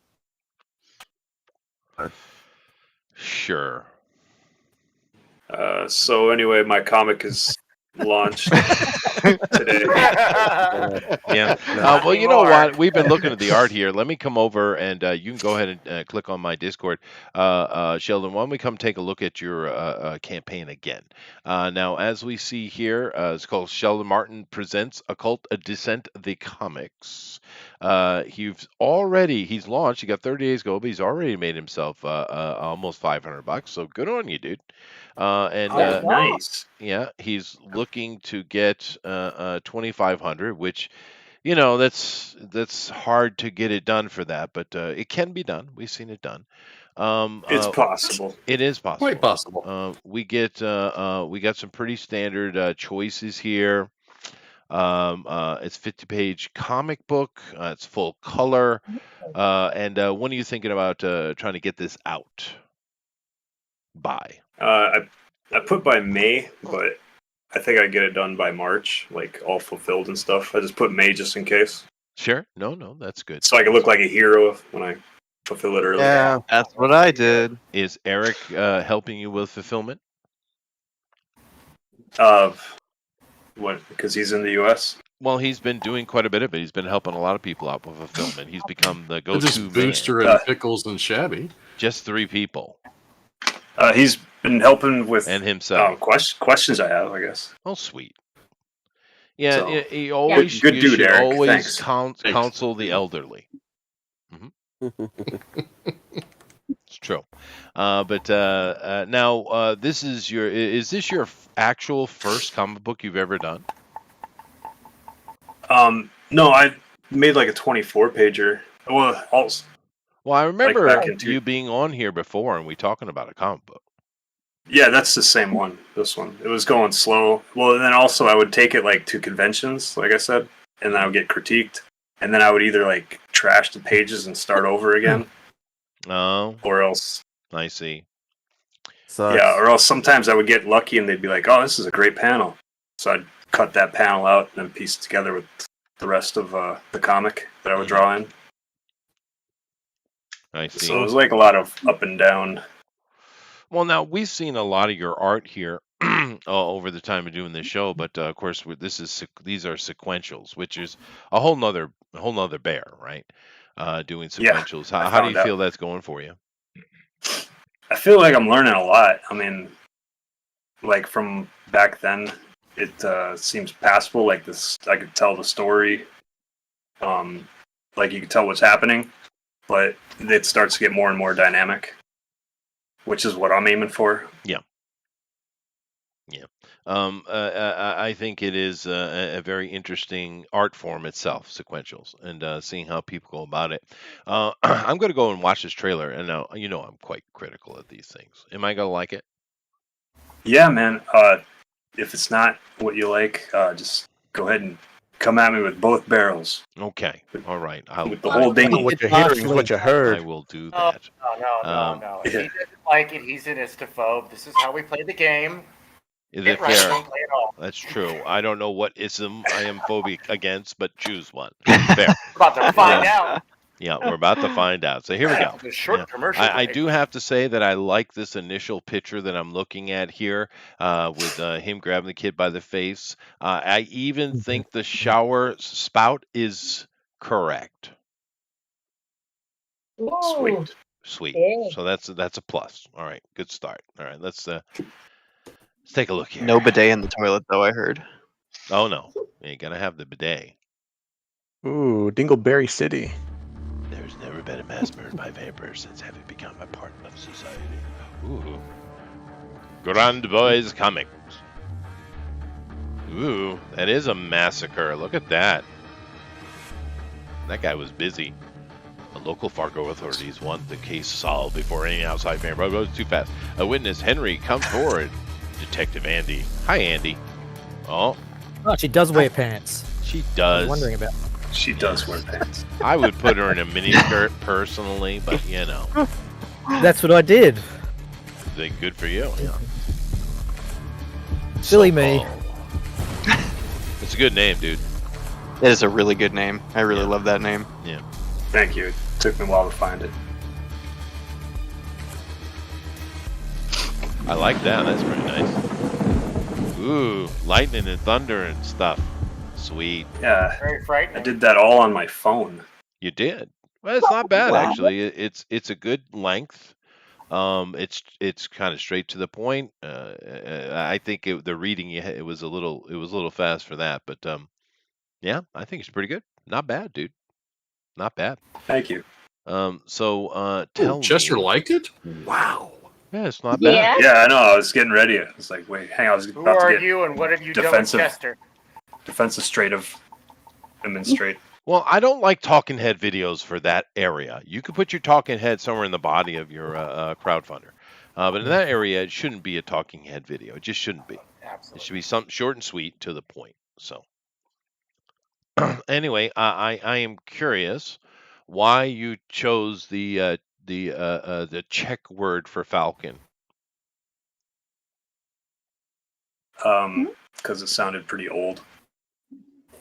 Sure. So anyway, my comic is launched today. Yeah. Not Well, you know anymore. what? We've been looking at the art here. Let me come over and you can go ahead and click on my Discord. Sheldon, why don't we come take a look at your campaign again? Now, as we see here, it's called Sheldon Martin Presents Occult Descent the Comics. He's launched. He got 30 days ago, but he's already made himself almost $500. So good on you, dude. Nice. Yeah, he's looking to get 2,500, which that's hard to get it done for that, but it can be done. We've seen it done. It's possible. It is possible. Quite possible. We got some pretty standard choices here. It's 50-page comic book. It's full color. And when are you thinking about trying to get this out by? I put by May, but I think I get it done by March, like all fulfilled and stuff. I just put May just in case, Sure. No, that's good. so I can look like a hero when I fulfill it early. Yeah, That's what I did. Is Eric helping you with fulfillment? What? Because he's in the U.S. Well, he's been doing quite a bit of it. He's been helping a lot of people out with fulfillment. He's become the They're just go-to man. Booster and Pickles and Shabby. Just 3 people He's been helping with and himself. questions I have, I guess. Oh, sweet. Yeah, So, he always good you dude, should Eric. always Thanks. counsel the elderly. It's true. But now this is is this your actual first comic book you've ever done? No, I made like a 24-pager. Well, also, Well, I remember back in you being on here before and we talking about a comic book. Yeah, that's the same one. This one. It was going slow. Well, and then also I would take it like to conventions, like I said, and then I would get critiqued, and then I would either like trash the pages and start over again, Oh, or else I see. yeah, or else sometimes I would get lucky and they'd be like, "Oh, this is a great panel," so I'd cut that panel out and then piece it together with the rest of the comic that I would draw in. I see. So it was like a lot of up and down. Well, now we've seen a lot of your art here over the time of doing this show, but of course these are sequentials, which is a whole nother bear, right? Doing Yeah, sequentials. I How do you found feel out. that's going for you? I feel like I'm learning a lot. I mean, like from back then, it seems passable. Like this, I could tell the story. Like you could tell what's happening, but it starts to get more and more dynamic, which is what I'm aiming for. Yeah. I think it is a very interesting art form itself, sequentials, and seeing how people go about it. I'm going to go and watch this trailer, and now I'm quite critical of these things. Am I going to like it? Yeah, man. If it's not what you like, just go ahead and come at me with both barrels. Okay. All right. With the whole dinghy. What you're hearing is what you heard. I will do Oh, that. no. If he doesn't like it, he's an istophobe. This is how we play the game. Is Get it right, fair? don't play it all. That's true. I don't know what ism I am phobic against, but choose one. Fair. About to find out. Yeah, we're about to find out. So here we go. The short Yeah. commercial I break. do have to say that I like this initial picture that I'm looking at here with him grabbing the kid by the face. I even think the shower spout is correct. Sweet. Sweet. Yeah. So that's a plus. All right, good start. All right, let's take a look here. No bidet in the toilet, though. I heard. Oh no, you gotta have the bidet. Ooh, Dingleberry City. There's never been a mass murder by vampires since having become a part of society. Ooh. Grand Boys Comics. Ooh, that is a massacre. Look at that. That guy was busy. The local Fargo authorities want the case solved before any outside vampire goes too fast. A witness, Henry, come forward. Detective Andy. Hi, Andy. Oh, Oh, she does wear pants. she I does. was wondering about. She does wear pants. I would put her in a miniskirt personally, but That's what I did. good for you. Yeah. Silly me. It's a good name, dude. It is a really good name. I really love that name. Yeah. Thank you. It took me a while to find it. I like that. That's pretty nice. Ooh, lightning and thunder and stuff. Sweet. Yeah. Very frightening. I did that all on my phone. You did. Well, it's not bad Wow. actually. It's a good length. It's kind of straight to the point. I think the reading it was a little fast for that, but yeah, I think it's pretty good. Not bad, dude. Not bad. Thank you. So tell Chester me. liked it? Wow. Yeah, it's not bad. Yeah. Yeah, I know. I was getting ready. I was like, wait, hang on. I was Who about are to get you and what have you defensive. done with Chester? defensive straight of demonstrate. Well, I don't like talking head videos for that area. You could put your talking head somewhere in the body of your crowdfunder. But in that area, it shouldn't be a talking head video. It just shouldn't be. Absolutely. It should be something short and sweet to the point. So anyway, I am curious why you chose the Czech word for falcon. Because it sounded pretty old,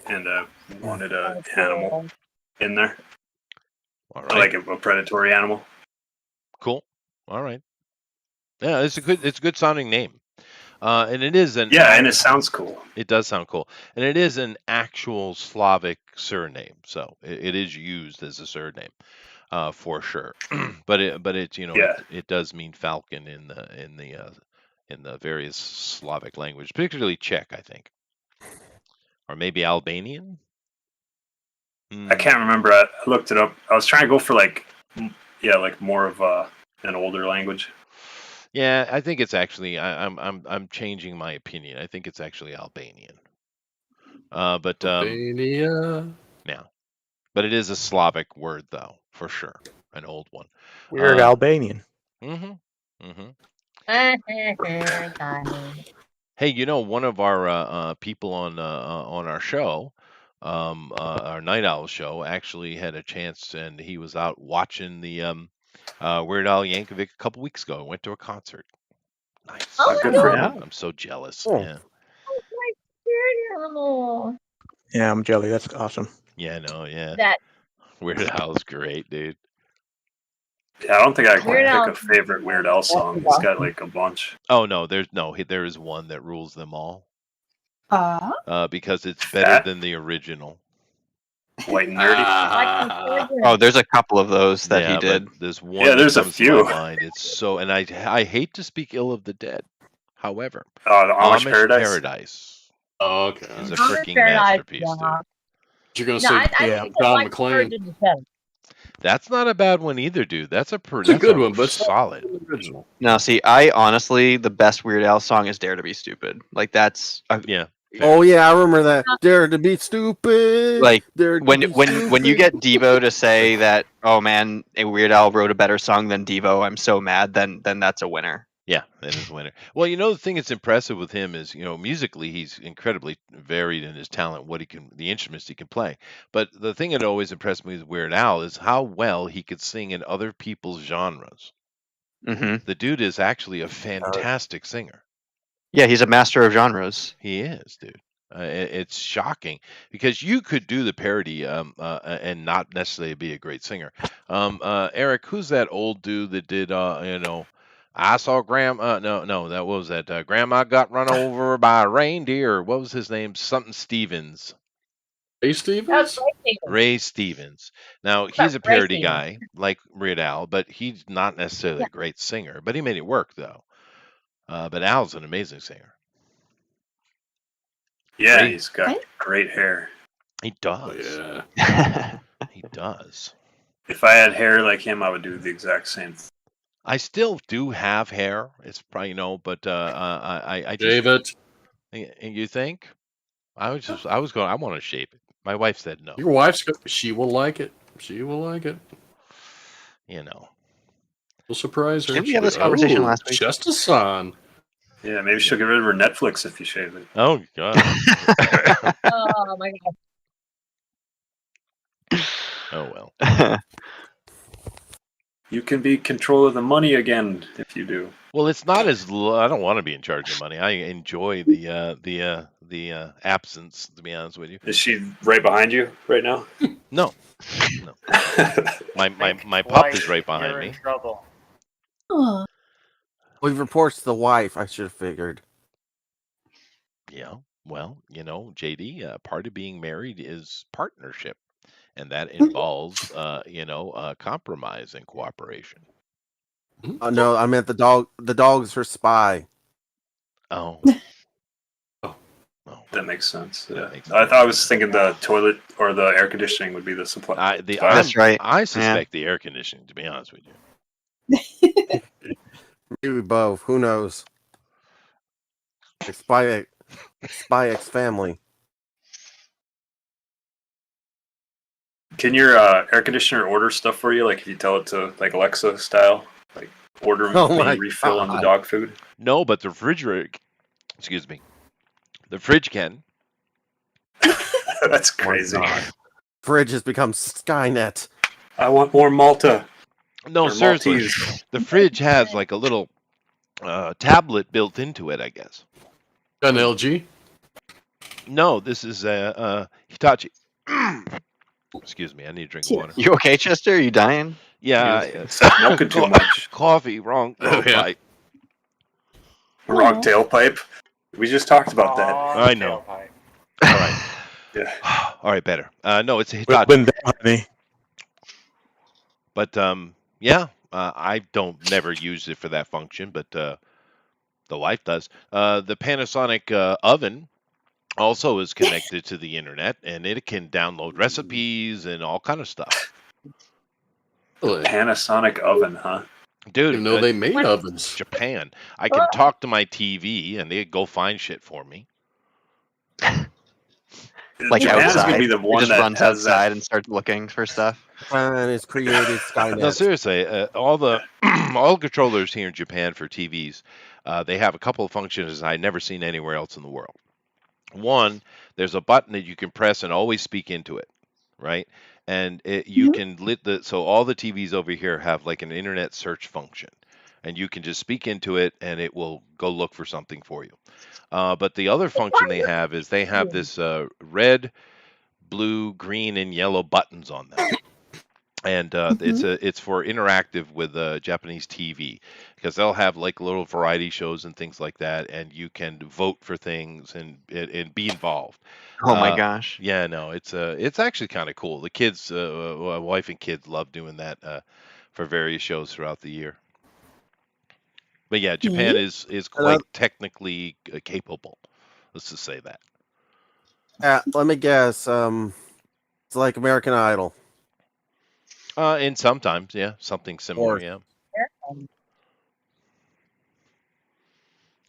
and wanted an animal in there, All right. like a predatory animal. Cool. All right. Yeah, it's a good sounding name. And it is an Yeah, and it sounds cool. It does sound cool, and it is an actual Slavic surname, so it is used as a surname, for sure. but it Yeah. it does mean falcon in the various Slavic language, particularly Czech, I think, or maybe Albanian. I can't remember. I looked it up. I was trying to go for like more of an older language. Yeah, I think it's actually. I'm changing my opinion. I think it's actually Albanian. But Albania. yeah, but it is a Slavic word though, for sure, an old one. Weird Albanian. Mm-hmm. Mm-hmm. Hey, you know, one of our people on our show, our Night Owl show, actually had a chance, and he was out watching the Weird Al Yankovic a couple weeks ago. Went to a concert. Nice. Oh Good my for god. him. I'm so jealous. Oh. Yeah. Oh, my spirit animal. Yeah, I'm jelly. That's awesome. Yeah, no, yeah. That Weird Al's great, dude. Yeah, I don't think I can Weird pick Al. a favorite Weird Al song. He's got like a bunch. Oh no, there is one that rules them all. Because it's better Fat, than the original. white, and nerdy. Oh, there's a couple of those that he Yeah, did. but there's one Yeah, that there's a comes to few. my mind. It's so, and I hate to speak ill of the dead. However, The Amish Paradise. Paradise Oh, okay. is a Amish freaking Paradise, masterpiece, yeah. dude. You're gonna No, say I Yeah. think John like McClane. Courage in the Seven. That's not a bad one either, dude. That's a It's a good one, but it's not solid. the original. No, see, I honestly, the best Weird Al song is "Dare to Be Stupid." Like that's Yeah. Oh yeah, I remember that. Dare to be stupid. like Dare to when be when you stupid. get Devo to say that, oh man, Weird Al wrote a better song than Devo, I'm so mad. Then that's a winner. Yeah, that is a winner. Well, you know, the thing that's impressive with him is, you know, musically he's incredibly varied in his talent, the instruments he can play. But the thing that always impressed me with Weird Al is how well he could sing in other people's genres. Hmm The dude is actually a fantastic singer. Yeah, he's a master of genres. He is, dude. It's shocking because you could do the parody and not necessarily be a great singer. Eric, who's that old dude that did I saw Grandma? No, that what was that. Grandma got run over by a reindeer. What was his name? Something Stevens. Ray Stevens? That's Ray Stevens. Ray Stevens. Now That's he's a Ray parody Stevens. guy like Weird Al, but he's not necessarily Yeah. a great singer. But he made it work though. But Al's an amazing singer. Yeah, Ray- he's got great hair. He does. Oh, yeah. He does. If I had hair like him, I would do the exact same thing. I still do have hair. It's probably but I just Shave it. And you think? I was going. I want to shave it. My wife said no. Your wife's she will like it. She will like it. You know. We'll surprise her. Didn't we have this conversation last week? Just a son. Yeah, maybe she'll get rid of her Netflix if you shave it. Oh god. Oh my god. Oh well. You can be in control of the money again if you do. Well, it's not as. I don't want to be in charge of money. I enjoy the absence. To be honest with you. Is she right behind you right now? No. No. My pup is right behind You're me. in trouble. Oh. Well, he reports to the wife. I should have figured. Yeah. Well, JD, part of being married is partnership, and that involves, compromise and cooperation. No, I meant the dog. The dog's her spy. Oh. That makes sense. Yeah. makes I thought I was thinking the toilet or the air conditioning would be the supply. That's right. I suspect the air conditioning, to be honest with you. Maybe both. Who knows? Like Spy X Family. Can your air conditioner order stuff for you? Like if you tell it to like Alexa style, like order Oh me my refill on the God. dog food? No, but the refrigerator, excuse me, the fridge can. That's crazy. Fridge has become Skynet. I want more Malta. No, Or seriously, Maltese. the fridge has like a little tablet built into it, I guess. An LG? No, this is Hitachi. Excuse me, I need a drink of water. You okay, Chester? Are you dying? Yeah, Milking too much. Coffee, wrong. Oh, yeah. pipe. Wrong tailpipe. We just talked about that. I know. Tailpipe. All right, Yeah. all right, better. No, it's a Hitachi. When that, honey. But yeah, I don't never use it for that function, but the wife does. The Panasonic oven also is connected to the internet, and it can download recipes and all kind of stuff. Really? Panasonic oven, huh? Dude, Didn't know they made ovens. Japan. I can talk to my TV, and they go find shit for me. Like Japan is outside. gonna be the He one just that runs has that. outside and starts looking for stuff. And it's created Skynet. No, seriously, all the all controllers here in Japan for TVs, they have a couple of functions I've never seen anywhere else in the world. One, there's a button that you can press and always speak into it, right? And you can so all the TVs over here have like an internet search function, and you can just speak into it and it will go look for something for you. But the other function they have is they have this red, blue, green, and yellow buttons on them. And it's for interactive with Japanese TV, because they'll have like little variety shows and things like that, and you can vote for things and be involved. Oh my gosh. Yeah, no, it's actually kind of cool. The kids, wife and kids, love doing that for various shows throughout the year. But yeah, Japan is quite technically capable. Let's just say that. Let me guess. It's like American Idol. And sometimes, yeah, something similar, yeah.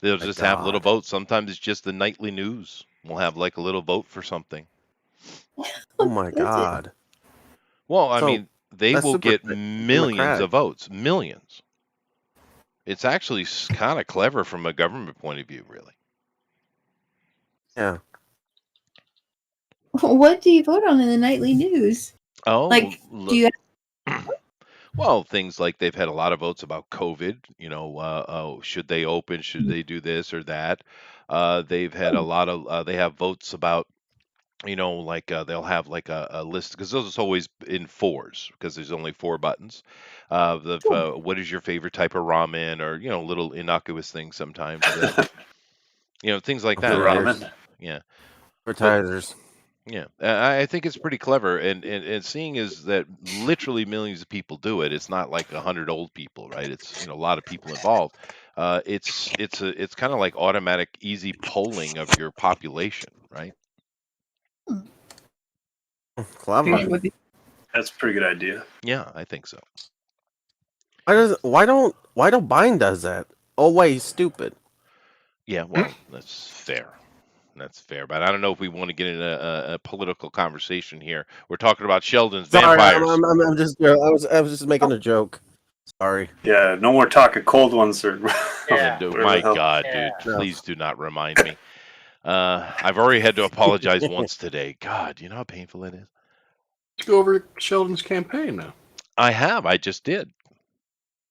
They'll just have little votes. Sometimes it's just the nightly news. We'll have like a little vote for something. Oh my god. Well, I So, mean, they that's will super get millions democratic. of votes. Millions. It's actually kind of clever from a government point of view, really. Yeah. What do you vote on in the nightly news? Oh, Like, look. do you? Well, things like they've had a lot of votes about COVID. Should they open? Should they do this or that? They've had a lot of. They have votes about. They'll have like a list, because those are always in fours, because there's only 4 buttons. What is your favorite type of ramen, or little innocuous things sometimes. Things like that. Ramen. Yeah. Advertisers. Yeah, I think it's pretty clever, and seeing is that literally millions of people do it. It's not like 100 old people, right? It's a lot of people involved. It's kind of like automatic, easy polling of your population, right? Clever. That's a pretty good idea. Yeah, I think so. Why don't Biden does that? Oh wait, he's stupid. Yeah, well, that's fair. That's fair, but I don't know if we want to get into a political conversation here. We're talking about Sheldon's Sorry, vampires. I'm just. I was just making a joke. Sorry. Yeah, no more talking cold ones or. My God, dude, please do not remind me. I've already had to apologize once today. God, you know how painful it is. Let's go over Sheldon's campaign now. I have. I just did.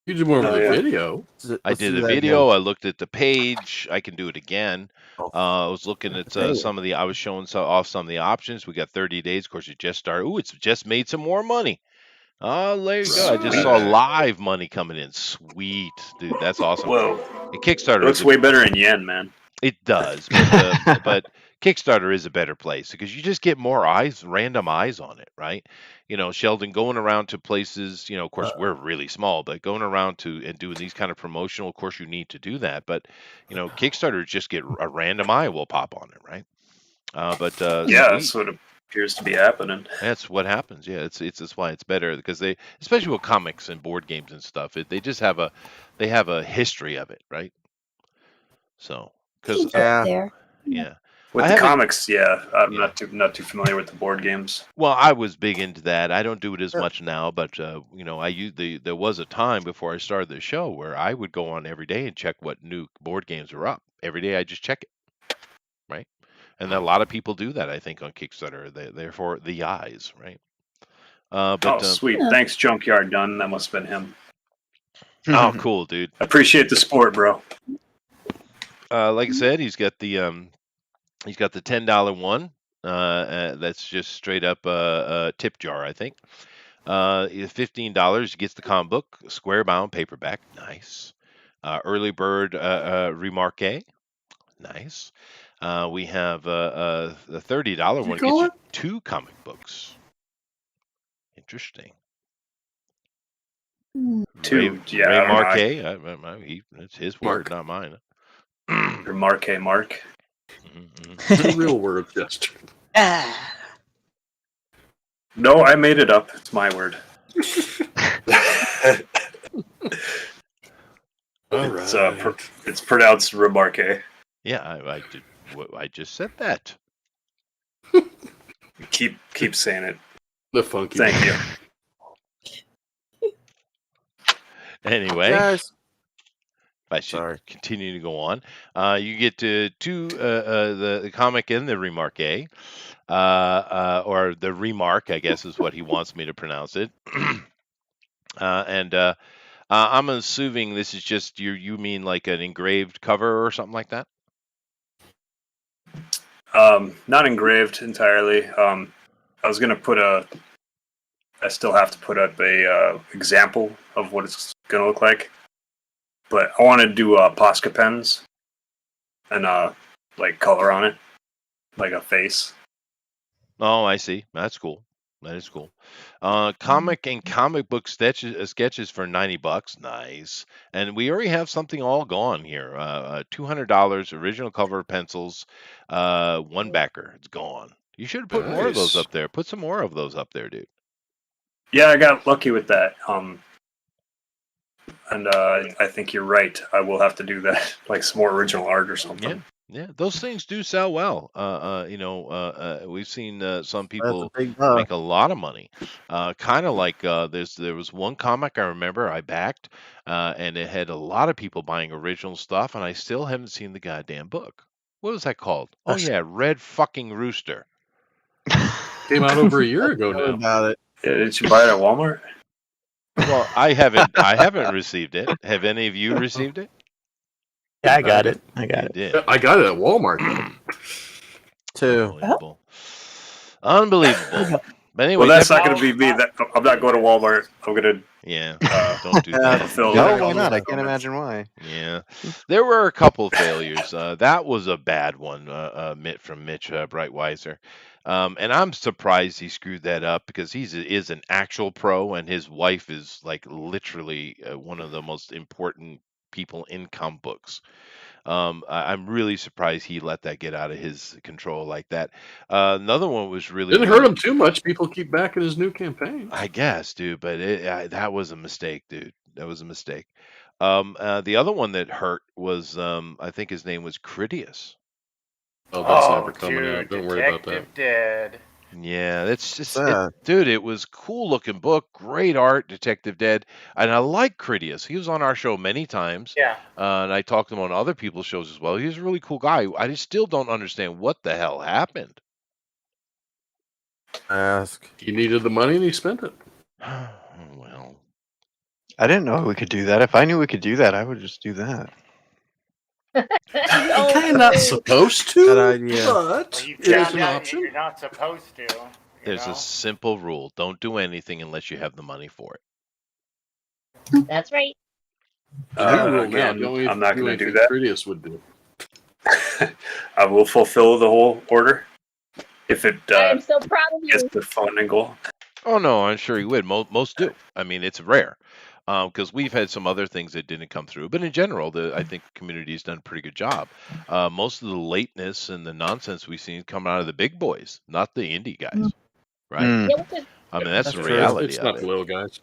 You did more of the video. I did a video. I looked at the page. I can do it again. I was looking at I was showing off some of the options. We got 30 days. Of course, it just started. Ooh, it's just made some more money. Oh, there you go. I just saw live money coming in. Sweet, dude. That's awesome. Whoa. Kickstarter looks way better in yen, man. It does, but Kickstarter is a better place, because you just get more eyes, random eyes on it, right? Sheldon, going around to places, of course we're really small, but going around and doing these kind of promotional, of course you need to do that. But Kickstarter, just get a random eye will pop on it, right? That's what appears to be happening. That's what happens. Yeah, it's why it's better, because they, especially with comics and board games and stuff, they just have a history of it, right? So. Because yeah, with the comics, I'm not too familiar with the board games. Well, I was big into that. I don't do it as much now, but I used there was a time before I started the show where I would go on every day and check what new board games are up. Every day I just check it, right? And a lot of people do that, I think, on Kickstarter. Therefore, the eyes, right? Sweet. Thanks, Junkyard Dunn. That must have been him. Oh, cool, dude. Appreciate the support, bro. Like I said, he's got the $10 one. That's just straight up a tip jar, I think. $15 gets the comic book, square bound paperback, nice. Early bird remarque, nice. We have the $30 one gets you 2 comic books. Interesting. 2, Remarque, it's his word, not mine. Remarque, Mark. The real word, Chester. No, I made it up. It's my word. All right. It's pronounced remarque. Yeah, I just said that. Keep saying it. The funky. Thank you. Anyway, Guys, if I should continue to go on, you get to the comic in the remarque, or the remark, I guess is what he wants me to pronounce it. And I'm assuming this is just you mean like an engraved cover or something like that? Not engraved entirely. I was gonna I still have to put up a example of what it's gonna look like, but I want to do Posca pens and like color on it, like a face. Oh, I see. That's cool. That is cool. Comic and comic book sketches for $90. Nice. And we already have something all gone here. $200 original cover pencils, one backer. It's gone. You should have put more of those Nice. up there. Put some more of those up there, dude. Yeah, I got lucky with that. And I think you're right. I will have to do that, like some more original art or something. Yeah, those things do sell well. We've seen some people big buck. make a lot of money. Kind of like there was one comic I remember I backed, and it had a lot of people buying original stuff, and I still haven't seen the goddamn book. What was that called? Oh yeah, Red fucking Rooster. Came out over a year ago Know now. about it. Yeah, did you buy it at Walmart? Well, I haven't received it. Have any of you received it? Yeah, I got it. I got You it. did. I got it at Walmart. Too. Unbelievable. But anyway, Well, that's not going to be me. I'm not going to Walmart. I'm going to yeah, don't do that. No, why not? I can't imagine why. Yeah, there were a couple failures. That was a bad one, from Mitch Brightweiser. And I'm surprised he screwed that up because he is an actual pro, and his wife is like literally one of the most important people in comic books. I'm really surprised he let that get out of his control like that. Another one was really Didn't hurt him too much. People keep backing his new campaign. I guess, dude, but that was a mistake, dude. That was a mistake. The other one that hurt was I think his name was Critias. Oh, that's never coming out. Don't worry about that. Detective Dead. Yeah, that's just sad. dude. It was cool looking book, great art, Detective Dead, and I like Critias. He was on our show many times. Yeah. And I talked to him on other people's shows as well. He's a really cool guy. I just still don't understand what the hell happened. Ask. He needed the money and he spent it. Well, I didn't know we could do that. If I knew we could do that, I would just do that. You're kind of not supposed to, Good idea. but You it is found an out option. you're not supposed to. there's a simple rule: don't do anything unless you have the money for it. That's right. The new rule now, again, the only I'm not going to do anything that. Critias would do. I will fulfill the whole order if it I am so proud of gets you. the fun and goal. Oh no, I'm sure he would. Most do. I mean, it's rare because we've had some other things that didn't come through. But in general, I think the community has done a pretty good job. Most of the lateness and the nonsense we've seen come out of the big boys, not the indie guys. Right? Mm. Yeah, which is- I mean, that's the true. reality It's of not it. the little guys.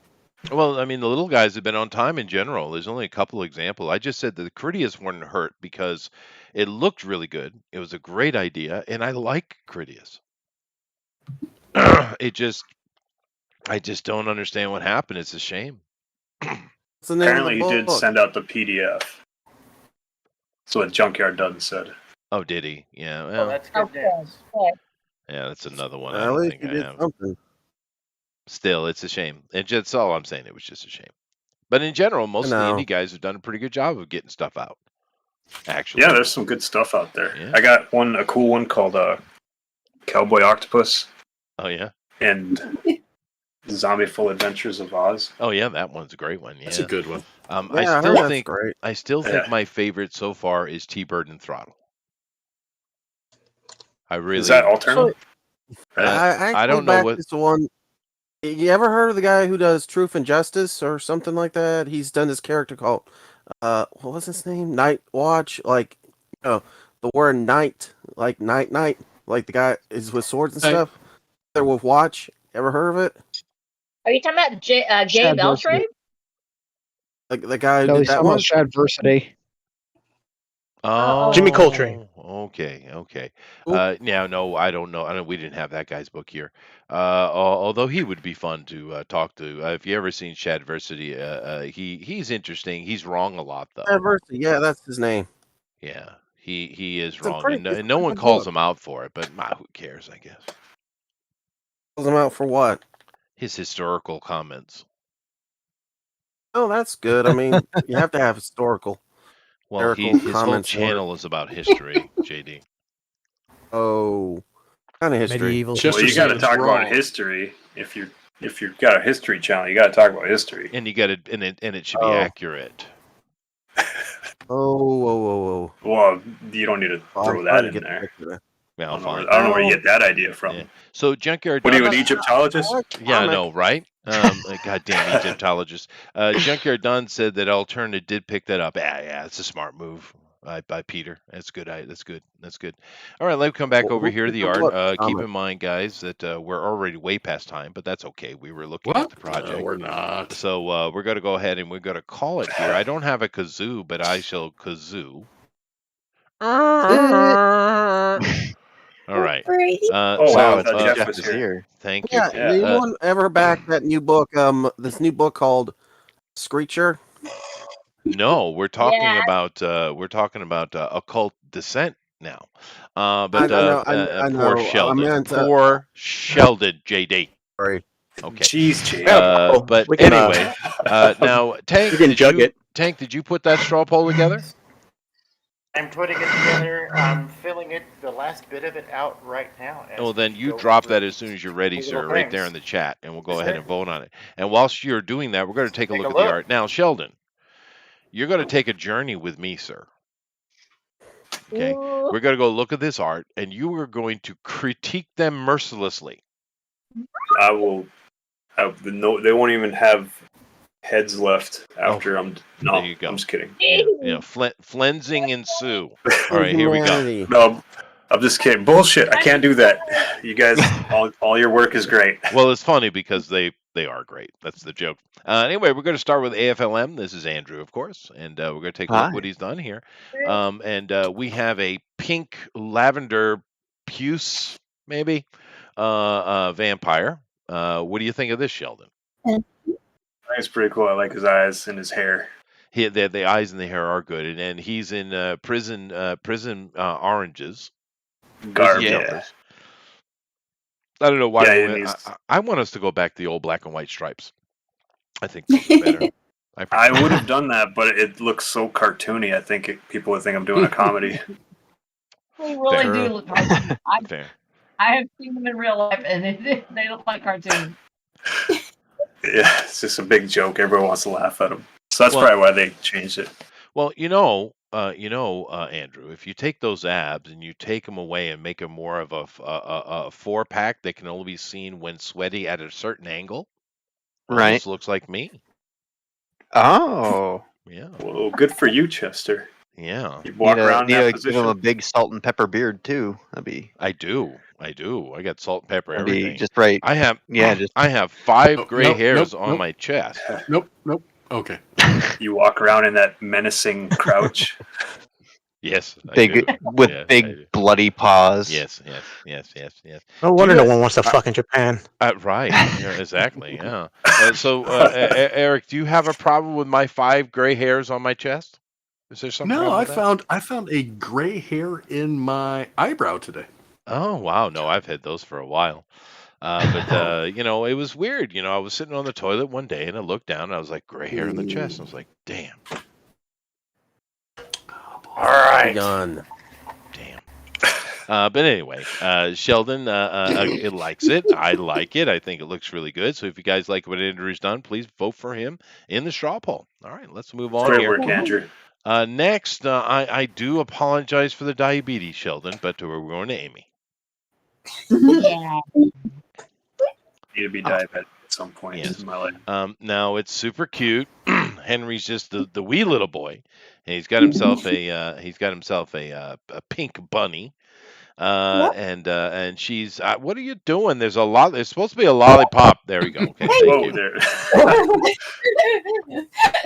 Well, I mean, the little guys have been on time in general. There's only a couple of examples. I just said that the Critias weren't hurt because it looked really good. It was a great idea, and I like Critias. I just don't understand what happened. It's a shame. What's the name Apparently, of he the did book? send out the PDF. That's what Junkyard Dunn said. Oh, did he? Yeah. Oh, Well, that's good Okay. news. Okay. yeah, that's another one. I At don't least think he I did have. something. Still, it's a shame. That's all I'm saying. It was just a shame. But in general, most of the know. indie guys have done a pretty good job of getting stuff out. Actually, Yeah, there's some good stuff out there. Yeah. I got a cool one called Cowboy Octopus Oh yeah. and Zombie Full Adventures of Oz. Oh yeah, that one's a great one. Yeah. That's a good one. Yeah, I heard that's great. I still think Yeah. my favorite so far is T-Bird and Throttle. I really Is that alternate? I don't know back what. this one. You ever heard of the guy who does Truth and Justice or something like that? He's done this character called what was his name? Night Watch, like the word night, like night, like the guy is with swords and Hey. stuff. They're with watch. Ever heard of it? Are you talking about Gabe Shad Beltrame? Versity. Like the guy who No, did he's that talking one. about Shadversity. Oh, Jimmy Coltrane. okay, okay. Oop. Yeah, no, I don't know. I don't. We didn't have that guy's book here. Although he would be fun to talk to. If you ever seen Shadversity, he's interesting. He's wrong a lot though. Adversity, yeah, that's his name. Yeah, he is It's a wrong, pretty, and it's a no pretty one good calls book. him out for it. But who cares? I guess Calls him out for what? his historical comments. Oh, that's good. I mean, you have to have historical Well, his whole comments in order. channel is about history, JD. Oh, kind of history. Medieval. Well, you got to talk about history. If you've got a history channel, you got to talk about history. And you got to, and it should be accurate. Oh. Well, you don't need to throw that in there. Yeah, I don't know where you get that idea from. Yeah. So Junkyard. What are you, Dunn- an Egyptologist? Yeah, I know, right? Goddamn Egyptologist. Junkyard Dunn said that Alternative did pick that up. Yeah, it's a smart move by Peter. That's good. That's good. All right, let's come back over here to the art. Keep in mind, guys, that we're already way past time, but that's okay. We were looking at the project. No, we're not. So we're going to go ahead and we're going to call it here. I don't have a kazoo, but I shall kazoo. All right. Wow, Jeff is here. Thank you. Yeah, anyone ever back that new book? This new book called Screecher. No, we're talking about occult descent now. But I know. poor Sheldon. Poor Sheldon, JD. Sorry. Okay. Jeez, JD. But we can, anyway, now Tank, we can jug it. Tank, did you put that straw poll together? I'm putting it together. I'm filling it, the last bit of it out right now. Well, then you drop that as soon as you're ready, sir, right there in the chat, and we'll go ahead and vote on it. And whilst you're doing that, we're going to take a look at the art. Now, Sheldon, you're going to take a journey with me, sir. Okay? We're going to go look at this art, and you are going to critique them mercilessly. I will. No, they won't even have heads left after I'm. No, There you go. I'm just kidding. Flensing ensue. All right, here we go. No, I'm just kidding. Bullshit. I can't do that. You guys, all your work is great. Well, it's funny because they are great. That's the joke. Anyway, we're going to start with AFLM. This is Andrew, of course, and we're going to take a look at what he's done here. And we have a pink lavender puce, maybe, vampire. What do you think of this, Sheldon? I think it's pretty cool. I like his eyes and his hair. The eyes and the hair are good, and he's in prison oranges. Garb, jumpers. I don't know why. I want us to go back to the old black and white stripes. I think those are better. I would have done that, but it looks so cartoony. I think people would think I'm doing a comedy. They really do look like Fair. I have seen them in real life, and they look like cartoons. Yeah, it's just a big joke. Everyone wants to laugh at them. So that's probably why they changed it. Well, Andrew, if you take those abs and you take them away and make them more of a 4-pack that can only be seen when sweaty at a certain angle, right? This looks like me. Oh. Yeah. Well, good for you, Chester. Yeah. You walk around in that give him a big salt and pepper beard too. That'd be. I do. I got salt and pepper. That'd Everything. be just right. I have. Yeah. I have 5 gray hairs on my chest. Nope. Okay. You walk around in that menacing crouch. Yes. Big bloody paws. Yes. No wonder no one wants to fuck in Japan. Right. Yeah, exactly. Yeah. Eric, do you have a problem with my 5 gray hairs on my chest? Is there something? No, wrong I with that? found a gray hair in my eyebrow today. Oh wow! No, I've had those for a while. But it was weird. I was sitting on the toilet one day and I looked down and I was like, gray hair in the chest. I was like, damn. All right. Done. Damn. But anyway, Sheldon likes it. I like it. I think it looks really good. So if you guys like what Andrew's done, please vote for him in the straw poll. All right, let's move on Great here. work, Andrew. Next, I do apologize for the diabetes, Sheldon, but we're going to Amy. Yeah. Need to be diabetic at some point in my life. Now it's super cute. Henry's just the wee little boy, and he's got himself a pink bunny. And she's what are you doing? There's supposed to be a lollipop. There we go. Okay, thank you. There.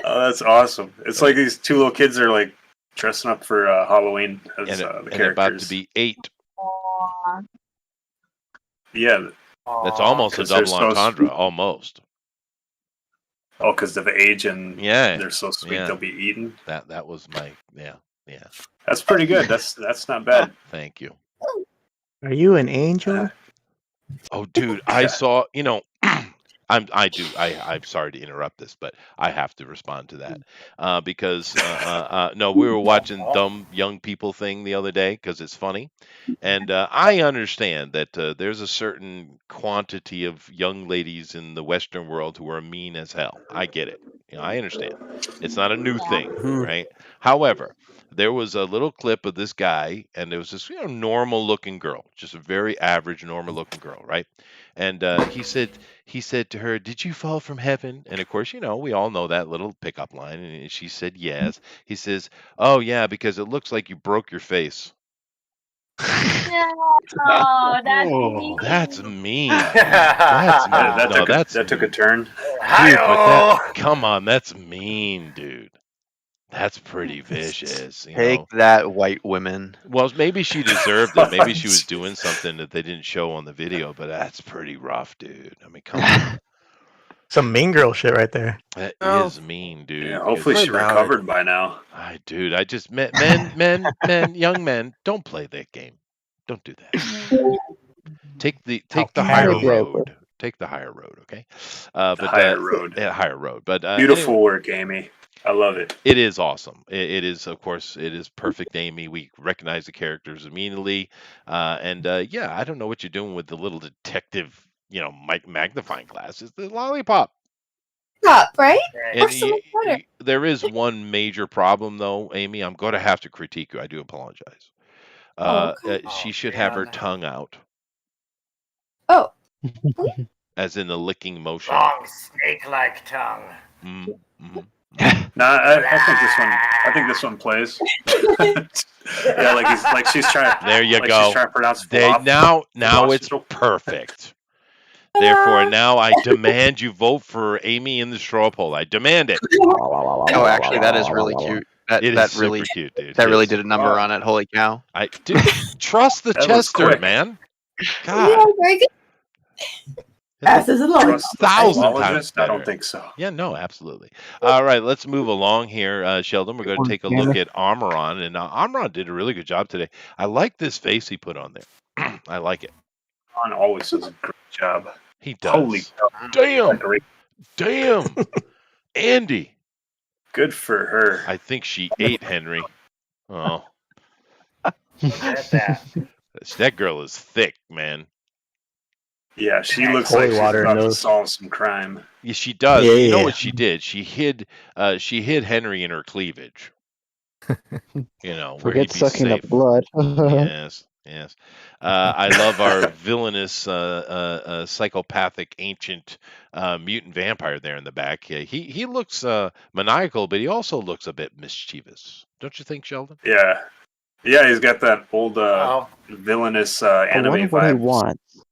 Oh, that's awesome. It's like these 2 little kids are like dressing up for Halloween as and, the and characters. about to be 8. Yeah. That's almost a 'Cause they're double so entendre, sweet. almost. Oh, because of age and Yeah, they're so sweet yeah. they'll be eaten. That was my yeah. That's pretty good. That's not bad. Thank you. Are you an angel? Oh, dude, I saw. I'm sorry to interrupt this, but I have to respond to that because no, we were watching Dumb Young People thing the other day because it's funny, and I understand that there's a certain quantity of young ladies in the Western world who are mean as hell. I get it. I understand. It's not a new thing, right? However, there was a little clip of this guy, and there was this normal looking girl, just a very average normal looking girl, right? And he said to her, "Did you fall from heaven?" And of course, we all know that little pickup line. And she said, "Yes." He says, "Oh yeah, because it looks like you broke your face." No, that's mean. That's mean. That's mean. That took a turn. Dude, but come on, that's mean, dude. That's pretty vicious. Take that, white women. Well, maybe she deserved it. Maybe she was doing something that they didn't show on the video, but that's pretty rough, dude. I mean, come on. Some mean girl shit right there. That is mean, dude. Yeah, hopefully she recovered by now. Dude, I just young men, don't play that game. Don't do that. Take the higher road. Take the higher road, okay? Higher road. Yeah, higher road. But beautiful work, Amy. I love it. It is awesome. It is, of course, it is perfect, Amy. We recognize the characters immediately, and yeah, I don't know what you're doing with the little detective, magnifying glass. It's the lollipop. Right? And there is one major problem, though, Amy. I'm going to have to critique you. I do apologize. She should have her tongue out. Oh. As in the licking motion. Long snake-like tongue. No, I think this one plays. Yeah, like she's trying. There you like go. She's trying to pronounce now it's perfect. Therefore, now I demand you vote for Amy in the straw poll. I demand it. Oh, actually, that is really cute. That is really super cute, dude. That really did a number on it. Holy cow! Trust the That was Chester, quick. man. Yeah, God, very good. Asses and lollipop. Trust the 1,000 times psychologist? I don't better. think so. Yeah, no, absolutely. All right, let's move along here, Sheldon. We're going to take a look at Amaran, and Amaran did a really good job today. I like this face he put on there. I like it. Ron always does a great job. He does. Holy Damn, Andy. Good for her. I think she ate Henry. Oh, Get that. that girl is thick, man. Yeah, she looks Holy like she's water about to knows. solve some crime. Yeah, she does. Yeah, You know yeah. what she did? She hid Henry in her cleavage. Where Forget he'd be sucking safe. up blood. Yes. I love our villainous, psychopathic, ancient mutant vampire there in the back. He looks maniacal, but he also looks a bit mischievous. Don't you think, Sheldon? Yeah. Yeah, he's got that old villainous I anime wonder what he vibe, wants.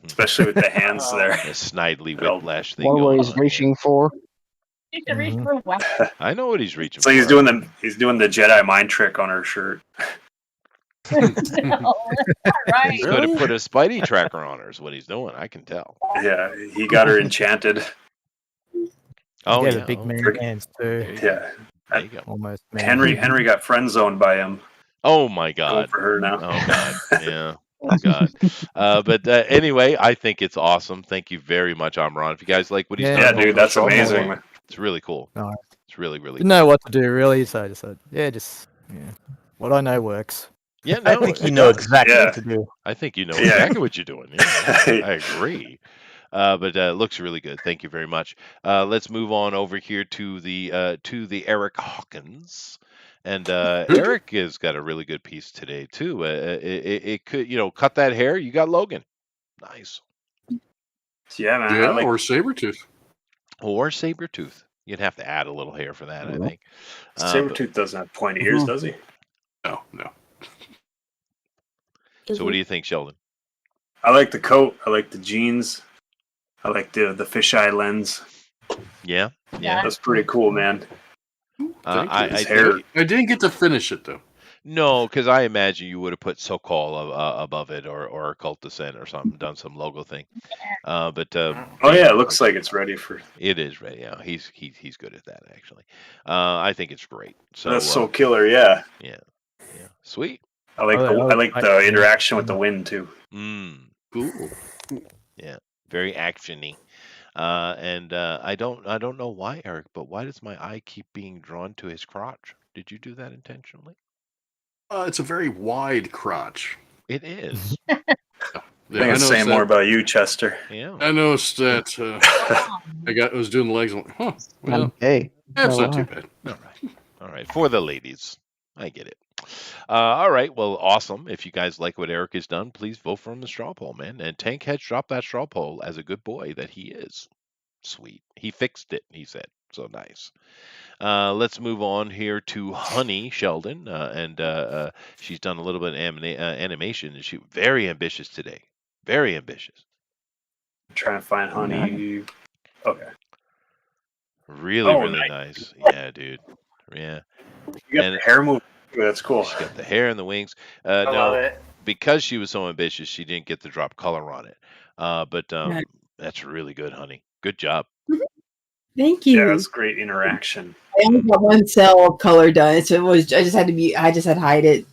especially with the hands there. A snidely Well, whiplash thing Wonder what going he's on. reaching for. You can reach for a weapon. I know what he's reaching So for. he's doing the Jedi mind trick on her shirt. No, that's not right. He's going to put a Spidey tracker on her is what he's doing. I can tell. Yeah, he got her enchanted. Oh, He has yeah. a big man Frick. hands There too. you go. Yeah, There you go. Almost man. Henry got friend zoned by him. Oh, my Going God. for her now. Oh, God. Yeah. Oh, God. But anyway, I think it's awesome. Thank you very much, Amron. If you guys like what he's Yeah. done, Yeah, vote dude, for the that's show. amazing. It's really cool. No, It's really, really didn't know what to do really, so I decided, what I know works. Yeah, I no, think you it know does. exactly Yeah. what to do. I think you know Yeah. exactly what you're doing. Yeah, I agree. But it looks really good. Thank you very much. Let's move on over here to the Eric Hawkins. And Eric has got a really good piece today too. It could, cut that hair. You got Logan. Nice. Yeah, man. Yeah, I like, or Sabretooth. Or Sabretooth. You'd have to add a little hair for that, I think. Sabretooth doesn't have pointy ears, does he? No. So what do you think, Sheldon? I like the coat. I like the jeans. I like the fisheye lens. Yeah. Yeah. That's pretty cool, man. I hair. I didn't get to finish it though. No, because I imagine you would have put so-called above it, or Occult Descent or something, done some logo thing. But Oh yeah, it looks like it's ready for. it is ready. Yeah, he's good at that actually. I think it's great. So That's so killer. Yeah. yeah, sweet. I like the interaction with the wind too. Cool. Yeah, very actiony. And I don't know why, Eric, but why does my eye keep being drawn to his crotch? Did you do that intentionally? It's a very wide crotch. It is. I think it's saying more about you, Chester. Yeah. I noticed that I was doing the legs. And went, huh. Well, Hey, that's not too bad. All right. For the ladies, I get it. All right. Well, awesome. If you guys like what Eric has done, please vote for him the straw poll, man. And Tankhead dropped that straw poll as a good boy that he is. Sweet. He fixed it, he said. So nice. Let's move on here to Honey Sheldon, and she's done a little bit of animation, and she's very ambitious today. Very ambitious. I'm trying to find Honey. Okay. Really nice. Yeah, dude. Yeah. You got the hair move. That's cool. She got the hair and the wings. I love it. Because she was so ambitious, she didn't get to drop color on it. But that's really good, Honey. Good job. Thank you. Yeah, that's great interaction. I only got one cell of color done, so I just had to hide it.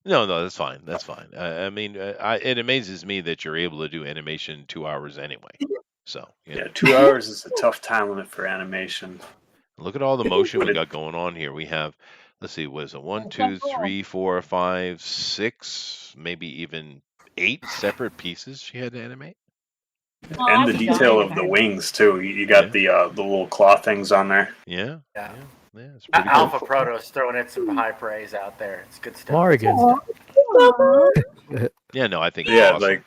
No, that's fine. That's fine. I mean, it amazes me that you're able to do animation in 2 hours anyway. So yeah, 2 hours is a tough time limit for animation. Look at all the motion we got going on here. We have, let's see, what is it? 1, 2, 3, 4, 5, 6, maybe even 8 separate pieces she had to animate. And the detail of the wings too. You got the little claw things on there. Yeah. It's pretty Alpha cool. Proto's throwing it some high praise out there. It's good stuff. Very good stuff. Yeah, no, I think yeah, it's awesome. like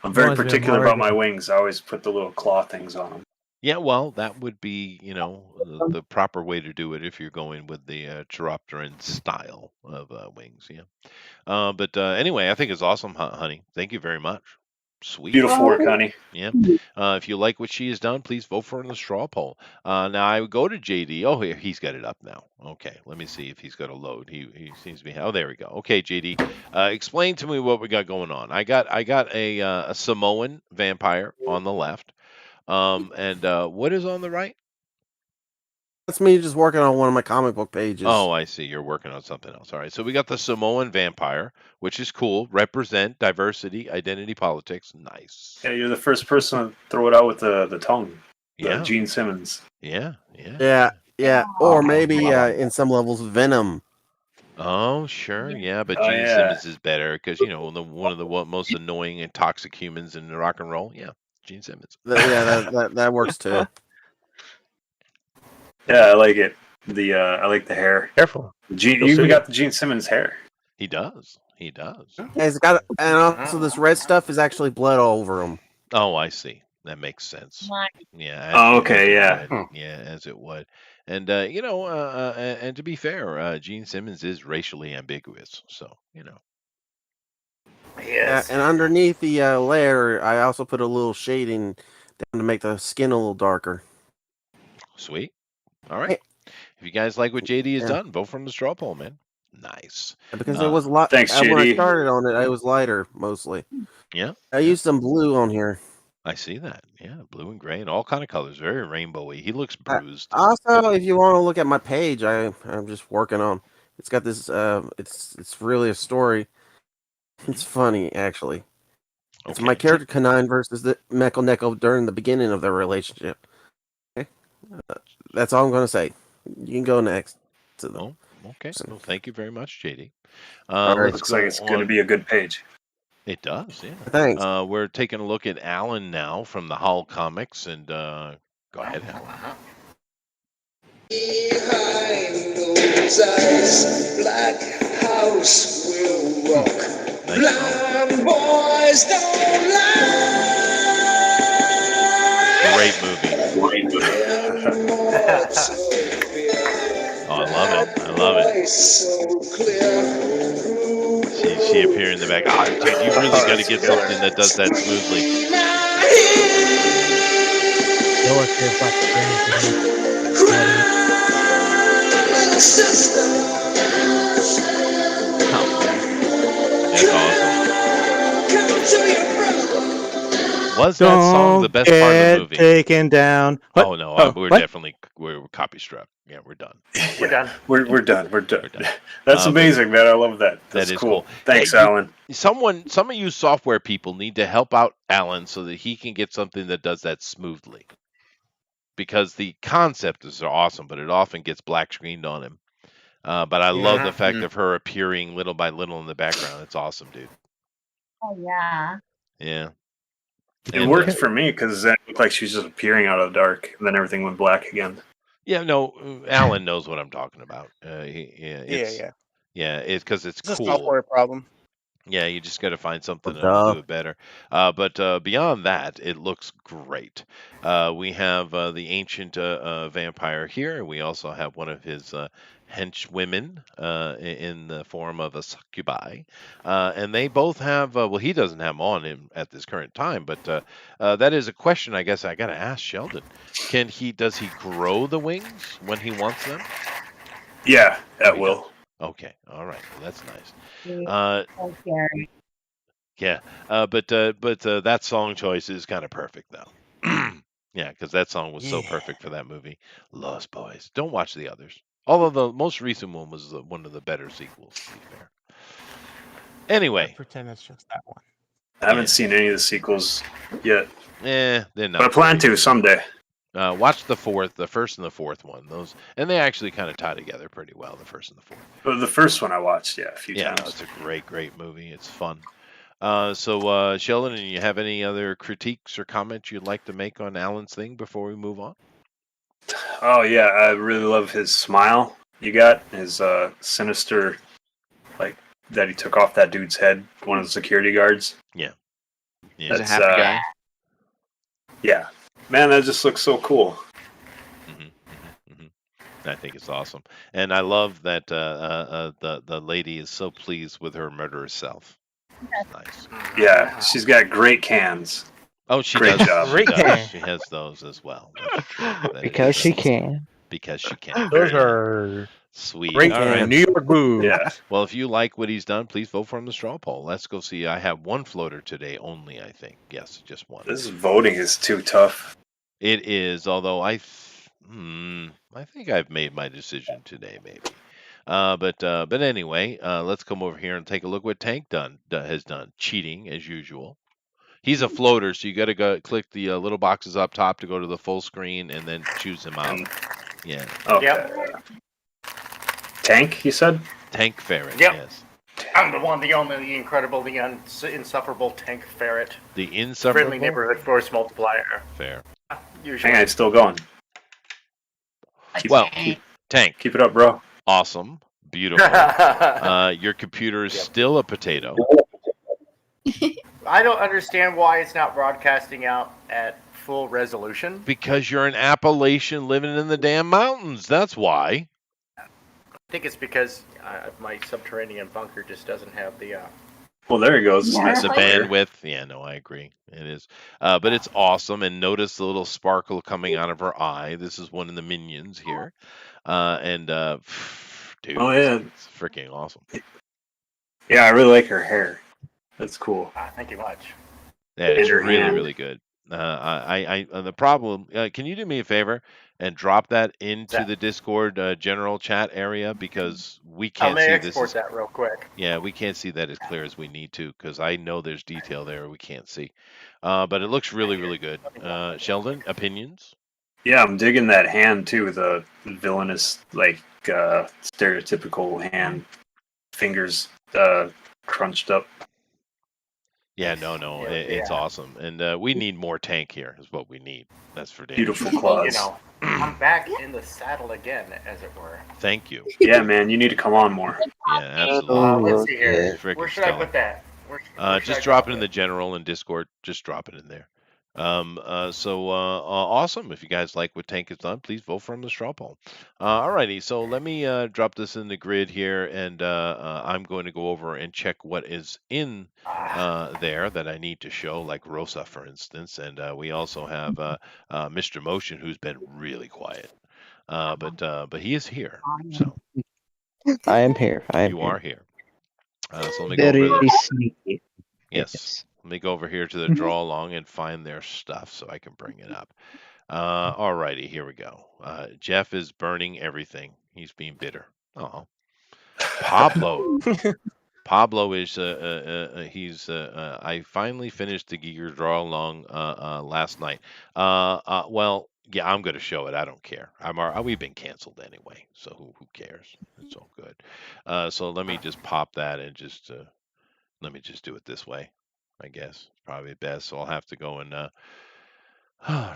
I'm very particular about my wings. I always put the little claw things on them. Yeah, well, that would be, the proper way to do it if you're going with the Chiropteran style of wings. Yeah. But anyway, I think it's awesome, Honey. Thank you very much. Sweet. Beautiful work, Honey. Yeah. If you like what she has done, please vote for her in the straw poll. Now I would go to JD. Oh, here he's got it up now. Okay, let me see if he's got a load. He seems to be. Oh, there we go. Okay, JD, explain to me what we got going on. I got a Samoan vampire on the left. And what is on the right? That's me just working on one of my comic book pages. Oh, I see. You're working on something else. All right. So we got the Samoan vampire, which is cool. Represent diversity, identity politics. Nice. Yeah, you're the first person to throw it out with the tongue. Yeah. Gene Simmons. Yeah. Or maybe in some levels Venom. Oh, sure. Yeah, but Gene Simmons is better because, one of the most annoying and toxic humans in rock and roll. Yeah, Gene Simmons. That works too. Yeah, I like it. I like the hair. Careful. You got the Gene Simmons hair. He does. Yeah, he's got, and also this red stuff is actually blood all over him. Oh, I see. That makes sense. Yeah. Oh, okay. Yeah. Yeah, as it would. And and to be fair, Gene Simmons is racially ambiguous. So Yes. Yeah, and underneath the layer, I also put a little shading down to make the skin a little darker. Sweet. All right. If you guys like what JD has done, vote from the straw poll, man. Nice. Because it was a lot. Thanks, JD. When I started on it, I was lighter mostly. Yeah. I used some blue on here. I see that. Yeah, blue and gray and all kind of colors. Very rainbowy. He looks bruised. Also, if you want to look at my page, I'm just working on. It's got this. It's really a story. It's funny, actually. It's my character Kanine versus the Meko Neko during the beginning of their relationship. Okay, that's all I'm going to say. You can go next. Okay. Well, thank you very much, JD. Looks like it's going to be a good page. It does, yeah. Thanks. We're taking a look at Alan now from the Hull Comics, and go ahead, Alan. Behind those eyes, black house will walk. Blind boys don't lie. Great movie. Oh, I love it. She appeared in the back. Oh, dude, you really got to get something that does that smoothly. That's awesome. Was that song the best part of the movie? Taken down. What? Oh no, we're what? definitely we're copy struck. Yeah, we're done. We're done. We're done. We're done. That's amazing, man. I love that. That's that is cool. cool. Thanks, Yeah, Alan. Some of you software people need to help out Alan so that he can get something that does that smoothly. Because the concept is awesome, but it often gets black screened on him. But I love the fact of her appearing little by little in the background. It's awesome, dude. Oh yeah. Yeah. It worked for me because it looked like she was just appearing out of the dark, and then everything went black again. Yeah, no, Alan knows what I'm talking about. It's because it's It's a cool. software problem. Yeah, you just got to find something that'll do it better. But beyond that, it looks great. We have the ancient vampire here. We also have one of his henchwomen in the form of a succubi. And they both have, well, he doesn't have them on him at this current time, but that is a question I guess I got to ask Sheldon. Does he grow the wings when he wants them? Yeah, at will. Okay, all right. Well, that's nice. Okay. Yeah, but that song choice is kind of perfect though. Yeah, because that song was so perfect for that movie. Lost Boys. Don't watch the others. Although the most recent one was one of the better sequels, to be fair. Anyway, Pretend it's just that one. I haven't seen any of the sequels yet. they're not. But I plan to someday. Watch the first and the fourth one. Those, and they actually kind of tie together pretty well. The first and the fourth. But the first one I watched, a few times. Yeah, it's a great movie. It's fun. So Sheldon, do you have any other critiques or comments you'd like to make on Alan's thing before we move on? Oh yeah, I really love his smile. You got his sinister, like that he took off that dude's head, one of the security guards. Yeah, He's a happy guy. Yeah, man, that just looks so cool. I think it's awesome, and I love that the lady is so pleased with her murderous self. Nice. Yeah, she's got great cans. Oh, she Great does. job. She does. She has those as well. That's true. That Because is she awesome. can. Because she can. Those are Sweet. great All right. New York booze. Yeah. Well, if you like what he's done, please vote for him the straw poll. Let's go see. I have one floater today only, I think. Yes, just one. This voting is too tough. It is, although I think I've made my decision today, maybe. But anyway, let's come over here and take a look what Tank has done. Cheating as usual. He's a floater, so you got to go click the little boxes up top to go to the full screen and then choose him out. Yeah. Okay. Yep. Tank, you said? Tank Ferret. Yep. Yes. I'm the one, the only, the incredible, the insufferable Tank Ferret. The insufferable. Friendly neighborhood force multiplier. Fair. Usually. Hang on, it's still going. Well, Tank. Keep it up, bro. Awesome. Beautiful. Your computer is still a potato. I don't understand why it's not broadcasting out at full resolution. Because you're an Appalachian living in the damn mountains. That's why. I think it's because my subterranean bunker just doesn't have the. Well, there he goes. The bandwidth. Yeah, no, I agree. It is. But it's awesome. And notice the little sparkle coming out of her eye. This is one of the minions here. Dude, oh yeah, it's freaking awesome. Yeah, I really like her hair. That's cool. Thank you much. Yeah, it's her really, hand. really good. The problem. Can you do me a favor and drop that into the Discord general chat area because we can't see this. Export that real quick. Yeah, we can't see that as clear as we need to because I know there's detail there we can't see. But it looks really, really good. Sheldon, opinions? Yeah, I'm digging that hand too. The villainous, like stereotypical hand, fingers crunched up. Yeah, no, it's awesome, and we need more Tank here. Is what we need. That's for damn Beautiful sure. claws. You know, I'm back in the saddle again, as it were. Thank you. Yeah, man, you need to come on more. Yeah, absolutely. Let's see here. Freaking Where should I put that? Just drop it in the general and Discord. Just drop it in there. Awesome. If you guys like what Tank has done, please vote for him the straw poll. Alrighty, so let me drop this in the grid here, and I'm going to go over and check what is in there that I need to show, like Rosa, for instance, and we also have Mr. Motion, who's been really quiet. But he is here. So I am here. I am you here. are here. So let me go Very over the. sneaky. Yes. Let me go over here to the draw along and find their stuff so I can bring it up. Alrighty, here we go. Jeff is burning everything. He's being bitter. Oh, Pablo. Pablo is he's I finally finished the Giger draw along last night. Well, yeah, I'm gonna show it. I don't care. We've been canceled anyway, so who cares? It's all good. So let me just pop that and just let me just do it this way. I guess probably best. So I'll have to go and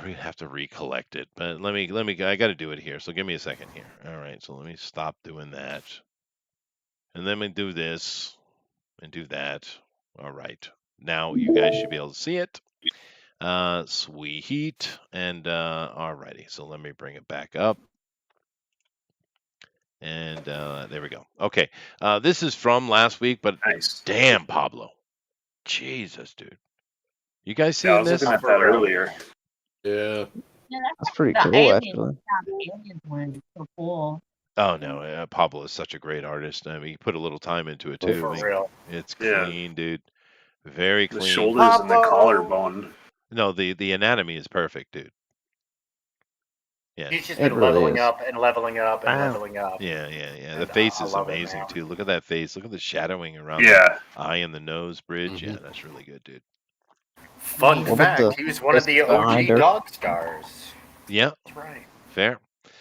we have to recollect it. But let me I got to do it here. So give me a second here. All right. So let me stop doing that, and then we do this and do that. All right. Now you guys should be able to see it. Sweet heat. And alrighty. So let me bring it back up. And there we go. Okay. This is from last week, but nice. Damn, Pablo. Jesus, dude. You guys Yeah, I seeing was this? looking at that earlier. Yeah. Yeah, That's pretty the cool, alien, actually. the aliens one is so cool. Oh no, Pablo is such a great artist. I mean, he put a little time into it too. For I mean, real. it's Yeah. clean, dude. Very The clean. shoulders and the collarbone. No, the anatomy is perfect, dude. Yeah. He's just It been really leveling is. up and leveling up and Wow. leveling up. Yeah, yeah, yeah. The And, face I is love it, amazing man. too. Look at that face. Look at the shadowing around Yeah. the eye and the nose bridge. Yeah, Mhm. that's really good, dude. Fun What about fact, the he was one of the face behind OG her? dog stars. Yeah, That's right. fair.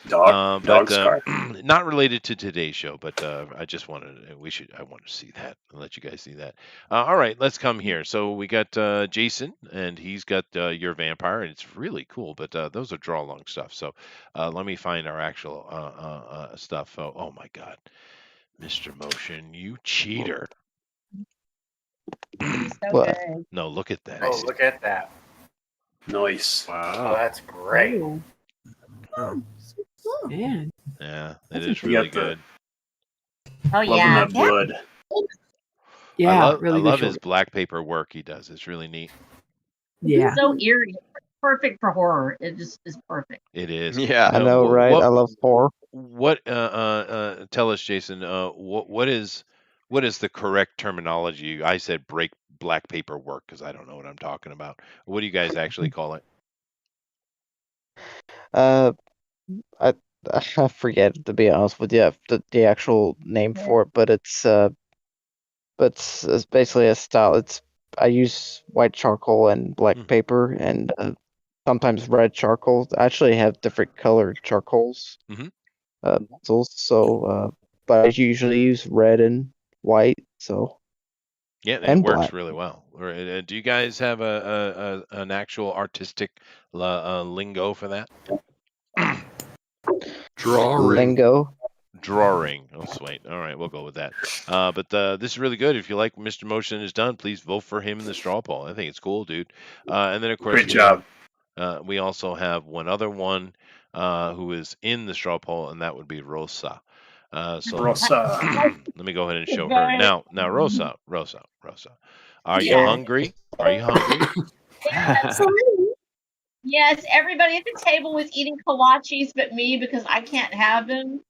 Dog scar. Not related to today's show, but I just wanted I want to see that and let you guys see that. All right, let's come here. So we got Jason, and he's got your vampire, and it's really cool. But those are draw along stuff. So let me find our actual stuff. Oh my God, Mr. Motion, you cheater! So What? good. No, look at that. Oh, look at that. Nice. Oh, Wow. that's great. Ooh. Man. Yeah, That's it is You really got the- good. Oh Loving yeah. that blood. Yeah, I really good love his shoulder. black paper work he does. It's really neat. Yeah. So eerie. Perfect for horror. It just is perfect. It is. Yeah. I know, right? I love horror. What tell us, Jason, what is the correct terminology? I said break black paper work because I don't know what I'm talking about. What do you guys actually call it? I I forget, to be honest with you, the actual name for it, but it's basically a style. I use white charcoal and black paper, and sometimes red charcoal. I actually have different colored charcoals, Mhm. pencils. So, but I usually use red and white. So, Yeah, and it and works black. really well. Do you guys have an actual artistic lingo for that? Drawing. Lingo. Drawing. Oh, sweet. All right, we'll go with that. But this is really good. If you like what Mr. Motion has done, please vote for him in the straw poll. I think it's cool, dude. And then of course Great job. we also have one other one who is in the straw poll, and that would be Rosa. So Rosa. let me go ahead and show her now. Now, Rosa, are you Yeah. hungry? Are you hungry? Absolutely. Yes, everybody at the table was eating kolaches but me because I can't have them.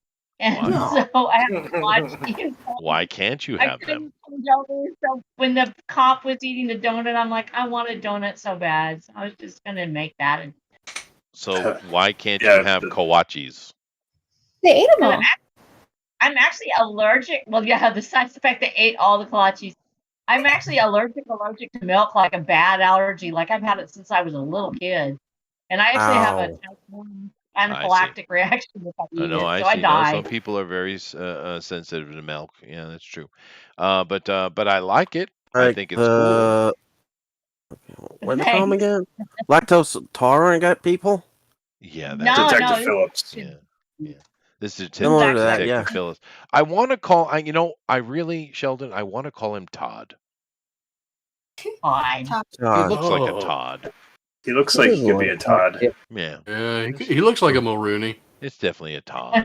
And Why? so I have to watch you. Why can't you I have them? couldn't come over. So when the cop was eating the donut, I'm like, I want a donut so bad. So I was just gonna make that. And So why can't Yeah, you have kawachis? They ate them Because all. I'm actually allergic. Well, yeah, besides the fact they ate all the kolaches, I'm actually allergic to milk, like a bad allergy. Like I've had it since I was a little kid, and I actually have a Ow. type 1 anaphylactic reaction if I I eat know, it, I so I see. No, die. some people are very sensitive to milk. Yeah, that's true. But I like it. I Like think it's cool. what do they call them again? Lactose intolerant people? Yeah, No, that's Detective no, Phillips. yeah. This is Similar to that, Detective yeah. Phyllis. I want to call. I really, Sheldon. I want to call him Todd. fine. He looks like a Oh. Todd. He looks like he could be a Todd. Yeah. Yeah, he looks like a Mulrooney. It's definitely a Todd.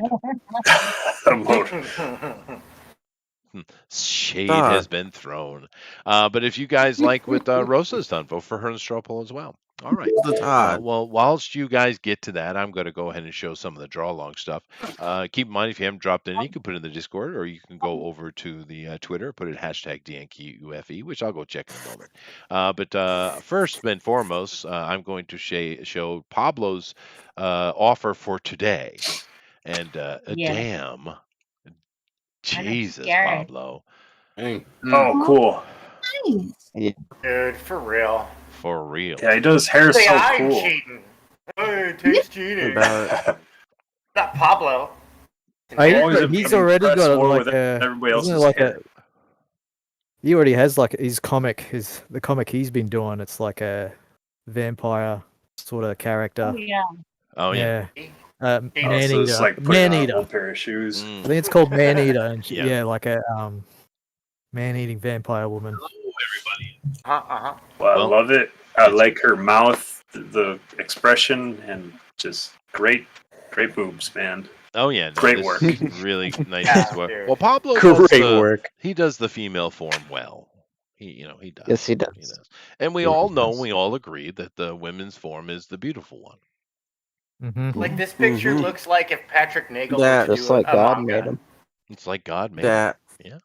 Shade has been thrown. But if you guys like what Rosa's done, vote for her in the straw poll as well. All right. The Todd. Well, whilst you guys get to that, I'm going to go ahead and show some of the draw along stuff. Keep in mind, if you haven't dropped in, you can put it in the Discord, or you can go over to the Twitter, put it hashtag DNQUFE, which I'll go check in a moment. But first and foremost, I'm going to show Pablo's offer for today. And Yeah. damn, Jesus, scary. Pablo. Oh, cool. Dude, for real. For real. Yeah, he does his hair Say, so I'm cool. cheating. Hey, Tate's cheating. About Not Pablo. He's already got more like with everybody isn't it else's like hair. he already has like his comic, the comic he's been doing. It's like a vampire sort of character. Oh yeah. Oh yeah. So Man-Eater. it's like putting on a Man-Eater. whole pair of shoes. I think it's called Man-Eater, and Yeah. yeah, like a man-eating vampire woman. Well, Well- I love it. I like her mouth, the expression, and just great boobs, man. Oh yeah, no, Great this work. is really nice Yeah, as well. dude. Well, Pablo Great does work. he does the female form well. He does. Yes, he He does. does. And we Yeah, all he know, does. we all agree that the women's form is the beautiful one. Mm-hmm. Like, this picture Mhm. looks like if Patrick Nagel That- would Just do like a God manga. made him. It's like God made that. it. Yeah.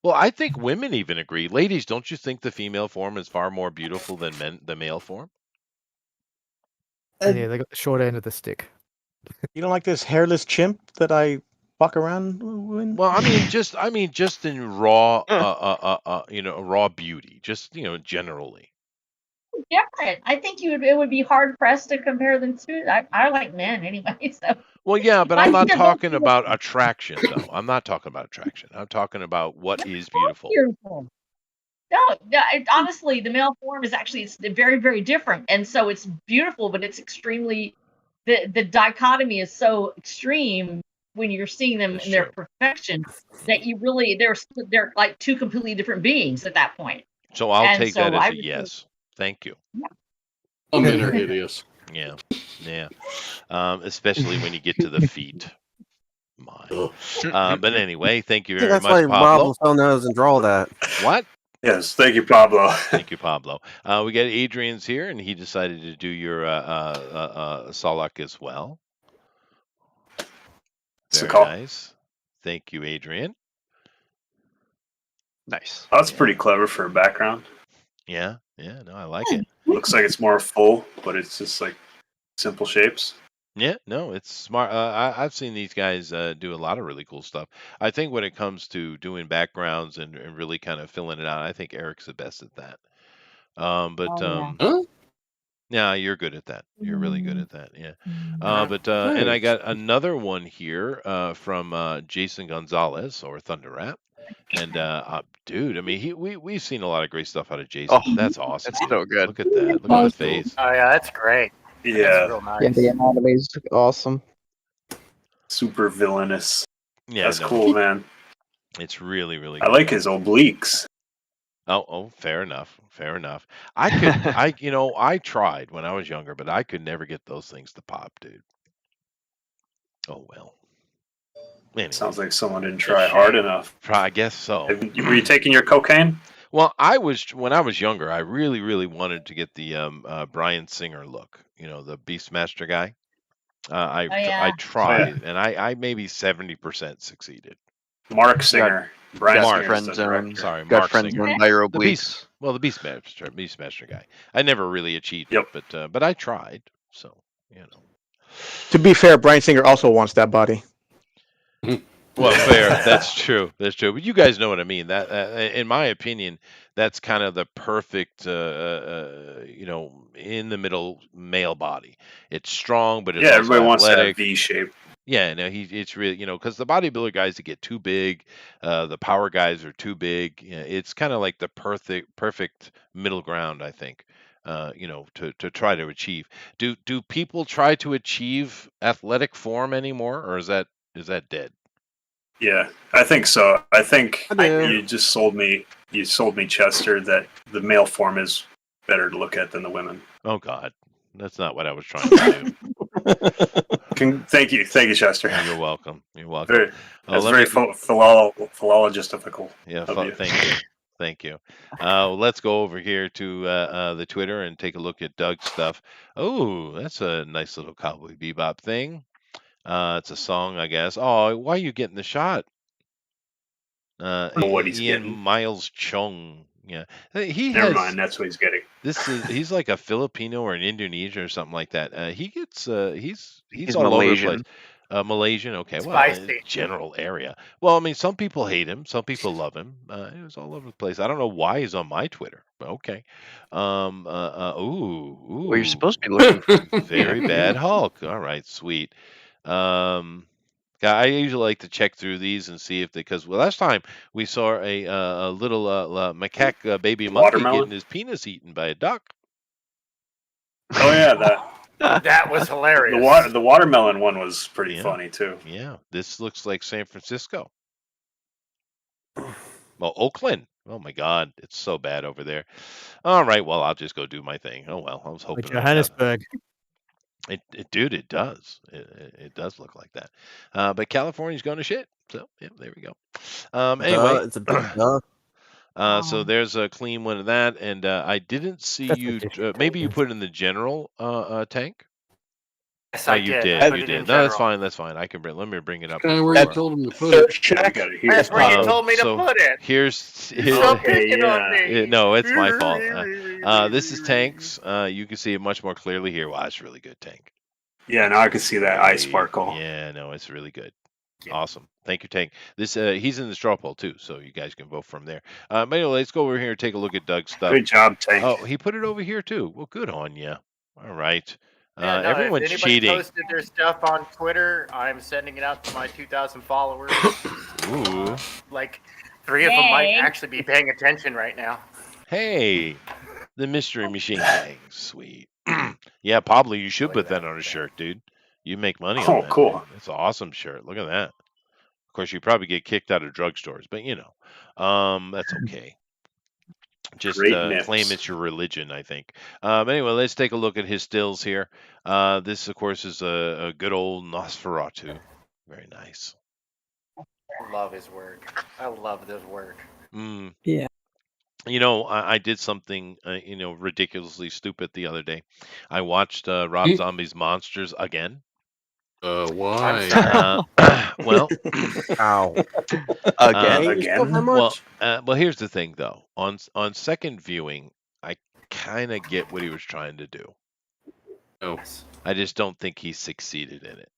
Well, I think women even agree. Ladies, don't you think the female form is far more beautiful than the male form? Yeah, they got the short end of the stick. You don't like this hairless chimp that I walk around in? Well, I mean, just in raw, raw beauty, just generally. Different. I think it would be hard pressed to compare them to. I like men anyway. So Well, yeah, but I I'm not think they're both talking about attraction, though. I'm not talking about attraction. I'm talking about what is beautiful. beautiful. No, honestly, the male form is actually it's very, very different, and so it's beautiful, but it's extremely the dichotomy is so extreme when you're seeing them That's in their true. perfection that you really they're like two completely different beings at that point. So I'll And take so that as I a would say- yes. Thank you. Some men are hideous. Yeah, yeah. Especially when you get to the feet. My. But anyway, thank you I think very that's why much, Pablo. Bob so knows and draw that. What? Yes, thank you, Pablo. Thank you, Pablo. We got Adrian's here, and he decided to do your Solak as well. It's a Very call. nice. Thank you, Adrian. Nice. That's pretty clever for a background. Yeah, no, I like it. Looks like it's more full, but it's just like simple shapes. Yeah, no, it's smart. I've seen these guys do a lot of really cool stuff. I think when it comes to doing backgrounds and really kind of filling it out, I think Eric's the best at that. Huh? Yeah, you're good at that. You're really good at that. Yeah. Uh, And I got another one here from Jason Gonzalez or Thunder Rat. And dude, I mean, we've seen a lot of great stuff out of Jason. Oh, That's awesome. That's so good. Look at that. Look at the face. Oh yeah, that's great. That's Yeah, real nice. Yeah, the anatomy's awesome. super villainous. Yeah, That's no, cool, man. it's really, really I good. like his obliques. Oh, fair enough. Fair enough. I tried when I was younger, but I could never get those things to pop, dude. Oh well. Anyway, Sounds like someone didn't try hard enough. I guess so. Were you taking your cocaine? Well, when I was younger, I really, really wanted to get the Bryan Singer look. The Beastmaster guy. I tried, and I maybe 70% succeeded. Mark Singer. Brian Mark Singer's friend the zone. director. Sorry, Got Mark friends Singer. run by your The obliques. the Beastmaster guy. I never really achieved Yep. it, but I tried. So To be fair, Brian Singer also wants that body. Well, fair. That's true. That's true. But you guys know what I mean. That, in my opinion, that's kind of the perfect, in the middle male body. It's strong, but it's Yeah, also everybody wants that athletic. V shape. Yeah, no, it's really, because the bodybuilder guys that get too big, the power guys are too big. It's kind of like the perfect middle ground, I think. To try to achieve. Do people try to achieve athletic form anymore, or is that dead? Yeah, I think so. I think I do. you just sold me. You sold me, Chester, that the male form is better to look at than the women. Oh God, that's not what I was trying to do. Thank you, Chester. You're welcome. You're welcome. Very, Oh, that's let very me- philologistical. Yeah, of you. thank you. Thank you. Let's go over here to the Twitter and take a look at Doug's stuff. Oh, that's a nice little Cowboy Bebop thing. It's a song, I guess. Oh, why are you getting the shot? What he's Ian getting. Miles Chung. Yeah, he Never has. mind, that's what he's getting. He's like a Filipino or an Indonesian or something like that. He gets he's He's all over the place. Malaysian. Malaysian, okay, well, Spicy. general area. Well, I mean, some people hate him, some people love him. He was all over the place. I don't know why he's on my Twitter, but okay. Ooh, Well, you're ooh, supposed to be looking for very bad Hulk. All right, sweet. I usually like to check through these and see if because last time we saw a little macaque baby monkey Watermelon? getting his penis eaten by a duck. Oh yeah, That was hilarious. the watermelon one was pretty Yeah. funny too. Yeah, this looks like San Francisco. Well, Oakland. Oh my God, it's so bad over there. All right, well, I'll just go do my thing. Oh well, I was hoping. Like I'd have- Johannesburg. Dude, it does. It does look like that. But California's going to shit. So yeah, there we go. Anyway, It's a big duh. so there's a clean one of that, and I didn't see That's you. ridiculous. Maybe you put it in the general tank. Yes, Oh, I you did. did. I put You it did. in No, that's general. fine. That's fine. I can bring. Let me bring it up. Kind of where you before. told him to put it. Yeah, I got it here. That's where you told me to So put it. here's You're so Okay, picking on yeah. me. no, it's my fault. This is tanks. You can see it much more clearly here. Wow, it's really good tank. Yeah, now I can see that eye sparkle. Yeah, no, it's really good. Yeah. Awesome. Thank you, Tank. This he's in the straw poll too, so you guys can vote from there. But anyway, let's go over here and take a look at Doug's stuff. Good job, Tank. Oh, he put it over here too. Well, good on you. All right. Yeah, no, Everyone's if anybody cheating. posted their stuff on Twitter, I'm sending it out to my 2,000 followers. Ooh. Like 3 of them might Yay. actually be paying attention right now. Hey, the mystery machine thing. Sweet. Yeah, Pablo, you should Look put at that that. on a shirt, dude. You make money on Oh, that. cool. Man. It's an awesome shirt. Look at that. Of course, you probably get kicked out of drugstores, but you know, that's okay. Just Great claim nips. it's your religion, I think. Anyway, let's take a look at his stills here. This, of course, is a good old Nosferatu. Very nice. I love his work. I love this work. Mm. Yeah. You know, I did something, ridiculously stupid the other day. I watched Rob Zombie's Monsters again. Why? Well, Ow. Again. well, here's the thing, though. On second viewing, I kind of get what he was trying to do. Oh. I just don't think he succeeded in it.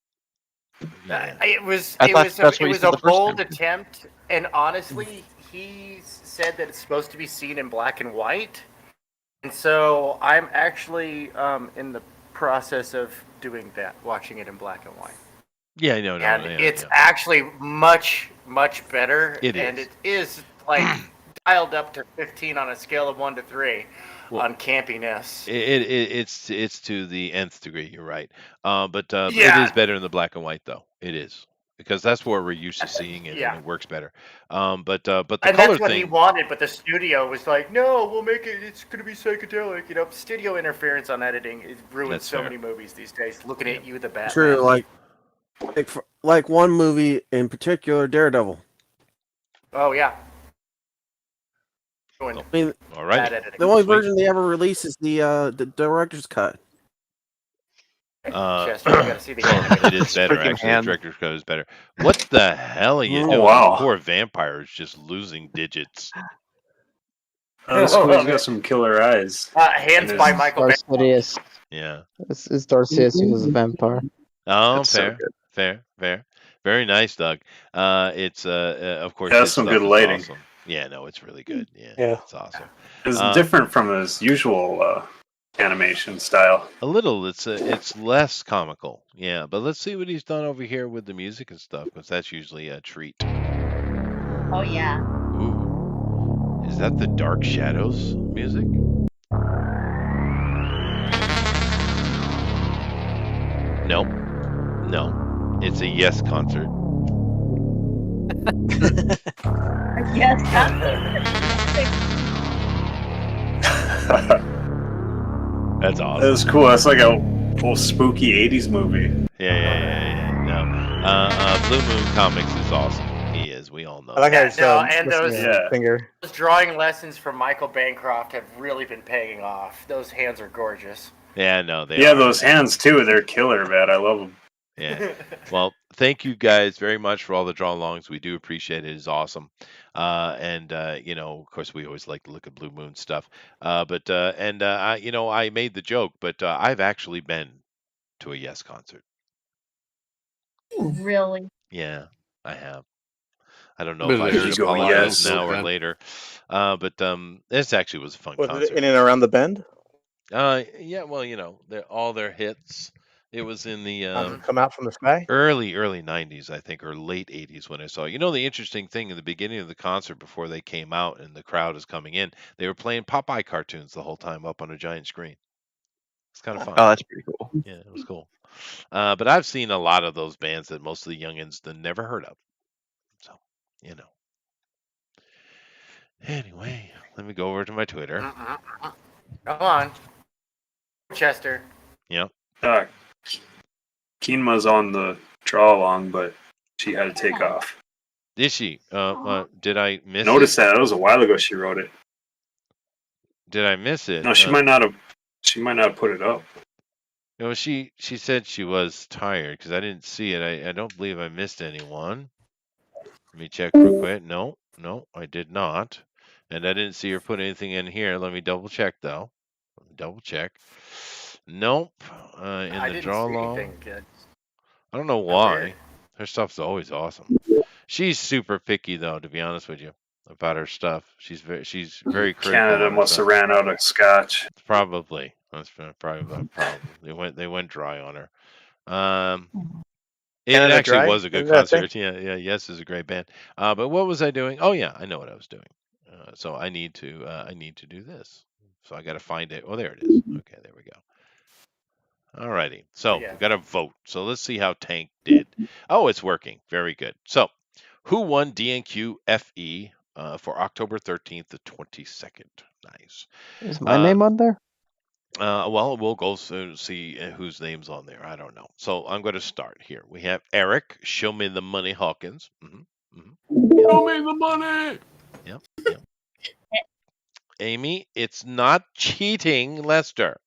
Yeah. It was I it thought was that's a, what it you was said a the first bold time. attempt, and honestly, he said that it's supposed to be seen in black and white, and so I'm actually in the process of doing that, watching it in black and white. Yeah, no, And yeah, it's yeah. actually much better. It and is. it is like dialed up to 15 on a scale of 1 to 3 on campiness. It's to the nth degree. You're right. But it Yeah. is better in the black and white, though. It is because that's where we're used to seeing it, Yeah. and it works better. But the And color that's what he thing. wanted, but the studio was like, "No, we'll make it. It's going to be psychedelic." You know, studio interference on editing it ruins That's so fair. many movies these days. Looking at you, the Batman. True, like one movie in particular, Daredevil. Oh yeah. I mean, All right. Bad editing. the only Sweet. version they ever release is the director's cut. Chester, you gotta see the Well, animated. it is better. Freaking Actually, hand. the director's cut is better. What the hell are you Oh, doing? wow. The poor vampire is just losing digits. Oh, this school's got some killer eyes. Hands by Michael Bay. Darcius. Yeah. This is Darcius. He was a vampire. Oh, That's so fair. Very nice, Doug. It's of course. That's his some stuff good is lighting. Awesome. Yeah, no, it's really good. Yeah, Yeah. it's awesome. It's Uh, different from his usual animation style. A little. It's less comical. Yeah, but let's see what he's done over here with the music and stuff, because that's usually a treat. Oh yeah. Ooh, is that the Dark Shadows music? No, it's a Yes concert. Yes. That's awesome. That was cool. That's like a whole spooky '80s movie. Yeah. No, Blue Moon Comics is awesome. He is. We all all know. I like how it's and missing those a finger. those drawing lessons from Michael Bancroft have really been paying off. Those hands are gorgeous. Yeah, no, they Yeah, are. those hands too. They're killer, man. I love them. Yeah. Well, thank you guys very much for all the draw alongs. We do appreciate it. It's awesome. And you know, of course, we always like to look at Blue Moon stuff. You know, I made the joke, but I've actually been to a Yes concert. Really? Yeah, I have. I don't know Been if I there, should it's probably apologize so now or bad. later. This actually was a fun Was it concert. in and around the bend? Yeah, well, you know, all their hits. It was in the Come out from the sky? early 90s, I think, or late 80s when I saw it. You know, the interesting thing in the beginning of the concert before they came out and the crowd is coming in, they were playing Popeye cartoons the whole time up on a giant screen. It's kind of fun. Oh, that's pretty cool. Yeah, it was cool. But I've seen a lot of those bands that most of the youngins never heard of. So, you know. Anyway, let me go over to my Twitter. Come on, Chester. Yep. Keenma's on the draw along, but she had to take off. Did she? Did I miss Notice it? that. It was a while ago she wrote it. Did I miss it? No, she might not have. She might not have put it up. No, she said she was tired because I didn't see it. I don't believe I missed anyone. Let me check real quick. No, I did not. And I didn't see her put anything in here. Let me double check though. Double check. Nope. In I the didn't draw see along. anything good. I don't know why. Her stuff's always awesome. She's super picky though, to be honest with you, about her stuff. She's very critical. Canada of her must stuff. have ran out of scotch. Probably. That's probably the problem. They went dry on her. It Canada actually Dry? was a good Isn't that a thing? concert. Yeah. Yes is a great band. But what was I doing? Oh yeah, I know what I was doing. So I need to do this. So I got to find it. Oh, there it is. Okay, there we go. Alrighty. So Yeah. we got to vote. So let's see how Tank did. Oh, it's working. Very good. So who won DNQ FE for October 13th to 22nd? Nice. Is my name on there? Well, we'll go see whose name's on there. I don't know. So I'm going to start here. We have Eric, Show Me the Money Hawkins. Show me the money. Yep. Amy, It's Not Cheating, Lester.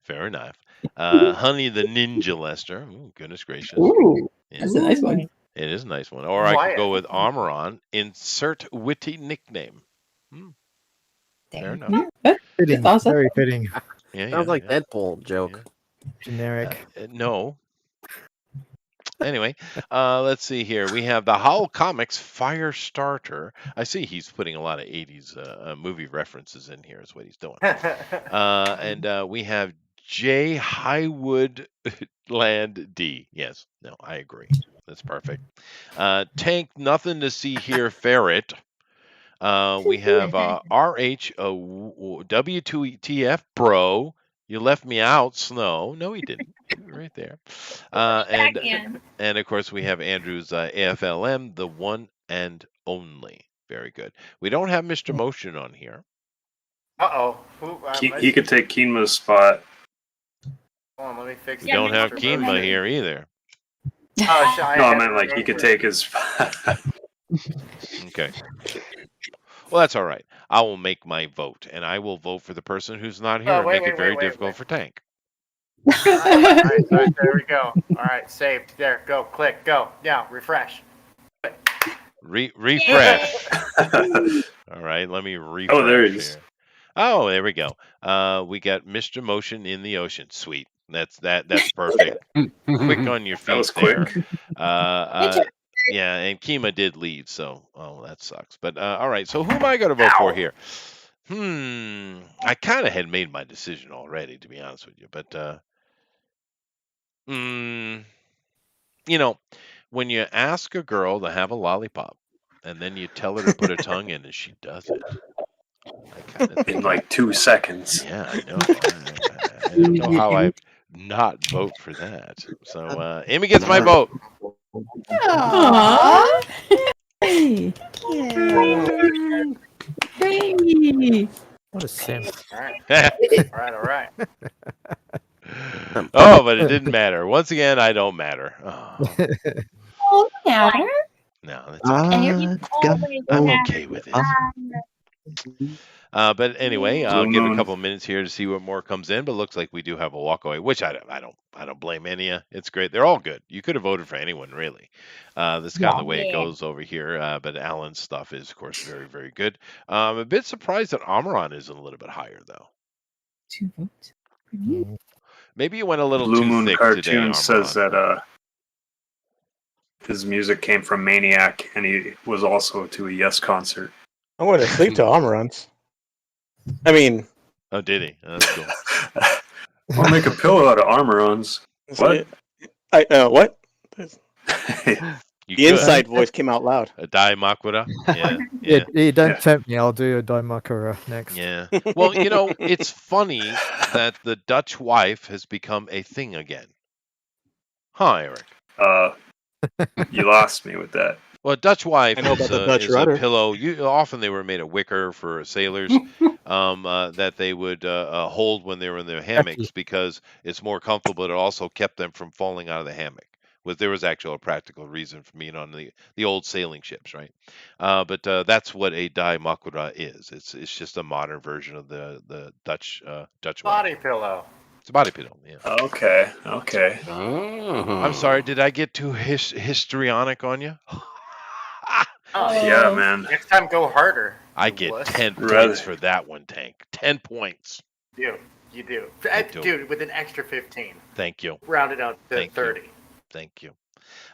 Fair enough. Honey the Ninja, Lester. Ooh, goodness gracious. Ooh, that's a nice one. It is a nice one. Or I could go with Armoron. Insert witty nickname. Fair enough. Yeah, that's Fitting. awesome. Very fitting. Sounds like Deadpool joke. Generic. No. Anyway, let's see here. We have the Howl Comics Firestarter. I see he's putting a lot of 80s movie references in here is what he's doing. And we have J. Highwood Land D. Yes. No, I agree. That's perfect. Tank Nothing to See Here Ferret. We have RH W2TF Bro. You left me out, Snow. No, he didn't. Right there. And of course we have Andrew's AFLM, the one and only. Very good. We don't have Mr. Motion on here. Uh-oh. He could take Keenma's spot. Hold on, let me fix We don't have Keenma here either. No, I meant like he could take his spot. Okay. Well, that's all right. I will make my vote, and I will vote for the person who's not here and make it very difficult for Tank. All right, there we go. All right, saved. There, go, click, go. Now, refresh. Refresh. All right, let me refresh. Oh, there he is. Here. Oh, there we go. We got Mr. Motion in the Ocean. Sweet. That's perfect. Quick on your feet. That was there. quick. Yeah, and Kima did lead, so that sucks. But all right, so who am I going to vote for here? I kind of had made my decision already, to be honest with you. But you know, when you ask a girl to have a lollipop, and then you tell her to put her tongue in, and she does it, I kind of in like 2 seconds. Yeah, I know. I don't know how I not vote for that. So Amy gets my vote. Aww. Hey. Hey. What a simp. All right. All right. Oh, but it didn't matter. Once again, I don't matter. Oh. matter. No, that's okay. And you're I'm okay with it. But anyway, I'll Blue give a Moon. couple minutes here to see what more comes in. But looks like we do have a walkaway, which I don't blame any of. It's great. They're all good. You could have voted for anyone really. This is kind of the way it goes over here. But Alan's stuff is, of course, very very good. I'm a bit surprised that Amaran isn't a little bit higher though. 2 votes. Maybe you went a little Blue too Moon thick Cartoon today, says Amaran. that his music came from Maniac, and he was also to a Yes concert. I went to sleep to Amaranth. I mean, Oh, did he? Oh, that's cool. I'll make a pillow out of Armorons. What? What? You The inside voice came out loud. A Dai Makura? Yeah. Yeah, don't tempt me. I'll do a Daimakura next. Yeah. Well, it's funny that the Dutch wife has become a thing again. Huh, Eric? You lost me with that. Well, Dutch wife I know is, about the Dutch is a rudder. pillow. Often they were made of wicker for sailors that they would hold when they were in their hammocks because it's more comfortable. But it also kept them from falling out of the hammock. There was actually a practical reason for being on the old sailing ships, right? But that's what a Dai Makura is. It's just a modern version of the Dutch wife. Body pillow. It's a body pillow. Yeah. Okay. I'm sorry. Did I get too histrionic on you? Oh, Yeah, man. Next time, go harder. I get wuss. 10 Rather- points for that one, Tank. 10 points. You do. do. Dude, with an extra 15. Thank you. Round it out to Thank you. 30. Thank you.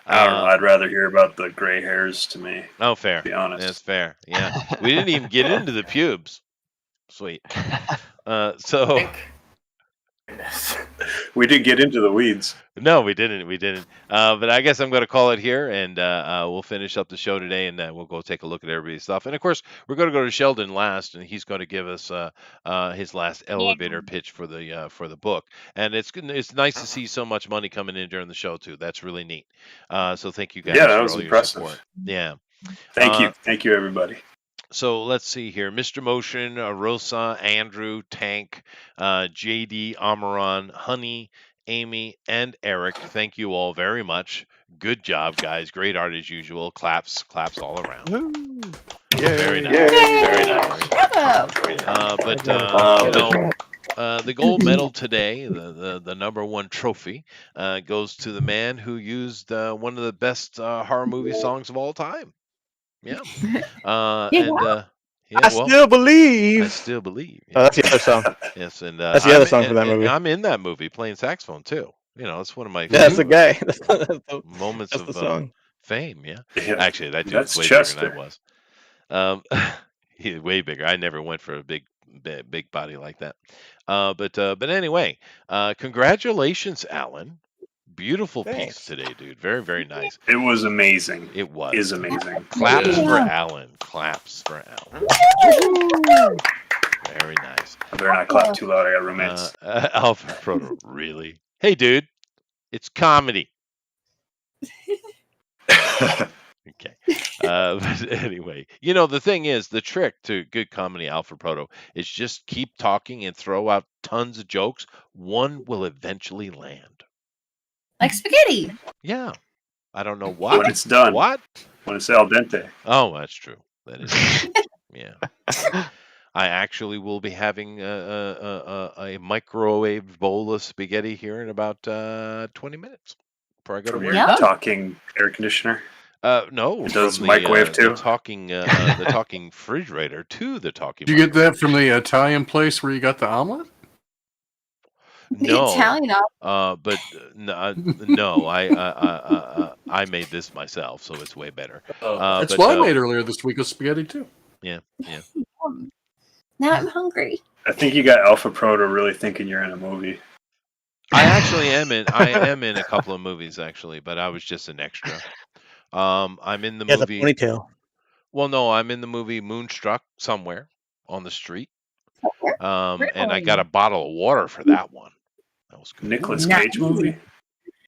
I don't know. I'd rather hear about the gray hairs to me. Oh, fair. To be honest. That's fair. Yeah. We didn't even get into the pubes. Sweet. So. We did get into the weeds. No, we didn't. But I guess I'm going to call it here, and we'll finish up the show today, and we'll go take a look at everybody's stuff. And of course, we're going to go to Sheldon last, and he's going to give us his last elevator pitch for the book. And it's nice to see so much money coming in during the show too. That's really neat. So thank you guys Yeah, for that was all impressive. your support. Yeah. Thank you, everybody. So let's see here. Mr. Motion, Rosa, Andrew, Tank, JD, Amaran, Honey, Amy, and Eric. Thank you all very much. Good job, guys. Great art as usual. Claps all around. Very nice. Very nice. The gold medal today, the number one trophy, goes to the man who used one of the best horror movie songs of all time. Yeah. I still believe. I still believe. Oh, that's the other song. Yes, and that's the other song from that movie. I'm in that movie playing saxophone too. It's one of my Yeah, that's the guy. That's moments that's of the song. fame. Yeah. Yeah. Actually, that dude That's was way bigger Chester. than I was. He's way bigger. I never went for a big body like that. But anyway, congratulations, Alan. Beautiful Thanks. piece today, dude. Very, very nice. It was amazing. It was. Is amazing. Claps Yeah. for Alan. Claps for Alan. Very nice. I better not clap too loud. I got roommates. Alpha Proto, really? Hey, dude. It's comedy. Okay. But anyway, the thing is, the trick to good comedy, Alpha Proto, is just keep talking and throw out tons of jokes. One will eventually land. Like spaghetti. Yeah. I don't know why. When it's done. What? When it's al dente. Oh, that's true. That is true. Yeah. I actually will be having a microwave bowl of spaghetti here in about 20 minutes before I go to From work. your talking air conditioner. No, It does from microwave too. The talking refrigerator to the talking. Did you get that from the Italian place where you got the omelet? No, Italian but no, I made this myself, so it's way better. That's but, what I made earlier this week with spaghetti too. Yeah. Now I'm hungry. I think you got Alpha Proto really thinking you're in a movie. I actually am in. I am in a couple of movies actually, but I was just an extra. I'm in the movie. The ponytail. Well, no, I'm in the movie Moonstruck somewhere on the street. And I got a bottle of water for that one. That was good. Nicolas Cage movie.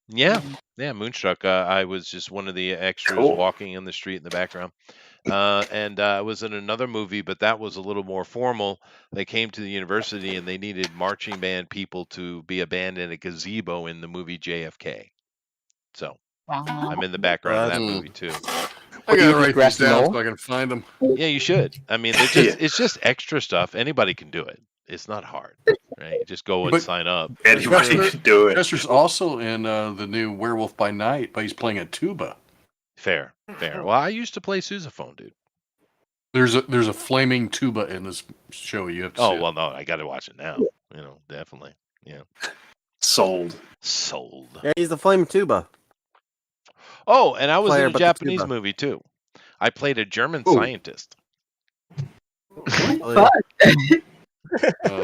Yeah, Moonstruck. I was just one of the extras Cool. walking in the street in the background. And I was in another movie, but that was a little more formal. They came to the university and they needed marching band people to be a band in a gazebo in the movie JFK. So I'm in the background of that movie too. I gotta write these down so I can find them. Yeah, you should. I mean, it's just extra stuff. Anybody can do it. It's not hard, right? You just go and But sign up. Anybody can do it. Chester's also in the new Werewolf by Night, but he's playing a tuba. Fair. Well, I used to play sousaphone, dude. There's a flaming tuba in this show. You have to. Oh see well, no, I got to watch it now. Definitely. Yeah. Sold. Yeah, he's the flame tuba. Oh, and I was Player, in a but the Japanese tuba. movie too. I played a German scientist. Oh,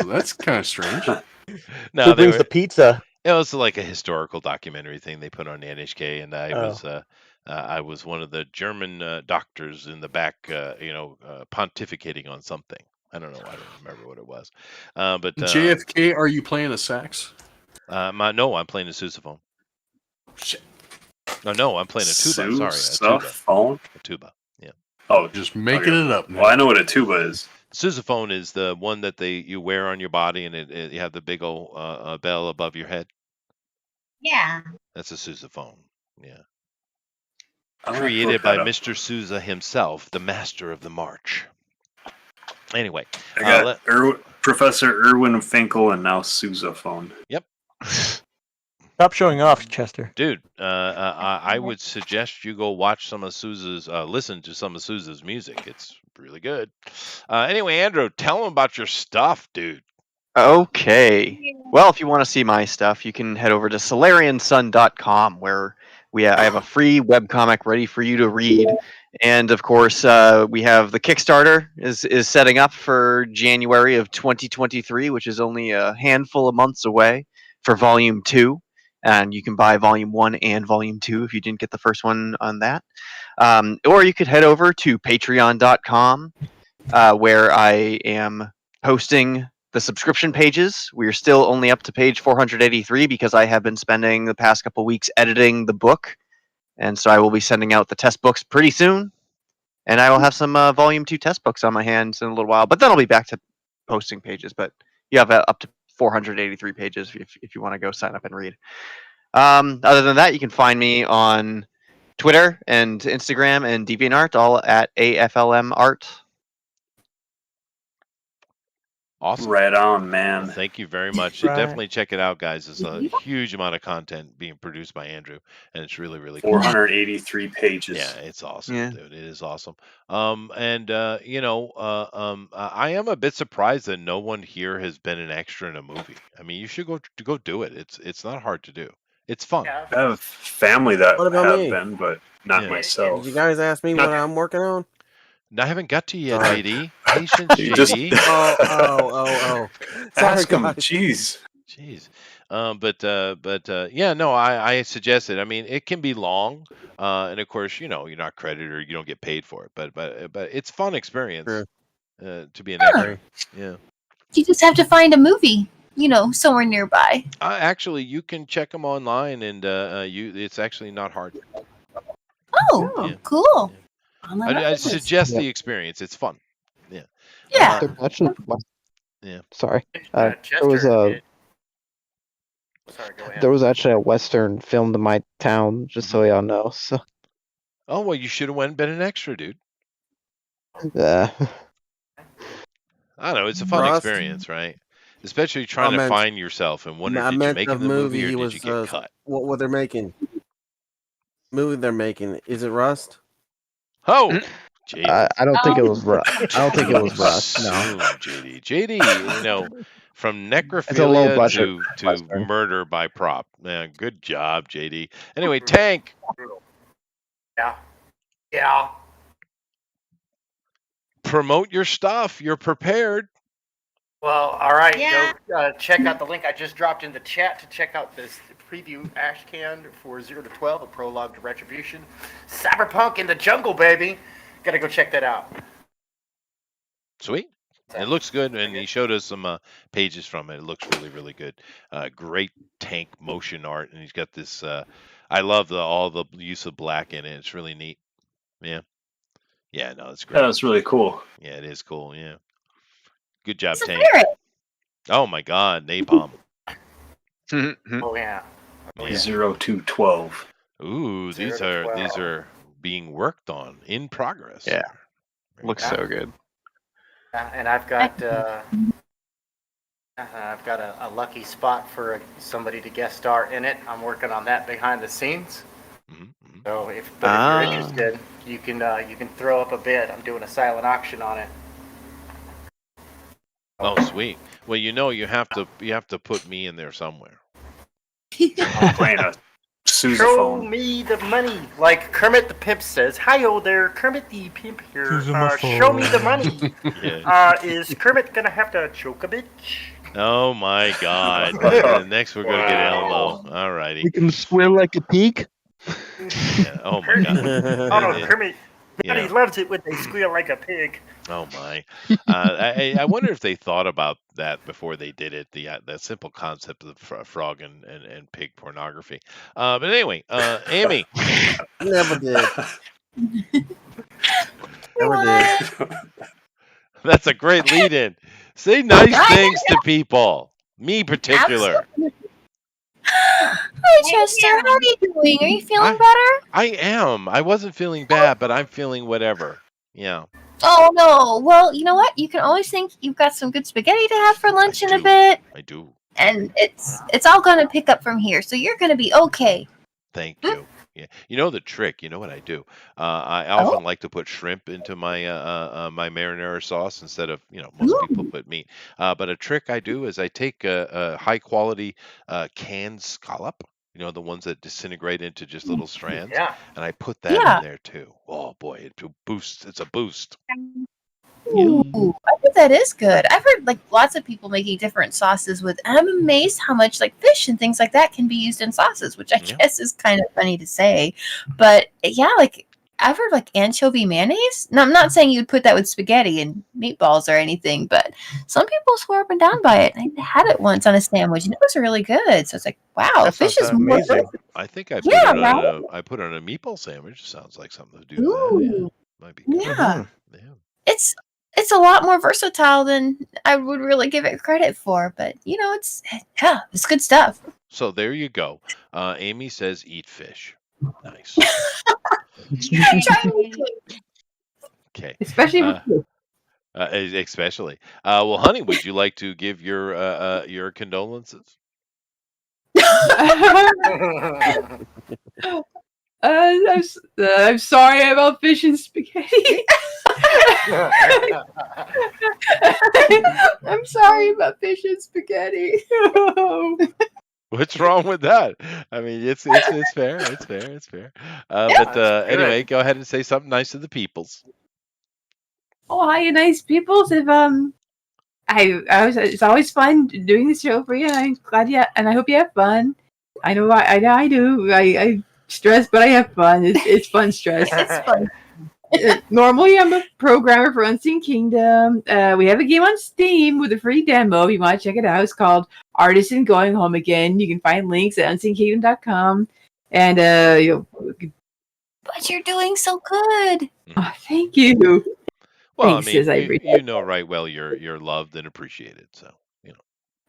that's kind of strange. No, Who brings the pizza? It was like a historical documentary thing they put on NHK, and Oh. I was one of the German doctors in the back, pontificating on something. I don't know. I don't remember what it was. But JFK, are you playing a sax? no, I'm playing a sousaphone. Shit. No, I'm playing a tuba. Sorry, Sousaphone? a tuba. Yeah. Oh, just making it up. Well, I know what a tuba is. Sousaphone is the one that you wear on your body, and you have the big old bell above your head. Yeah. That's a sousaphone. Yeah. I'm gonna Created look by that up. Mr. Sousa himself, the master of the march. Anyway, I got Professor Erwin Finkel and now sousaphone. Yep. Stop showing off, Chester. Dude, I would suggest you go watch some of Sousa's, listen to some of Sousa's music. It's really good. Anyway, Andrew, tell them about your stuff, dude. Okay. Well, if you want to see my stuff, you can head over to solariansun.com, where I have a free webcomic ready for you to read. And of course, we have the Kickstarter is setting up for January of 2023, which is only a handful of months away, for Volume 2. And you can buy Volume 1 and Volume 2 if you didn't get the first one on that. Or you could head over to patreon.com, where I am posting the subscription pages. We're still only up to page 483 because I have been spending the past couple weeks editing the book. And so I will be sending out the test books pretty soon. And I will have some Volume 2 test books on my hands in a little while. But then I'll be back to posting pages. But you have up to 483 pages if you want to go sign up and read. Other than that, you can find me on Twitter and Instagram and DeviantArt, all at AFLMArt. Awesome. Right on, man. Well, thank you very much. Right. Definitely check it out, guys. It's a huge amount of content being produced by Andrew, and it's really, really cool. 483 pages. Yeah, it's awesome, Yeah. dude. It is awesome. I am a bit surprised that no one here has been an extra in a movie. I mean, you should go do it. It's not hard to do. It's fun. I have family that What about have me? been, but not Yeah. myself. Did you guys ask me what I'm working on? I haven't got to you yet, Sorry. JD. Patience, You just- JD. Oh. Sorry, Ask them. guys. Jeez. Jeez. I suggest it. I mean, it can be long, and of course, you're not credited or you don't get paid for it, but it's fun experience True. to be an extra. Yeah. You just have to find a movie, somewhere nearby. Actually, you can check them online, and it's actually not hard. Oh, Yeah. cool. Yeah. On my I bucket list. suggest the experience. It's fun. Yeah. Yeah. Yeah. Sorry. Chester There was a did. Sorry, go ahead. there was actually a Western filmed in my town, just so y'all know. So Oh well, you should have went and been an extra, dude. yeah. I don't know. It's a fun Rust. experience, right? Especially trying to meant- find yourself and wonder, I did you meant make the it in the movie or movie did was you get cut? what they're making. Movie they're making. Is it Rust? Oh, JD. I don't think it was Rust. I don't think it was Rust. No. Assume, JD, from low necrophilia budget to Western. murder by prop. Man, good job, JD. Anyway, Tank, Yeah. promote your stuff. You're prepared. Well, all right. Yeah. Go check out the link I just dropped in the chat to check out this preview Ashcan for 0 to 12, a prologue to Retribution. Cyberpunk in the jungle, baby. Gotta go check that out. Sweet. It looks good, and he showed us some pages from it. It looks really, really good. Great Tank motion art, and he's got this. I love all the use of black in it. It's really neat. Yeah. Yeah, no, it's great. Yeah, that's really cool. Yeah, it is cool. Yeah. Good job, It's a Tank. ferret. Oh my God, napalm. Oh, yeah. Yeah. 0 to 12. Ooh, 0 these to are 12. being worked on in progress. Yeah, Very looks good. so good. And I've got a lucky spot for somebody to guest star in it. I'm working on that behind the scenes. So if you're interested, you can throw up a bid. I'm doing a silent auction on it. Oh, sweet. Well, you have to put me in there somewhere. I'm playing a Show sousaphone. me the money, like Kermit the Pimp says. Hi-yo there, Kermit the Pimp here. Show me the money. Yeah. Is Kermit gonna have to choke a bitch? Oh my God! Next we're gonna get Elmo. All righty. We can squeal like a pig. Yeah. Oh my God. Oh, Kermit, Yeah. Daddy loves it when they squeal like a pig. Oh my! I wonder if they thought about that before they did it. The simple concept of frog and pig pornography. But anyway, Amy. Never did. Never did. That's a great lead-in. Say nice things to people. Me particular. Hi, Chester. How are you doing? Are you feeling better? I am. I wasn't feeling bad, but I'm feeling whatever. Yeah. Oh no. Well, you know what? You can always think you've got some good spaghetti to have for lunch in a bit. I do. And it's all gonna pick up from here, so you're gonna be okay. Thank you. Yeah. You know the trick. You know what I do? I often like to put shrimp into my my marinara sauce instead of most people put meat. But a trick I do is I take a high quality canned scallop. The ones that disintegrate into just little strands. Yeah. And I put that in there too. Oh boy, it boosts. It's a boost. Ooh, I think that is good. I've heard like lots of people making different sauces with, and I'm amazed how much like fish and things like that can be used in sauces, which I guess is kind of funny to say. But yeah, like I've heard like anchovy mayonnaise. Now I'm not saying you'd put that with spaghetti and meatballs or anything, but some people swear up and down by it. I had it once on a sandwich, and it was really good. So it's like, wow, That fish sounds is more amazing. good. I think I put Yeah, it on right? I put it on a meatball sandwich. Sounds like something to do that. Yeah. Ooh, Might be good. yeah. It's a lot more versatile than I would really give it credit for, but it's good stuff. So there you go. Amy says eat fish. Nice. Okay. Especially with you. Especially. Well, honey, would you like to give your condolences? I'm sorry about fish and spaghetti. I'm sorry about fish and spaghetti. What's wrong with that? I mean, it's fair. It's fair. It's fair. But anyway, go ahead and say something nice to the peoples. Oh, hi, you nice peoples. If it's always fun doing this show for you. And I'm glad and I hope you have fun. I know I do. I stress, but I have fun. It's fun stress. It's fun. Normally, I'm a programmer for Unseen Kingdom. We have a game on Steam with a free demo. If you want to check it out, it's called Artisan Going Home Again. You can find links at unseenkingdom.com. And But you're doing so good. Oh, thank you. Well, Thanks, I mean, Ivory. you know right well you're loved and appreciated. So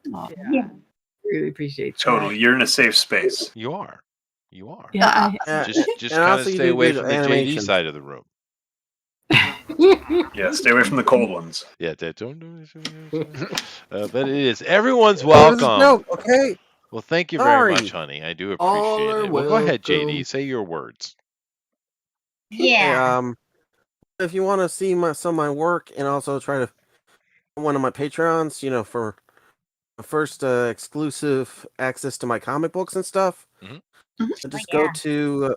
Yeah. Really appreciate that. Totally. You're in a safe space. You are. You are. Yeah. Just and kind also of you stay do away good from the JD animation. side of the room. Yeah, stay away from the cold ones. Yeah, don't but it is. Everyone's That was a welcome. joke, okay? Well, thank you very Sorry. much, honey. I do All appreciate are it. Well, go ahead, welcome. JD. Say your words. Hey, if you want to see some of my work and also try to one of my Patreons, for the first exclusive access to my comic books and stuff, just go to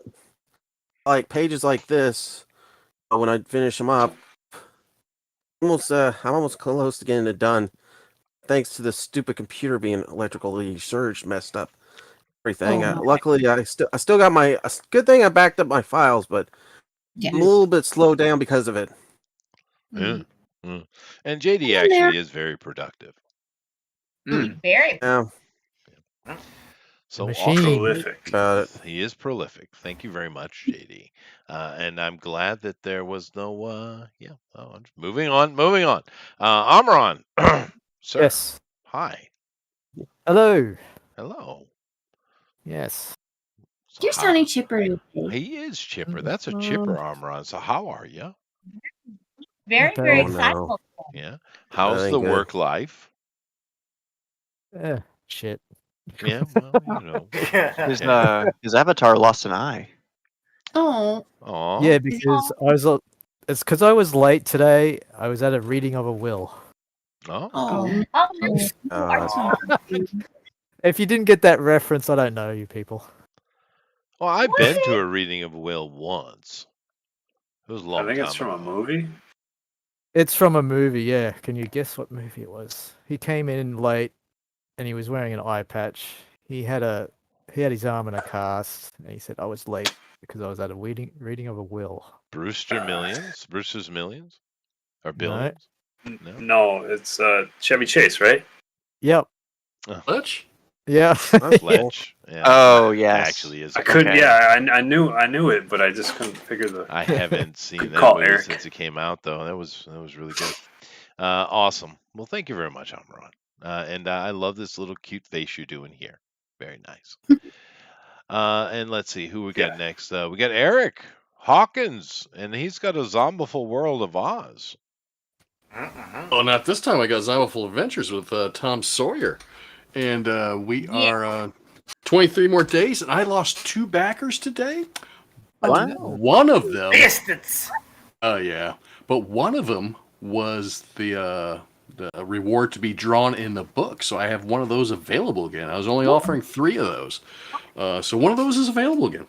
like pages like this. When I finish them up, I'm almost close to getting it done. Thanks to the stupid computer being electrically surged, messed up everything. Luckily, I still got my. Good thing I backed up my files, but I'm a little bit slowed down because of it. Yeah. And JD actually is very productive. Very. Yeah. So Machine. awesome. Prolific. About it. He is prolific. Thank you very much, JD. And I'm glad that there was no. Moving on. Amron, sir. Yes. Hi. Hello. Hello. Yes. You're sounding chipper today. He is chipper. That's a chipper armor on. So how are you? Very, Okay. very Oh, excitable. Yeah. How's ain't the good. work life? Shit. Yeah, well, you know. His avatar lost an eye. Oh. Aw. Yeah, because it's because I was late today. I was at a reading of a will. Oh. If you didn't get that reference, I don't know you people. Well, I've been to a reading of a will once. It was a long I think time it's from ago. a movie. It's from a movie, yeah. Can you guess what movie it was? He came in late, and he was wearing an eye patch. He had his arm in a cast, and he said, "I was late because I was at a reading of a will." Brewster Millions? Brewster's Millions? Or No. Billions? No, it's Chevy Chase, right? Yep. Fletch? Yeah. Fletch. Yeah, Oh, that yes. Actually, is. I couldn't. Yeah, I knew it, but I just couldn't figure the. I haven't seen Good that call, movie Eric. since it came out, though. That was really good. Awesome. Well, thank you very much, Amron. And I love this little cute face you're doing here. Very nice. And let's see who we got next. We got Eric Hawkins, and he's got a Zombiful World of Oz. Oh, not this time. I got Zombieful Adventures with Tom Sawyer. And we are 23 more days, and I lost 2 backers today. Wow. One of them. Bastards. Oh, yeah. But one of them was the reward to be drawn in the book. So I have one of those available again. I was only offering 3 of those. So one of those is available again.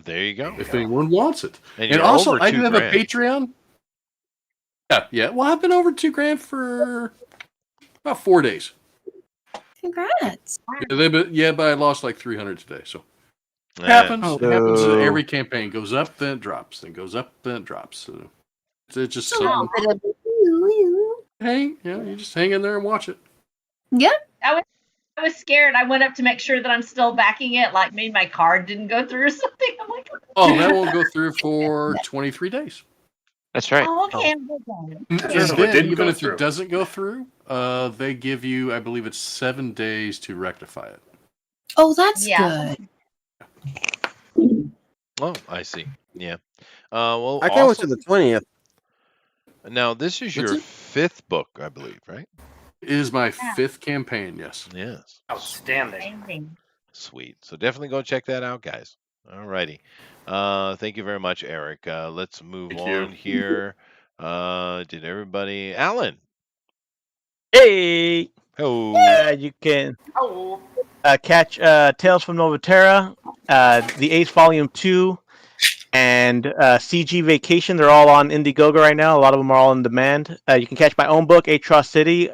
There you go. If anyone wants it. And And you're also, over I do have a $2,000. Patreon. Yeah. Well, I've been over $2,000 for about 4 days. Congrats. But I lost like 300 today. So it happens. It happens. Every campaign goes up, then it drops, then goes up, then it drops. So it's just something. You just hang in there and watch it. Yeah. I was scared. I went up to make sure that I'm still backing it. Like maybe my card didn't go through or something. I'm like, Oh, that won't go through for 23 days. That's right. oh, okay. And So it then, didn't even go if through. it doesn't go through, they give you, I believe it's 7 days to rectify it. Oh, that's good. Oh, I see. Yeah. Well, I can't wait to the 20th. Now, this is your What's it? 5th book, I believe, right? It is my 5th campaign, yes. Yes. Outstanding. Sweet. So definitely go check that out, guys. All righty. Thank you very much, Eric. Let's move Thank you. on here. Did everybody? Alan. Hey. Oh. You can Oh. catch Tales from Novaterra, the 8th Volume 2, and CG Vacation. They're all on Indiegogo right now. A lot of them are all in demand. You can catch my own book, Atrocity.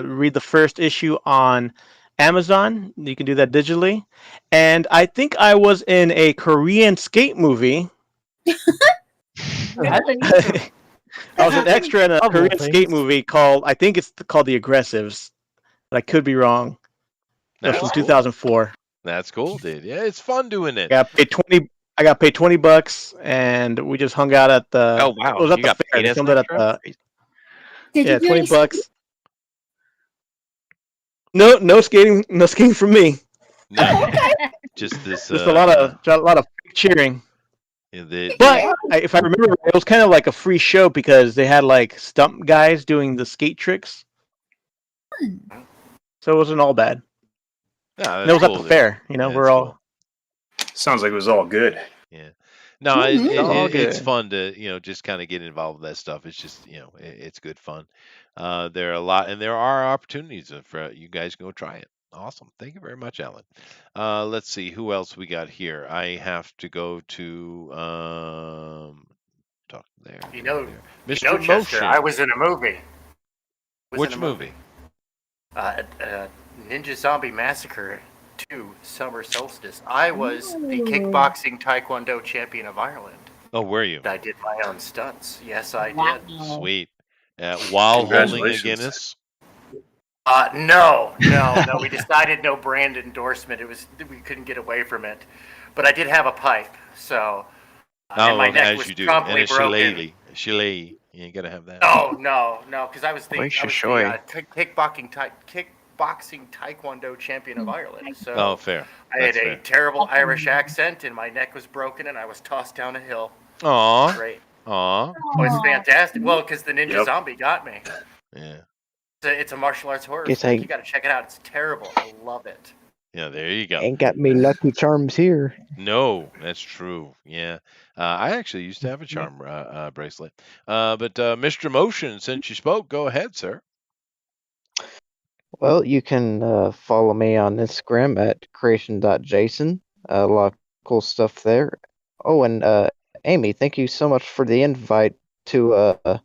Read the first issue on Amazon. You can do that digitally. And I think I was in a Korean skate movie. I was an extra in a Korean skate movie called, I think it's called The Aggressives, but I could be wrong. It was That's from cool. 2004. That's cool, dude. Yeah, it's fun doing it. I got paid $20, and we just hung out at the. Oh, wow. It was at You the got fair. paid They as filmed an it at extra? the. Did Yeah, you do any $20. No skating from me. No. Just this. Just a lot of cheering. Yeah, But if I remember, it was kind of like a free show because they had like stunt guys doing the skate tricks. So it wasn't all bad. Yeah, And it was that's at cool, the dude. fair. You know, Yeah, we're that's all. cool. Sounds like it was all good. Yeah. No, All it's good. fun to just kind of get involved with that stuff. It's just it's good fun. There are opportunities for you guys to go try it. Awesome. Thank you very much, Alan. Let's see who else we got here. I have to go to talk there. You know, Mr. Chester, Motion. I was in a movie. Which movie? Ninja Zombie Massacre 2 Summer Solstice. I was the kickboxing taekwondo champion of Ireland. Oh, were you? I did my own stunts. Yes, I did. Sweet. While holding a Congratulations. Guinness. No. We decided no brand endorsement. We couldn't get away from it. But I did have a pipe, so. And my neck as was you do. promptly And a broken. shillelagh. You gotta have that. No, because I was the Oy, shishoy. kickboxing boxing taekwondo champion of Ireland. So Oh, fair. I had That's a fair. terrible Irish accent, and my neck was broken, and I was tossed down a hill. Aw. Great. Aw. It was fantastic. Well, because the ninja Yep. zombie got me. Yeah. It's a martial arts horror Guess flick. I You got to check it out. It's terrible. I love it. Yeah, there you go. ain't got me Lucky Charms here. No, that's true. Yeah. I actually used to have a charm bracelet. But Mr. Motion, since you spoke, go ahead, sir. Well, you can follow me on Instagram at creation.jason. A lot of cool stuff there. Oh, and Amy, thank you so much for the invite to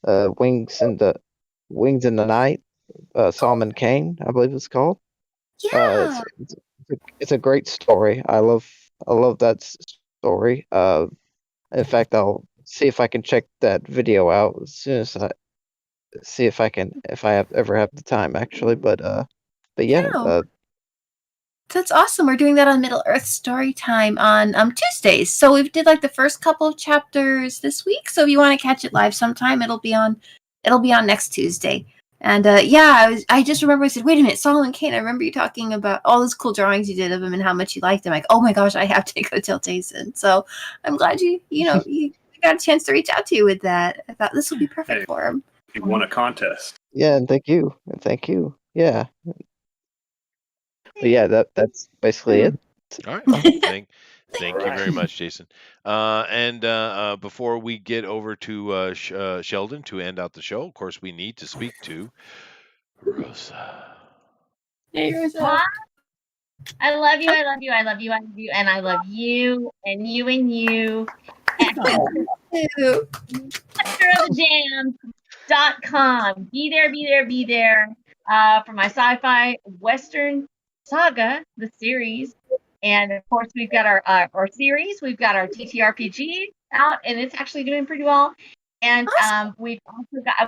Wings in the Night. Solomon Kane, I believe it's called. Yeah. It's a great story. I love that story. In fact, I'll see if I can check that video out as soon as I see if I ever have the time actually. But yeah, Yeah. That's awesome. We're doing that on Middle Earth Storytime on Tuesdays. So we did like the first couple of chapters this week. So if you want to catch it live sometime, it'll be on next Tuesday. And yeah, I just remember I said, wait a minute, Solomon Kane, I remember you talking about all those cool drawings you did of him and how much you liked them. Like, oh my gosh, I have to go tell Jason. So I'm glad you got a chance to reach out to you with that. I thought this would be perfect for him. He won a contest. yeah, and thank you. Yeah. But yeah, that's basically it. All right. Well, thank you very much, Jason. And before we get over to Sheldon to end out the show, of course, we need to speak to Rosa. Hey, Rosa. Huh? I love you, I love you, I love you, I love you, and I love you, and you, and you. SectoroftheJam.com. Be there, be there, be there. For my sci-fi Western saga, the series. And of course, we've got our series. We've got our TTRPG out, and it's actually doing pretty well. And I've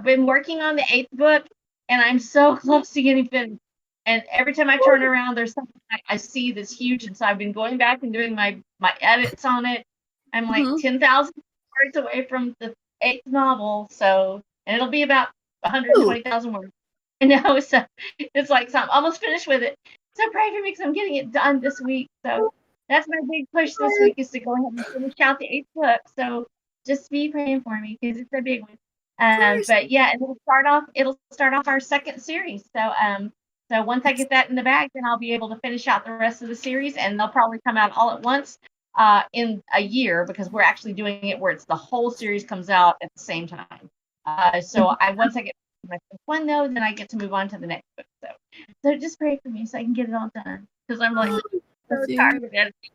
been working on the 8th book, and I'm so close to getting finished. And every time I turn around, there's something I see that's huge. And so I've been going back and doing my edits on it. I'm like 10,000 words away from the 8th novel. So, and it'll be about 120,000 words. You know, so it's like so I'm almost finished with it. So pray for me because I'm getting it done this week. So that's my big push this week is to go ahead and finish out the 8th book. So just be praying for me because it's a big one. But yeah, and it'll start off our second series. So once I get that in the bag, then I'll be able to finish out the rest of the series, and they'll probably come out all at once in a year because we're actually doing it where it's the whole series comes out at the same time. So once I get my first one though, then I get to move on to the next book. So just pray for me so I can get it all done because I'm like so tired of editing.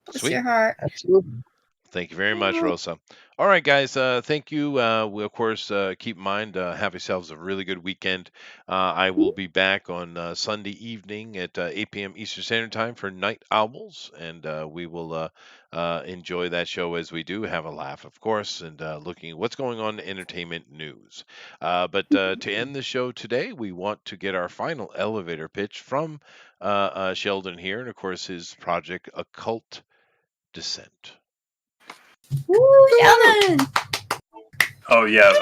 Bless your heart. Absolutely. Thank you very much, Rosa. All right, guys. Thank you. We, of course, keep in mind, have yourselves a really good weekend. I will be back on Sunday evening at 8 p.m. Eastern Standard Time for Night Owls, and we will enjoy that show as we do. Have a laugh, of course, and looking at what's going on in entertainment news. But to end the show today, we want to get our final elevator pitch from Sheldon here, and of course, his project, Occult Descent. Woo, Sheldon! Oh yeah.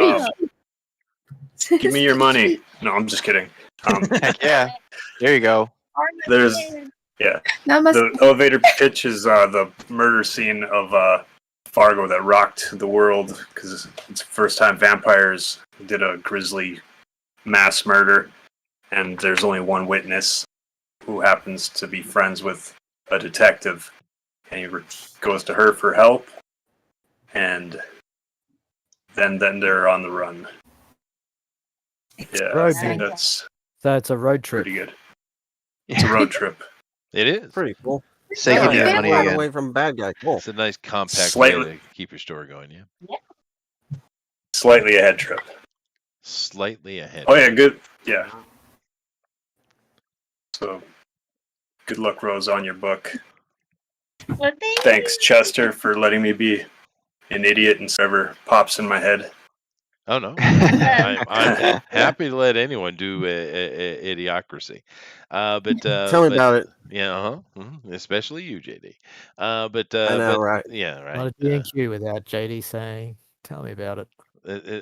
Give me your money. No, I'm just kidding. Heck yeah. There you go. There's the elevator pitch is the murder scene of Fargo that rocked the world because it's the first time vampires did a grisly mass murder, and there's only one witness who happens to be friends with a detective, and he goes to her for help. And then they're on the run. Yeah, I think that's So it's a road trip. pretty good. It's a road trip. It is. Pretty cool. Say give me your money Run again. away from a bad guy. Cool. It's a nice compact Slightly- way to keep your story going. Yeah. Slightly ahead trip. Slightly ahead. Oh yeah, good. Yeah. So, good luck, Rose, on your book. Well, Thanks, Chester, for letting me be an idiot and whatever pops in my head. Oh no, I'm happy to let anyone do idiocracy. But Tell me about it. Yeah, especially you, JD. But I know, right? Yeah, right. Not a DNQ without JD saying, "Tell me about it."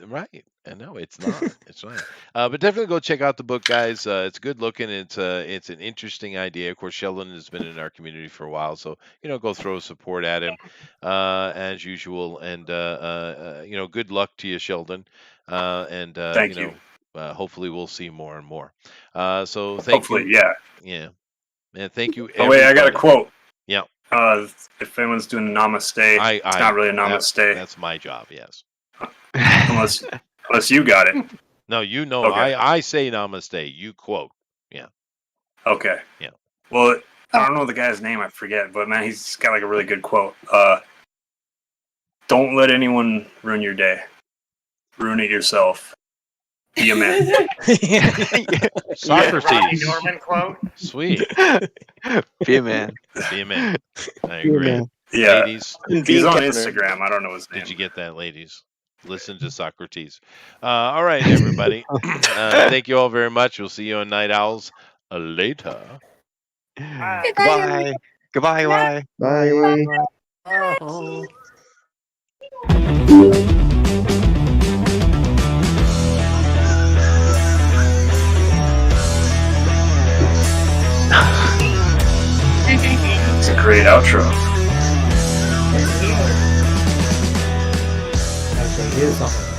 Right. And no, it's not. It's not. But definitely go check out the book, guys. It's good looking. It's an interesting idea. Of course, Sheldon has been in our community for a while, so go throw support at him as usual. And good luck to you, Sheldon. Thank you. Hopefully we'll see more and more. So thank Hopefully, you. yeah. Yeah. And thank you. Oh wait, I got a quote. Yeah. If anyone's doing namaste, it's not really a namaste. That's my job. Yes. Unless you got it. No, Okay. I say namaste. You quote. Yeah. Okay. Yeah. Well, I don't know the guy's name. I forget, but man, he's got like a really good quote. Don't let anyone ruin your day. Ruin it yourself. Be a man. Socrates. Rocky Norman quote. Sweet. Be a man. Be a man. I agree. Yeah. Ladies. He's on Instagram. I don't know his name. Did you get that, ladies? Listen to Socrates. All right, everybody. Thank you all very much. We'll see you on Night Owls later. Goodbye. Goodbye. Bye. Bye. It's a great outro. Here's something.